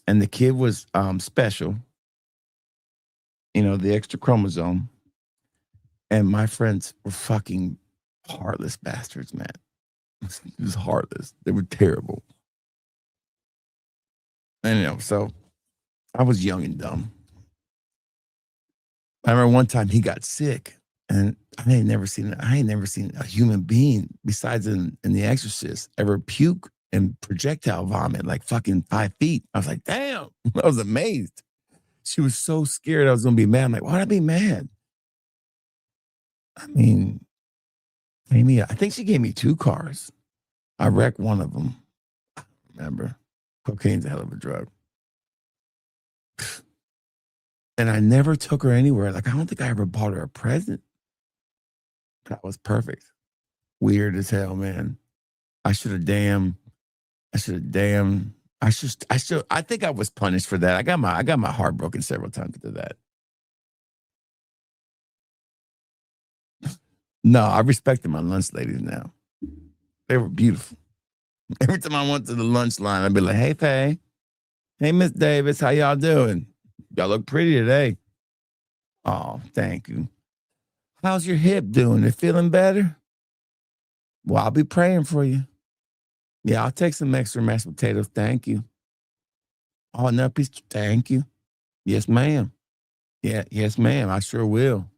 and the kid was special. You know, the extra chromosome. And my friends were fucking heartless bastards, man. It was heartless. They were terrible. And so I was young and dumb. I remember one time he got sick, and I ain't never seen a human being besides in The Exorcist ever puke and projectile vomit like fucking 5 feet. I was like, damn. I was amazed. She was so scared I was gonna be mad. I'm like, why'd I be mad? I mean, Amy, I think she gave me 2 cars. I wrecked one of them. Remember, cocaine's a hell of a drug. And I never took her anywhere. Like, I don't think I ever bought her a present. That was perfect. Weird as hell, man. I think I was punished for that. I got my heart broken several times after that. No, I respected my lunch ladies now. They were beautiful. Every time I went to the lunch line, I'd be like, hey, Faye. Hey, Miss Davis, how y'all doing? Y'all look pretty today. Oh, thank you. How's your hip doing? It feeling better? Well, I'll be praying for you. Yeah, I'll take some extra mashed potatoes. Thank you. Oh, another piece. Thank you. Yes, ma'am. Yeah, yes, ma'am. I sure will.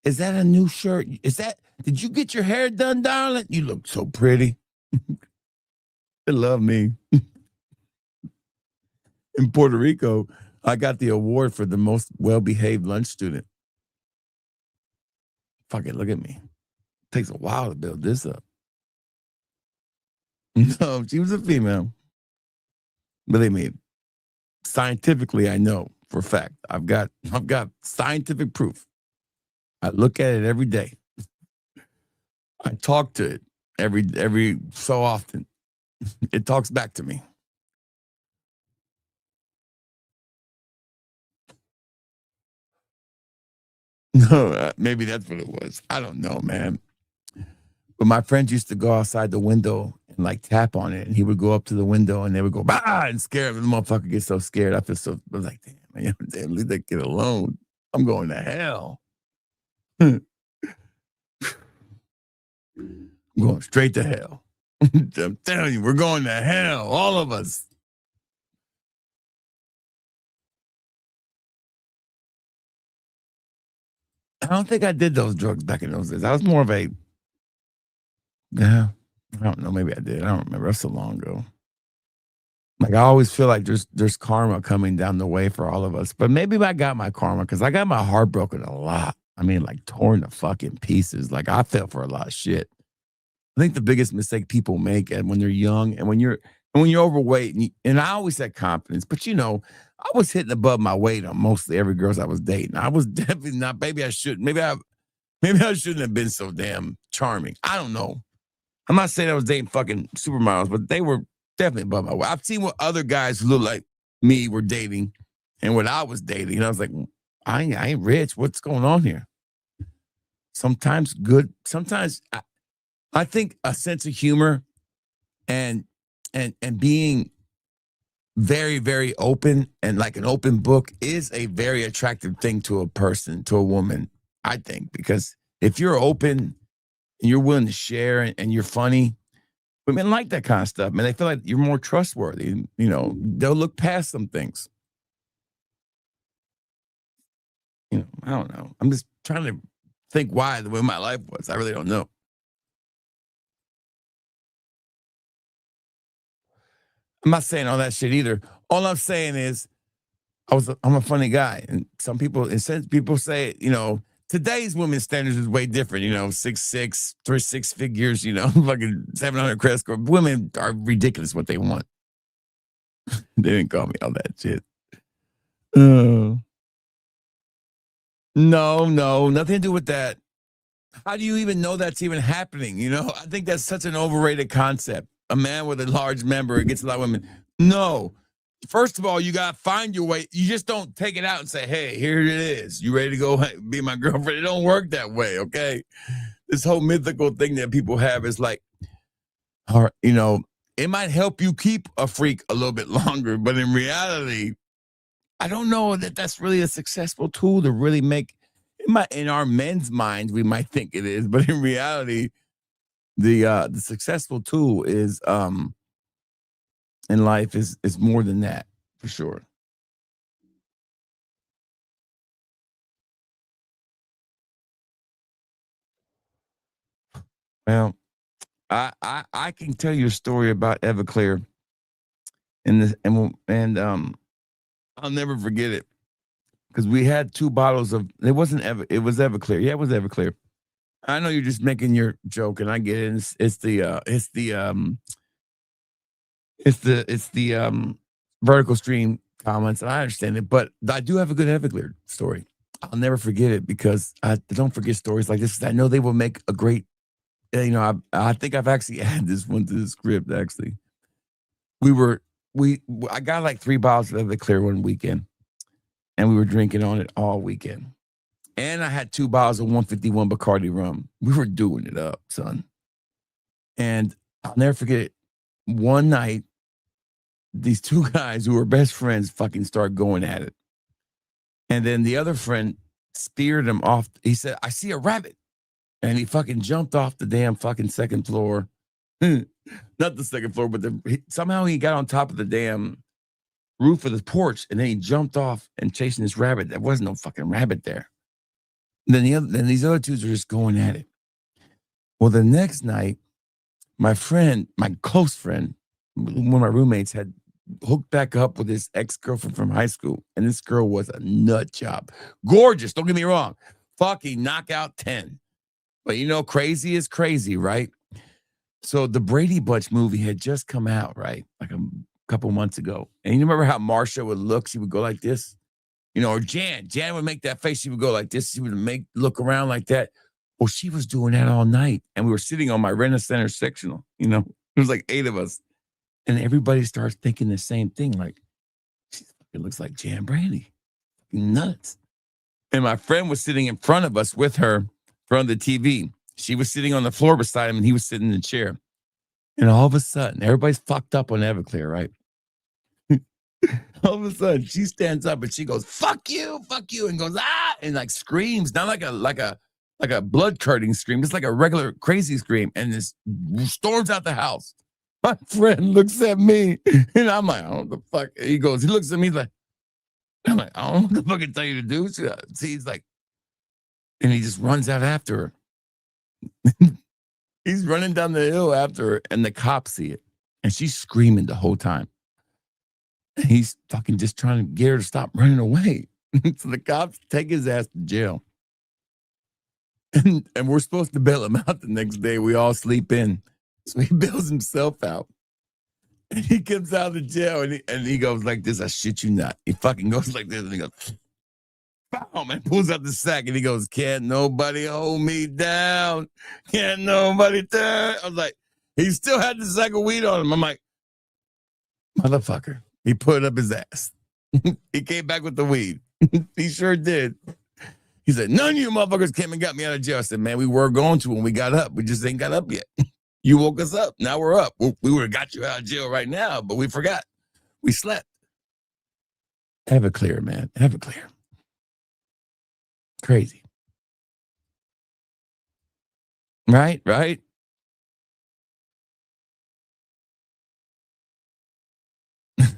Is that a new shirt? Did you get your hair done, darling? You look so pretty. They love me. In Puerto Rico, I got the award for the most well-behaved lunch student. Fuck it, look at me. It takes a while to build this up. No, she was a female. Believe me, scientifically, I know for a fact. I've got scientific proof. I look at it every day. I talk to it every so often. It talks back to me. No, maybe that's what it was. I don't know, man. But my friends used to go outside the window and like tap on it, and he would go up to the window and they would go bah and scare him. The motherfucker gets so scared. I was like, damn, man, damn, leave that kid alone. I'm going to hell. I'm going straight to hell. I'm telling you, we're going to hell, all of us. I don't think I did those drugs back in those days. I was more of I don't know, maybe I did. I don't remember. That's so long ago. Like, I always feel like there's karma coming down the way for all of us. But maybe I got my karma because I got my heart broken a lot. I mean, like torn to fucking pieces. Like, I fell for a lot of shit. I think the biggest mistake people make when they're young and when you're overweight, and I always had confidence, but I was hitting above my weight on mostly every girl I was dating. I was definitely not. Maybe I shouldn't. Maybe I shouldn't have been so damn charming. I don't know. I'm not saying I was dating fucking supermodels, but they were definitely above my weight. I've seen what other guys who look like me were dating and what I was dating. And I was like, I ain't rich. What's going on here? Sometimes good. Sometimes I think a sense of humor and being very, very open and like an open book is a very attractive thing to a person, to a woman, I think, because if you're open and you're willing to share and you're funny, women like that kind of stuff, man. They feel like you're more trustworthy. They'll look past some things. I don't know. I'm just trying to think why the way my life was. I really don't know. I'm not saying all that shit either. All I'm saying is I'm a funny guy. And some people say, today's women's standards is way different, 6'6", 6 figures, fucking 700 credit score. Women are ridiculous what they want. They didn't call me all that shit. No, nothing to do with that. How do you even know that's even happening? I think that's such an overrated concept. A man with a large member gets a lot of women. No. First of all, you got to find your way. You just don't take it out and say, hey, here it is. You ready to go be my girlfriend? It don't work that way, okay? This whole mythical thing that people have is like, it might help you keep a freak a little bit longer, but in reality, I don't know that that's really a successful tool to really make. in our men's minds, we might think it is, but in reality, the successful tool is in life is more than that, for sure. Well, I can tell you a story about Everclear, and I'll never forget it because we had 2 bottles of it wasn't it was Everclear. Yeah, it was Everclear. I know you're just making your joke, and I get it. It's the vertical stream comments, and I understand it, but I do have a good Everclear story. I'll never forget it because I don't forget stories like this. I know they will make a great. I think I've actually added this one to the script. Actually, I got like 3 bottles of Everclear one weekend, and we were drinking on it all weekend. And I had 2 bottles of 151 Bacardi rum. We were doing it up, son. And I'll never forget it. One night, these 2 guys who were best friends fucking start going at it. And then the other friend speared him off. He said, "I see a rabbit." And he fucking jumped off the damn fucking second floor. Not the second floor, but somehow he got on top of the damn roof of the porch, and then he jumped off and chasing this rabbit. There wasn't no fucking rabbit there. And then these other 2s are just going at it. Well, the next night, my close friend, one of my roommates, had hooked back up with his ex-girlfriend from high school, and this girl was a nut job. Gorgeous, don't get me wrong. Fucking knockout 10. But crazy is crazy, right? So the Brady Bunch movie had just come out, right? Like a couple months ago. And you remember how Marsha would look? She would go like this. Or Jan would make that face. She would go like this. She would look around like that. Well, she was doing that all night. And we were sitting on my Rent-A-Center sectional, it was like 8 of us. And everybody starts thinking the same thing. Like, it looks like Jan Brandy. Nuts. And my friend was sitting in front of us with her in front of the TV. She was sitting on the floor beside him, and he was sitting in the chair. And all of a sudden, everybody's fucked up on Everclear, right? All of a sudden, she stands up and she goes, fuck you, and goes, ah, and like screams, not like a blood curdling scream, just like a regular crazy scream, and this storms out the house. My friend looks at me, and I'm like, I don't know what the fuck. He looks at me like, I'm like, I don't know what the fuck I tell you to do. He's like, and he just runs out after her. He's running down the hill after her, and the cops see it, and she's screaming the whole time. And he's fucking just trying to get her to stop running away. So the cops take his ass to jail. And we're supposed to bail him out the next day. We all sleep in. So he bails himself out. And he comes out of the jail, and he goes like this, I shit you not. He fucking goes like this, and he goes, boom, and pulls out the sack, and he goes, can't nobody hold me down. Can't nobody turn. I was like, he still had the sack of weed on him. I'm like, motherfucker. He put up his ass. He came back with the weed. He sure did. He said, none of you motherfuckers came and got me out of jail. I said, man, we were going to when we got up. We just ain't got up yet. You woke us up. Now we're up. We would have got you out of jail right now, but we forgot. We slept. Everclear, man. Everclear. Crazy. Right?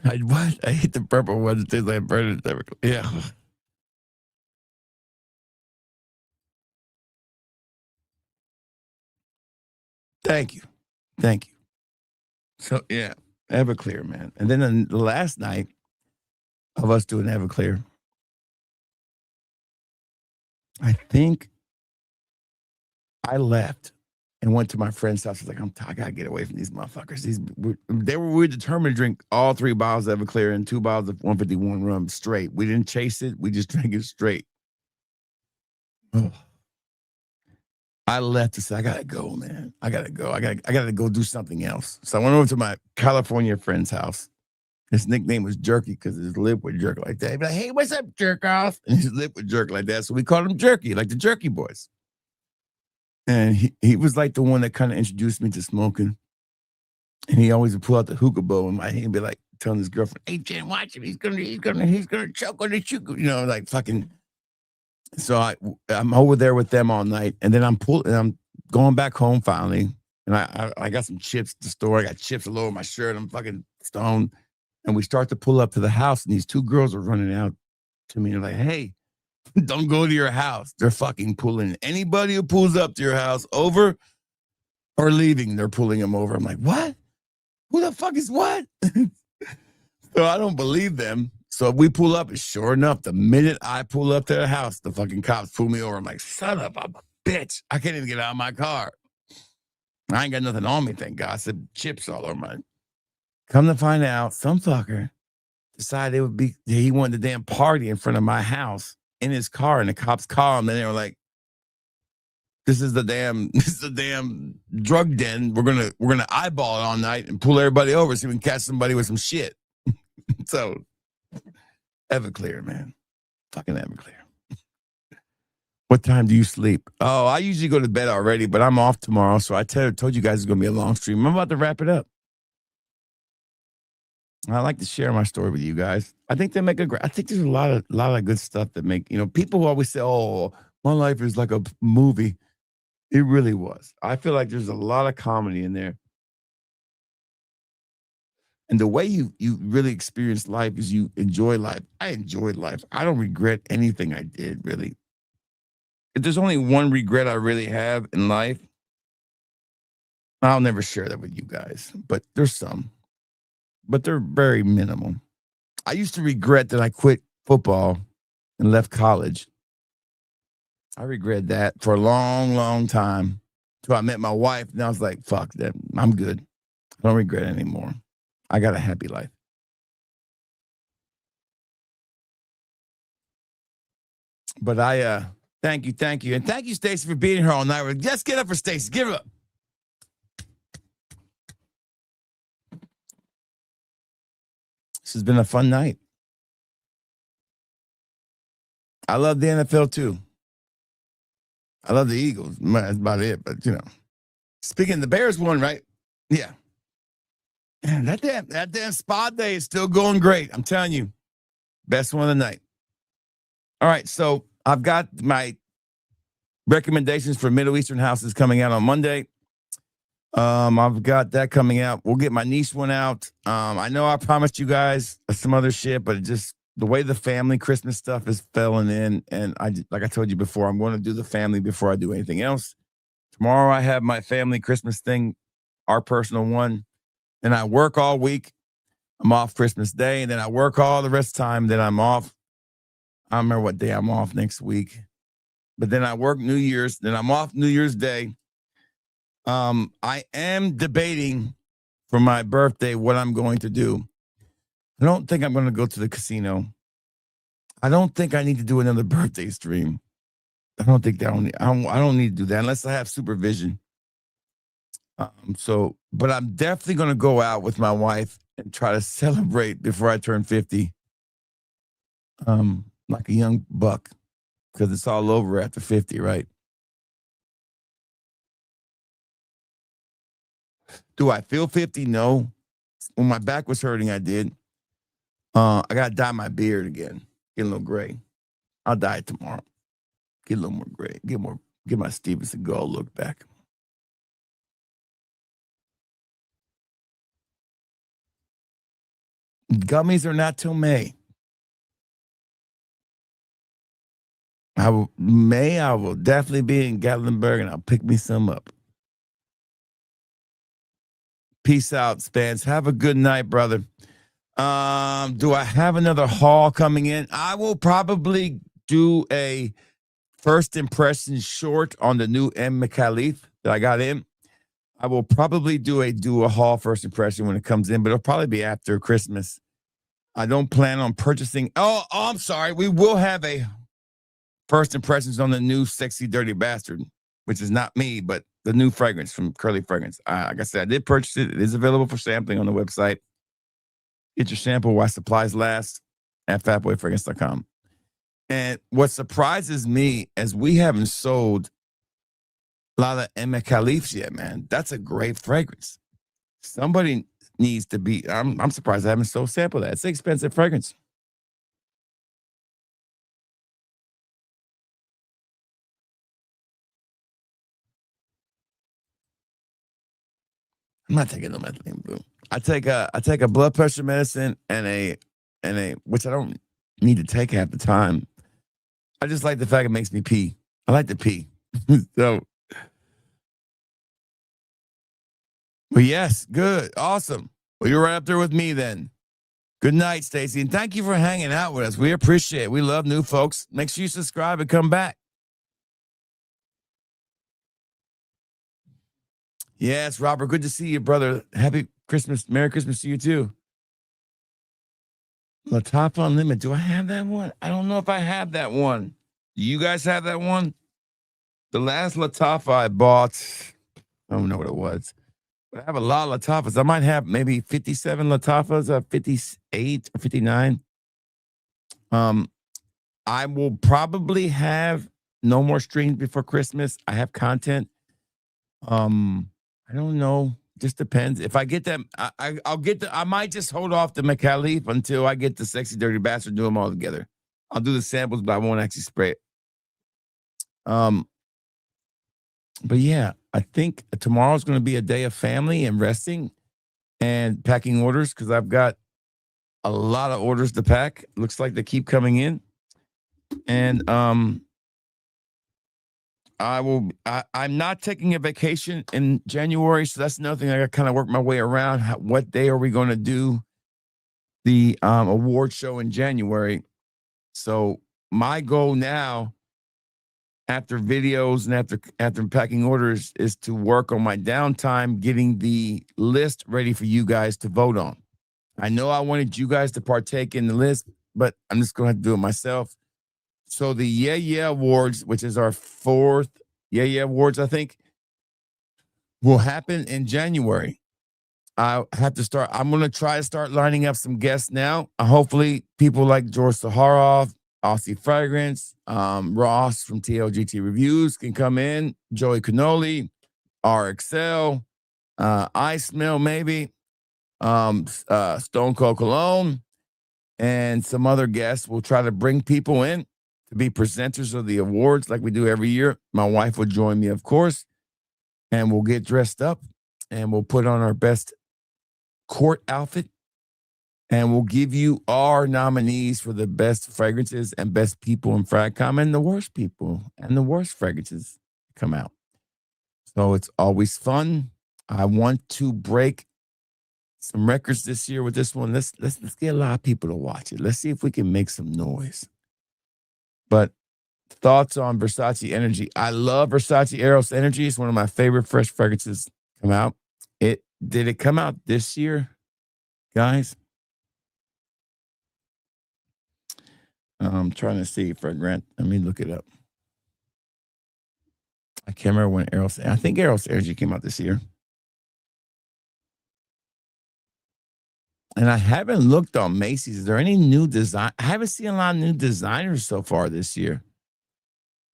I hate the purple one that tastes like burning. Yeah. Thank you. So yeah, Everclear, man. And then the last night of us doing Everclear, I think I left and went to my friend's house. I was like, I gotta get away from these motherfuckers. We were determined to drink all 3 bottles of Everclear and 2 bottles of 151 rum straight. We didn't chase it. We just drank it straight. Oh. I left to say, I gotta go, man. I gotta go. I gotta go do something else. So I went over to my California friend's house. His nickname was Jerky because his lip would jerk like that. He'd be like, hey, what's up, jerk off? And his lip would jerk like that. So we called him Jerky, like the Jerky Boys. And he was like the one that kind of introduced me to smoking. And he always would pull out the hookah bow in my hand and be like telling his girlfriend, hey, Jen, watch him. He's gonna choke on the sugar. Like fucking. So I'm over there with them all night, and then I'm going back home finally, and I got some chips at the store. I got chips all over my shirt. I'm fucking stoned, and we start to pull up to the house, and these two girls are running out to me. They're like, "Hey, don't go to your house." They're fucking pulling anybody who pulls up to your house over or leaving. They're pulling them over. I'm like, what? Who the fuck is what? So I don't believe them. So we pull up, and sure enough, the minute I pull up to the house, the fucking cops pull me over. I'm like, son of a bitch. I can't even get out of my car. I ain't got nothing on me, thank God. I said chips all over my. Come to find out, some fucker decided he wanted the damn party in front of my house in his car, and the cops call him, and they were like, this is the damn drug den. We're gonna eyeball it all night and pull everybody over so we can catch somebody with some shit. So Everclear, man. Fucking Everclear. What time do you sleep? Oh, I usually go to bed already, but I'm off tomorrow. So I told you guys it's going to be a long stream. I'm about to wrap it up. I like to share my story with you guys. I think they make I think there's a lot of good stuff that make, people who always say, oh, my life is like a movie. It really was. I feel like there's a lot of comedy in there. And the way you really experience life is you enjoy life. I enjoyed life. I don't regret anything I did, really. If there's only one regret I really have in life, I'll never share that with you guys. But there's some. But they're very minimal. I used to regret that I quit football and left college. I regret that for a long, long time. Till I met my wife, and I was like, fuck that. I'm good. I don't regret it anymore. I got a happy life. But I thank you. And thank you, Stacey, for being here all night. Let's get up for Stacey. Give it up. This has been a fun night. I love the NFL too. I love the Eagles. That's about it. But speaking, the Bears won, right? Yeah. Man, that damn spa day is still going great. I'm telling you, best one of the night. All right, so I've got my recommendations for Middle Eastern houses coming out on Monday. I've got that coming out. We'll get my niche one out. I know I promised you guys some other shit, but just the way the family Christmas stuff is filling in, and like I told you before, I'm going to do the family before I do anything else. Tomorrow I have my family Christmas thing, our personal one. Then I work all week. I'm off Christmas Day, and then I work all the rest of the time. Then I'm off. I don't remember what day I'm off next week. But then I work New Year's. Then I'm off New Year's Day. I am debating for my birthday what I'm going to do. I don't think I'm going to go to the casino. I don't think I need to do another birthday stream. I don't think that I don't need to do that unless I have supervision. But I'm definitely going to go out with my wife and try to celebrate before I turn 50. Like a young buck, because it's all over after 50, right? Do I feel 50? No. When my back was hurting, I did. I got to dye my beard again. Get a little gray. I'll dye it tomorrow. Get a little more gray. Get my Stevenson Gold look back. Gummies are not till May. I will definitely be in Gatlinburg, and I'll pick me some up. Peace out, Spence. Have a good night, brother. Do I have another haul coming in? I will probably do a first impression short on the new M. McAleef that I got in. I will probably do a haul first impression when it comes in, but it'll probably be after Christmas. I don't plan on purchasing. Oh, I'm sorry. We will have a first impressions on the new Sexy Dirty Bastard, which is not me, but the new fragrance from Curly Fragrance. Like I said, I did purchase it. It is available for sampling on the website. Get your sample while supplies last at fatboyfragrance.com. And what surprises me is we haven't sold a lot of M. McAleefs yet, man. That's a great fragrance. Somebody needs to be. I'm surprised I haven't sold sample that. It's an expensive fragrance. I'm not taking no methylene blue. I take a blood pressure medicine and a which I don't need to take half the time. I just like the fact it makes me pee. I like to pee. So, but yes, good, awesome. Well, you're right up there with me then. Good night, Stacy, and thank you for hanging out with us. We appreciate it. We love new folks. Make sure you subscribe and come back. Yes, Robert, good to see you, brother. Happy Christmas. Merry Christmas to you, too. Latafa Unlimited. Do I have that one? I don't know if I have that one. Do you guys have that one? The last Latafa I bought, I don't know what it was. But I have a lot of Latafas. I might have maybe 57 Latafas, 58 or 59. I will probably have no more streams before Christmas. I have content. I don't know. Just depends. If I get them, I'll get the. I might just hold off the McAleaf until I get the Sexy Dirty Bastard. Do them all together. I'll do the samples, but I won't actually spray it. But yeah, I think tomorrow's going to be a day of family and resting and packing orders because I've got a lot of orders to pack. Looks like they keep coming in, and I'm not taking a vacation in January, so that's another thing I got to kind of work my way around. What day are we going to do the award show in January? So my goal now, after videos and after packing orders, is to work on my downtime, getting the list ready for you guys to vote on. I know I wanted you guys to partake in the list, but I'm just going to have to do it myself. So the Yeah Awards, which is our 4th Yeah Awards, I think, will happen in January. I have to start. I'm going to try to start lining up some guests now. Hopefully, people like George Saharoff, Aussie Fragrance, Ross from TLGT Reviews can come in. Joey Canoli, RXL, I Smell maybe, Stone Cold Cologne, and some other guests. We'll try to bring people in to be presenters of the awards like we do every year. My wife will join me, of course, and we'll get dressed up and we'll put on our best court outfit and we'll give you our nominees for the best fragrances and best people in Fragcom and the worst people and the worst fragrances come out. So it's always fun. I want to break some records this year with this one. Let's get a lot of people to watch it. Let's see if we can make some noise. But thoughts on Versace Energy? I love Versace Eros Energy. It's one of my favorite fresh fragrances come out. Did it come out this year, guys? I'm trying to see fragrant. Let me look it up. I can't remember when Eros. I think Eros Energy came out this year. And I haven't looked on Macy's. Is there any new design? I haven't seen a lot of new designers so far this year.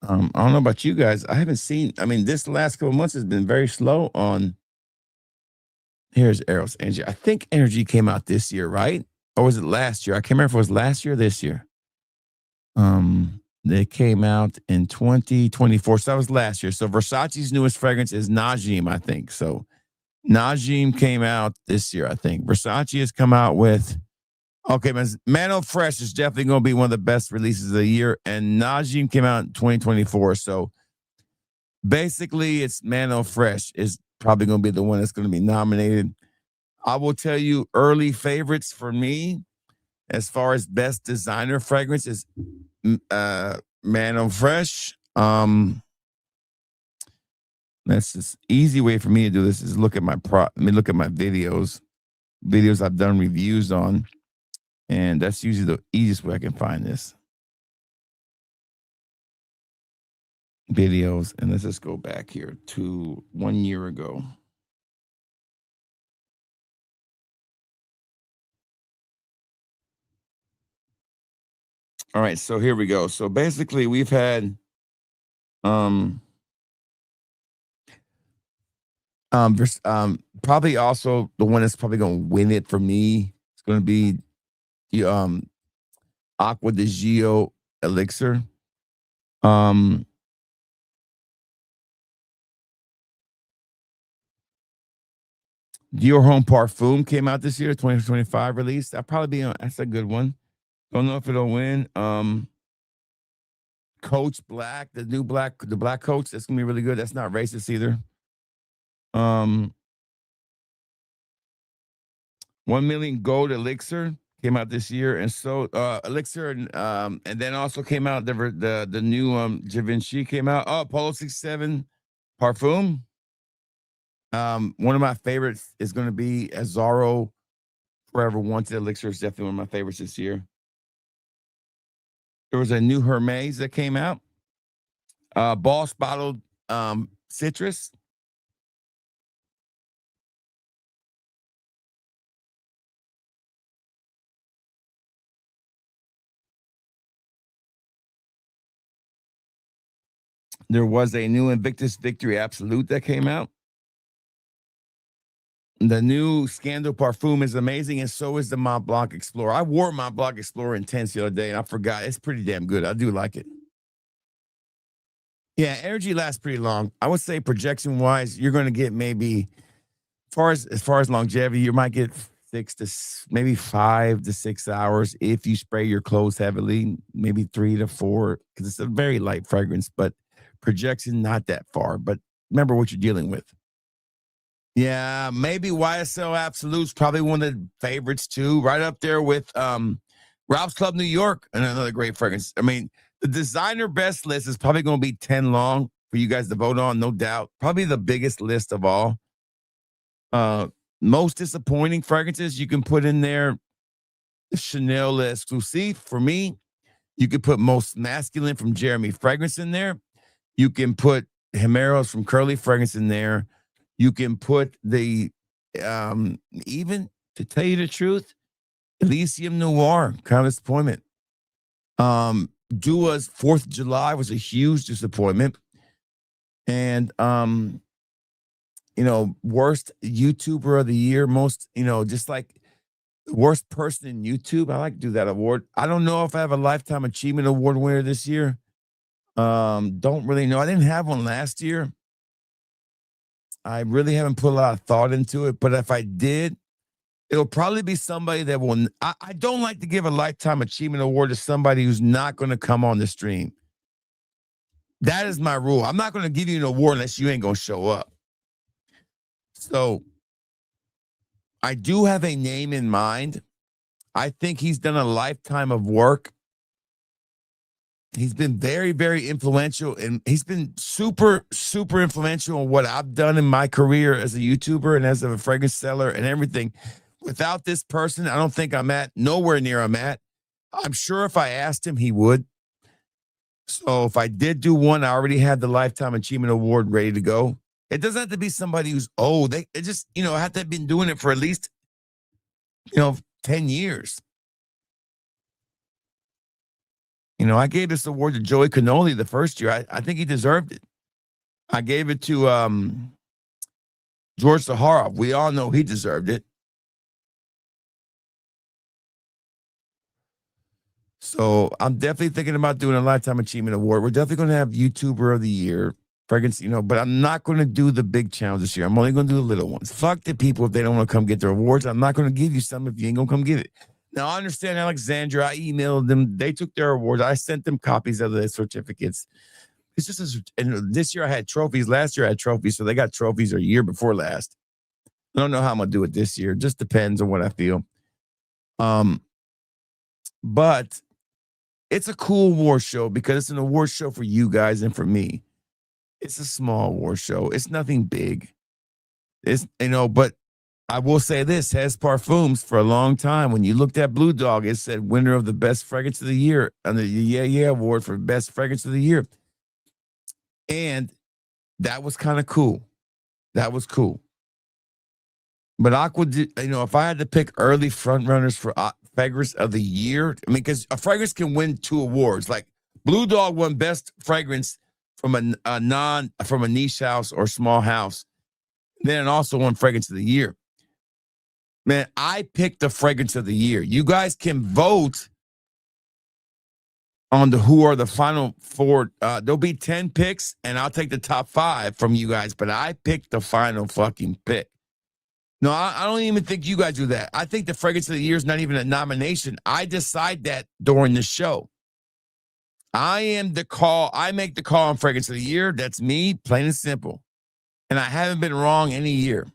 I don't know about you guys. I haven't seen. I mean, this last couple months has been very slow on. Here's Eros Energy. I think Energy came out this year, right? Or was it last year? I can't remember if it was last year or this year. They came out in 2024. So that was last year. So Versace's newest fragrance is Najim, I think. So Najim came out this year, I think. Versace has come out with, okay, Mano Fresh is definitely going to be one of the best releases of the year. And Najim came out in 2024. So basically, it's Mano Fresh is probably going to be the one that's going to be nominated. I will tell you early favorites for me as far as best designer fragrance is Mano Fresh. That's just easy way for me to do this is look at my look at my videos I've done reviews on, and that's usually the easiest way I can find this. Videos, and let's just go back here to 1 year ago. All right, so here we go. So basically, we've had probably also the one that's probably going to win it for me. It's going to be the Aqua de Gio Elixir. Dior Home Parfum came out this year, 2025 release. That'll probably be that's a good one. Don't know if it'll win. Coach Black, the black coach, that's gonna be really good. That's not racist either. 1 million gold elixir came out this year, and so elixir, and then also came out the new Givenchy came out. Oh, Polo 67 Parfum. One of my favorites is going to be Azaro Forever Wanted elixir. Is definitely one of my favorites this year. There was a new Hermes that came out. Boss bottled citrus. There was a new Invictus Victory Absolute that came out. The new Scandal Parfum is amazing, and so is the Mont Blanc Explorer. I wore Mont Blanc Explorer Intense the other day, and I forgot. It's pretty damn good. I do like it. Yeah, energy lasts pretty long. I would say projection-wise, you're going to get maybe, as far as longevity, you might get 5 to 6 hours if you spray your clothes heavily, maybe 3 to 4, because it's a very light fragrance, but projection not that far. But remember what you're dealing with. Yeah, maybe YSL Absolute's probably one of the favorites too, right up there with Ralph's Club New York, and another great fragrance. I mean, the designer best list is probably going to be 10 long for you guys to vote on, no doubt. Probably the biggest list of all. Most disappointing fragrances you can put in there. Chanel Le Exclusive for me. You could put Most Masculine from Jeremy Fragrance in there. You can put Himeros from Curly Fragrance in there. You can put the, even to tell you the truth, Elysium Noir, kind of disappointment. Dua's 4th of July was a huge disappointment. And, worst YouTuber of the year, most, just like worst person in YouTube. I like to do that award. I don't know if I have a Lifetime Achievement Award winner this year. Don't really know. I didn't have one last year. I really haven't put a lot of thought into it, but if I did, it'll probably be somebody that will. I don't like to give a Lifetime Achievement Award to somebody who's not going to come on the stream. That is my rule. I'm not going to give you an award unless you ain't going to show up. So I do have a name in mind. I think he's done a lifetime of work. He's been very, very influential, and he's been super, super influential in what I've done in my career as a YouTuber and as a fragrance seller and everything. Without this person, I don't think I'm nowhere near I'm at. I'm sure if I asked him, he would. So if I did do one, I already had the Lifetime Achievement Award ready to go. It doesn't have to be somebody who's old. They just, have to have been doing it for at least, 10 years. I gave this award to Joey Cannoli the first year. I think he deserved it. I gave it to George Zaharoff. We all know he deserved it. So I'm definitely thinking about doing a Lifetime Achievement Award. We're definitely going to have YouTuber of the Year, fragrance, but I'm not going to do the big challenge this year. I'm only going to do the little ones. Fuck the people if they don't want to come get their awards. I'm not going to give you some if you ain't going to come get it. Now, I understand Alexandra. I emailed them. They took their awards. I sent them copies of the certificates. It's just, and this year I had trophies. Last year I had trophies, so they got trophies a year before last. I don't know how I'm going to do it this year. It just depends on what I feel. But it's a cool award show because it's an award show for you guys and for me. It's a small award show. It's nothing big. It's, but I will say this, Hez Parfums for a long time. When you looked at Blue Dog, it said winner of the best fragrance of the year on the Yeah Award for best fragrance of the year. And that was kind of cool. That was cool. But Aqua, if I had to pick early front runners for fragrance of the year, because a fragrance can win 2 awards. Like Blue Dog won best fragrance from a niche house or small house. Then it also won fragrance of the year. Man, I picked the fragrance of the year. You guys can vote on who are the final 4. There'll be 10 picks, and I'll take the top 5 from you guys. But I picked the final fucking pick. No, I don't even think you guys do that. I think the fragrance of the year is not even a nomination. I decide that during the show. I make the call on fragrance of the year. That's me, plain and simple. And I haven't been wrong any year.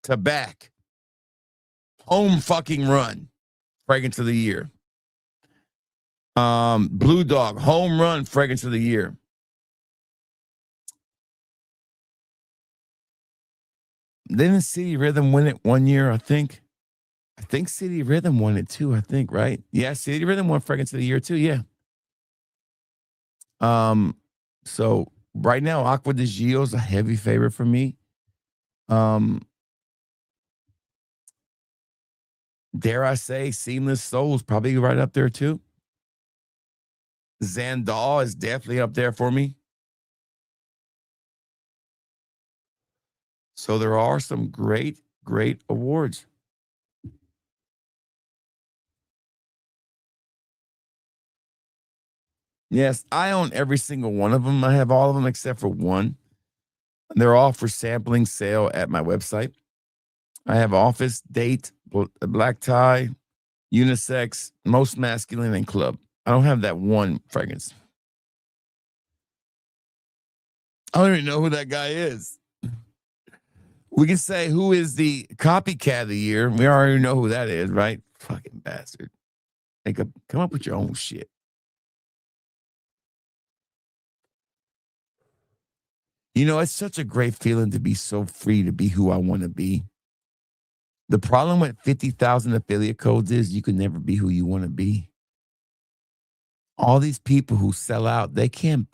To back. Home fucking run. Fragrance of the year. Blue Dog, home run fragrance of the year. Didn't City Rhythm win it one year, I think? I think City Rhythm won it too, I think, right? Yeah, City Rhythm won fragrance of the year too, yeah. So right now, Aqua di Gio is a heavy favorite for me. Dare I say, Seamless Souls probably right up there too. Xandal is definitely up there for me. So there are some great, great awards. Yes, I own every single one of them. I have all of them except for one. They're all for sampling sale at my website. I have Office, Date, Black Tie, Unisex, Most Masculine, and Club. I don't have that one fragrance. I don't even know who that guy is. We can say who is the copycat of the year. We already know who that is, right? Fucking bastard. Come up with your own shit. You know, it's such a great feeling to be so free to be who I want to be. The problem with 50,000 affiliate codes is you can never be who you want to be. All these people who sell out, they can't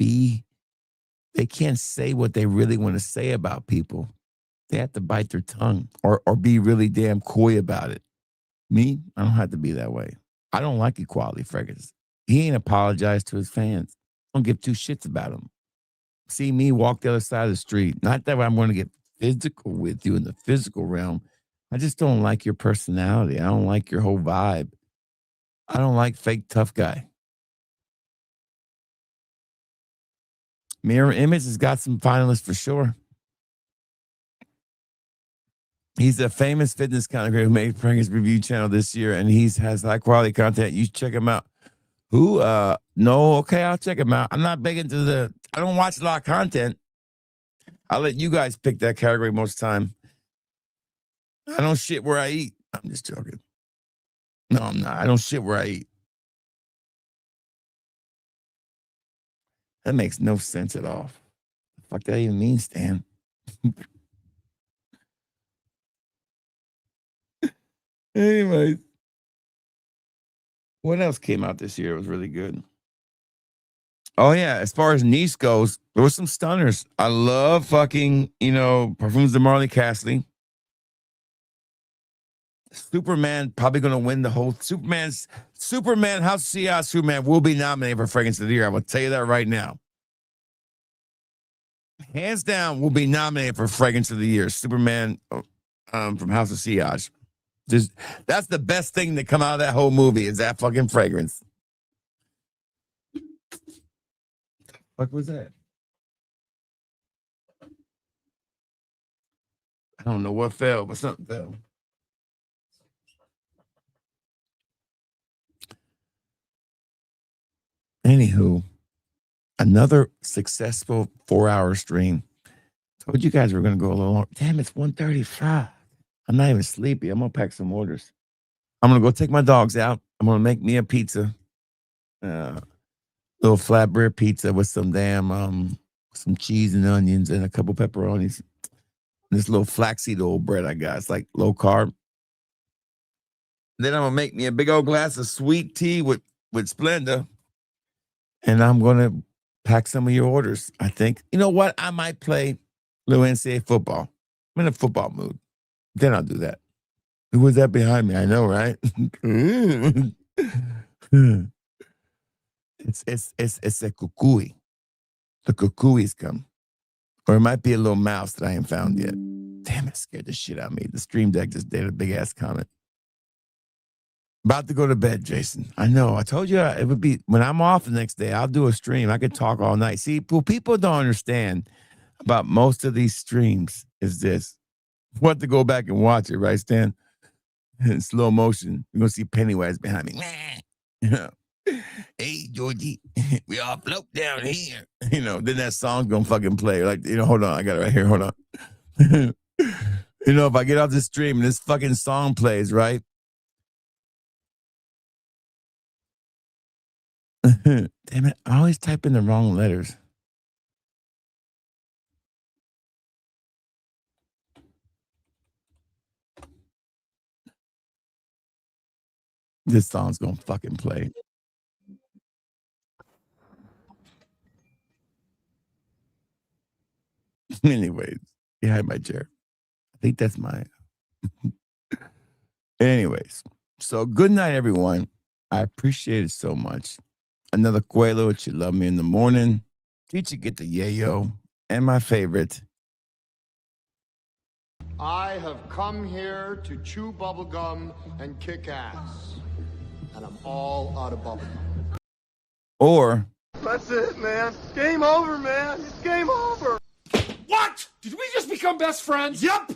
say what they really want to say about people. They have to bite their tongue or be really damn coy about it. Me, I don't have to be that way. I don't like Equality Fragrance. He ain't apologized to his fans. I don't give two shits about him. See me walk the other side of the street. Not that I'm going to get physical with you in the physical realm. I just don't like your personality. I don't like your whole vibe. I don't like fake tough guy. Mirror Image has got some finalists for sure. He's a famous fitness content creator who made Frank's review channel this year, and he has high quality content. You should check him out. Who? No, okay, I'll check him out. I'm not big into I don't watch a lot of content. I'll let you guys pick that category most of the time. I don't shit where I eat. I'm just joking. No, I'm not. I don't shit where I eat. That makes no sense at all. The fuck that even mean, Stan? Anyways. What else came out this year? It was really good. Oh, yeah. As far as niche goes, there were some stunners. I love fucking, Perfumes de Marley Castley. Superman probably going to win the whole Superman House of CI Superman will be nominated for Fragrance of the Year. I will tell you that right now. Hands down will be nominated for Fragrance of the Year. Superman from House of CI. That's the best thing to come out of that whole movie is that fucking fragrance. What was that? I don't know what fell, but something fell. Anywho, another successful 4-hour stream. Told you guys we were going to go a little longer. Damn, it's 1:35. I'm not even sleepy. I'm going to pack some orders. I'm going to go take my dogs out. I'm going to make me a pizza. Little flatbread pizza with some damn, some cheese and onions and a couple pepperonis. This little flaxseed oil bread I got. It's like low carb. Then I'm going to make me a big old glass of sweet tea with Splenda. And I'm going to pack some of your orders, I think. You know what? I might play a little NCAA football. I'm in a football mood. Then I'll do that. Who was that behind me? I know, right? It's a kukui. The kukui's come. Or it might be a little mouse that I ain't found yet. Damn, it scared the shit out of me. The stream deck just did a big ass comment. About to go to bed, Jason. I know. I told you it would be when I'm off the next day. I'll do a stream. I could talk all night. See, what people don't understand about most of these streams is this. want to go back and watch it, right, Stan? In slow motion. You're going to see Pennywise behind me. You know, hey, Georgie, we all float down here. You know, then that song's going to fucking play. Like, you know, hold on. I got it right here. Hold on. You know, if I get off the stream and this fucking song plays, right? Damn it. I always type in the wrong letters. This song's gonna fucking play. Anyways, behind my chair. I think that's mine. Anyways, so good night, everyone. I appreciate it so much. Another Quelo, it you love me in the morning. Teacher get the yayo. And my favorite. I have come here to chew bubblegum and kick ass. And I'm all out of bubblegum. Or That's it, man. Game over, man. It's game over. What? Did we just become best friends? Yup.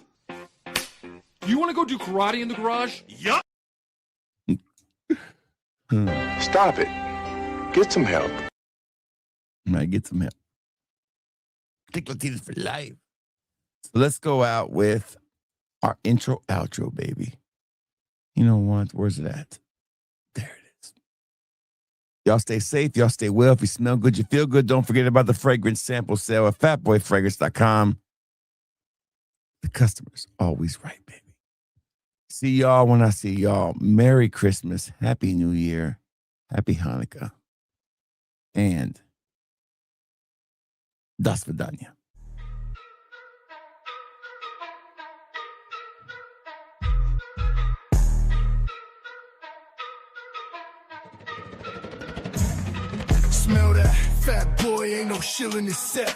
You want to go do karate in the garage? Yup. Stop it. Get some help. might get some help. Tickle teeth for life. So let's go out with our intro outro, baby. You know what? Where's it at? There it is. Y'all stay safe. Y'all stay well. If you smell good, you feel good. Don't forget about the fragrance sample sale at fatboyfragrance.com. The customer's always right, baby. See y'all when I see y'all. Merry Christmas. Happy New Year. Happy Hanukkah. And das vidanya. Smell that fat boy, ain't no shilling his set.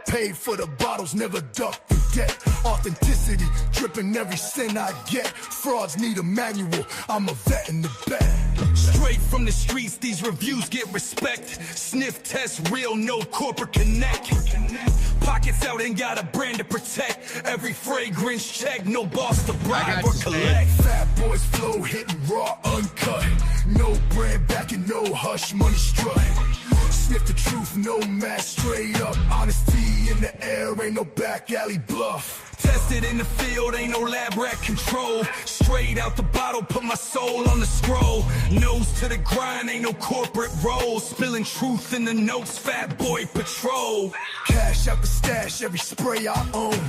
Paid for the bottles, never duck the debt. Authenticity, dripping every cent I get. Frauds need a manual, I'm a vet in the bed. Straight from the streets, these reviews get respect. Sniff test, real, no corporate connect. Pockets out, ain't got a brand to protect. Every fragrance check, no boss to bribe or collect. Fat boys flow, hitting raw, uncut. No brand backing, no hush, money strut. Sniff the truth, no mask, straight up. Honesty in the air, ain't no back alley bluff. Tested in the field, ain't no lab rat control. Straight out the bottle, put my soul on the scroll. Nose to the grind, ain't no corporate role. Spilling truth in the notes, fat boy patrol. Cash out the stash, every spray I own.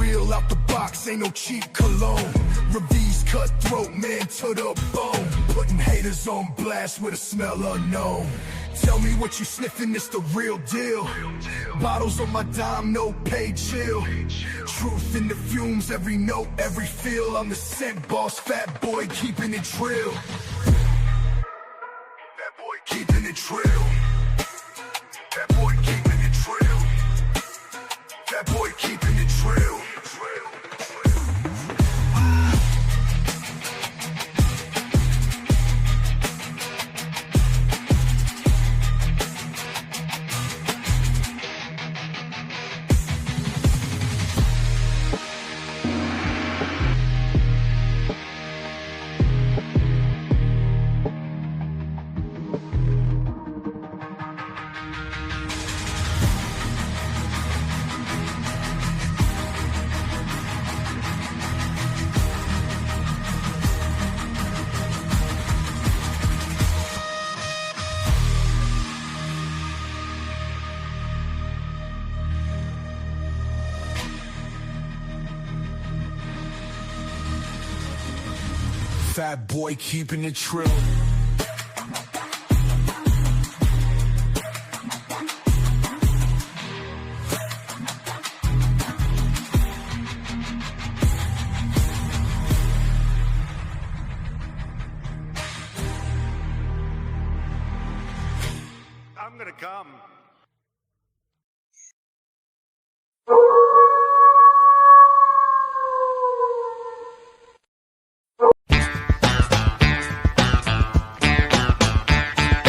Real out the box, ain't no cheap cologne. Reviews cutthroat, man to the bone. Putting haters on blast with a smell unknown. Tell me what you sniffing, it's the real deal. Bottles on my dime, no pay, chill. Truth in the fumes, every note, every feel. I'm the scent boss, fat boy, keeping it trill. Fat boy, keeping it trill. Fat boy, keeping it trill. Fat boy, keeping it trill. Fat boy keeping it trill.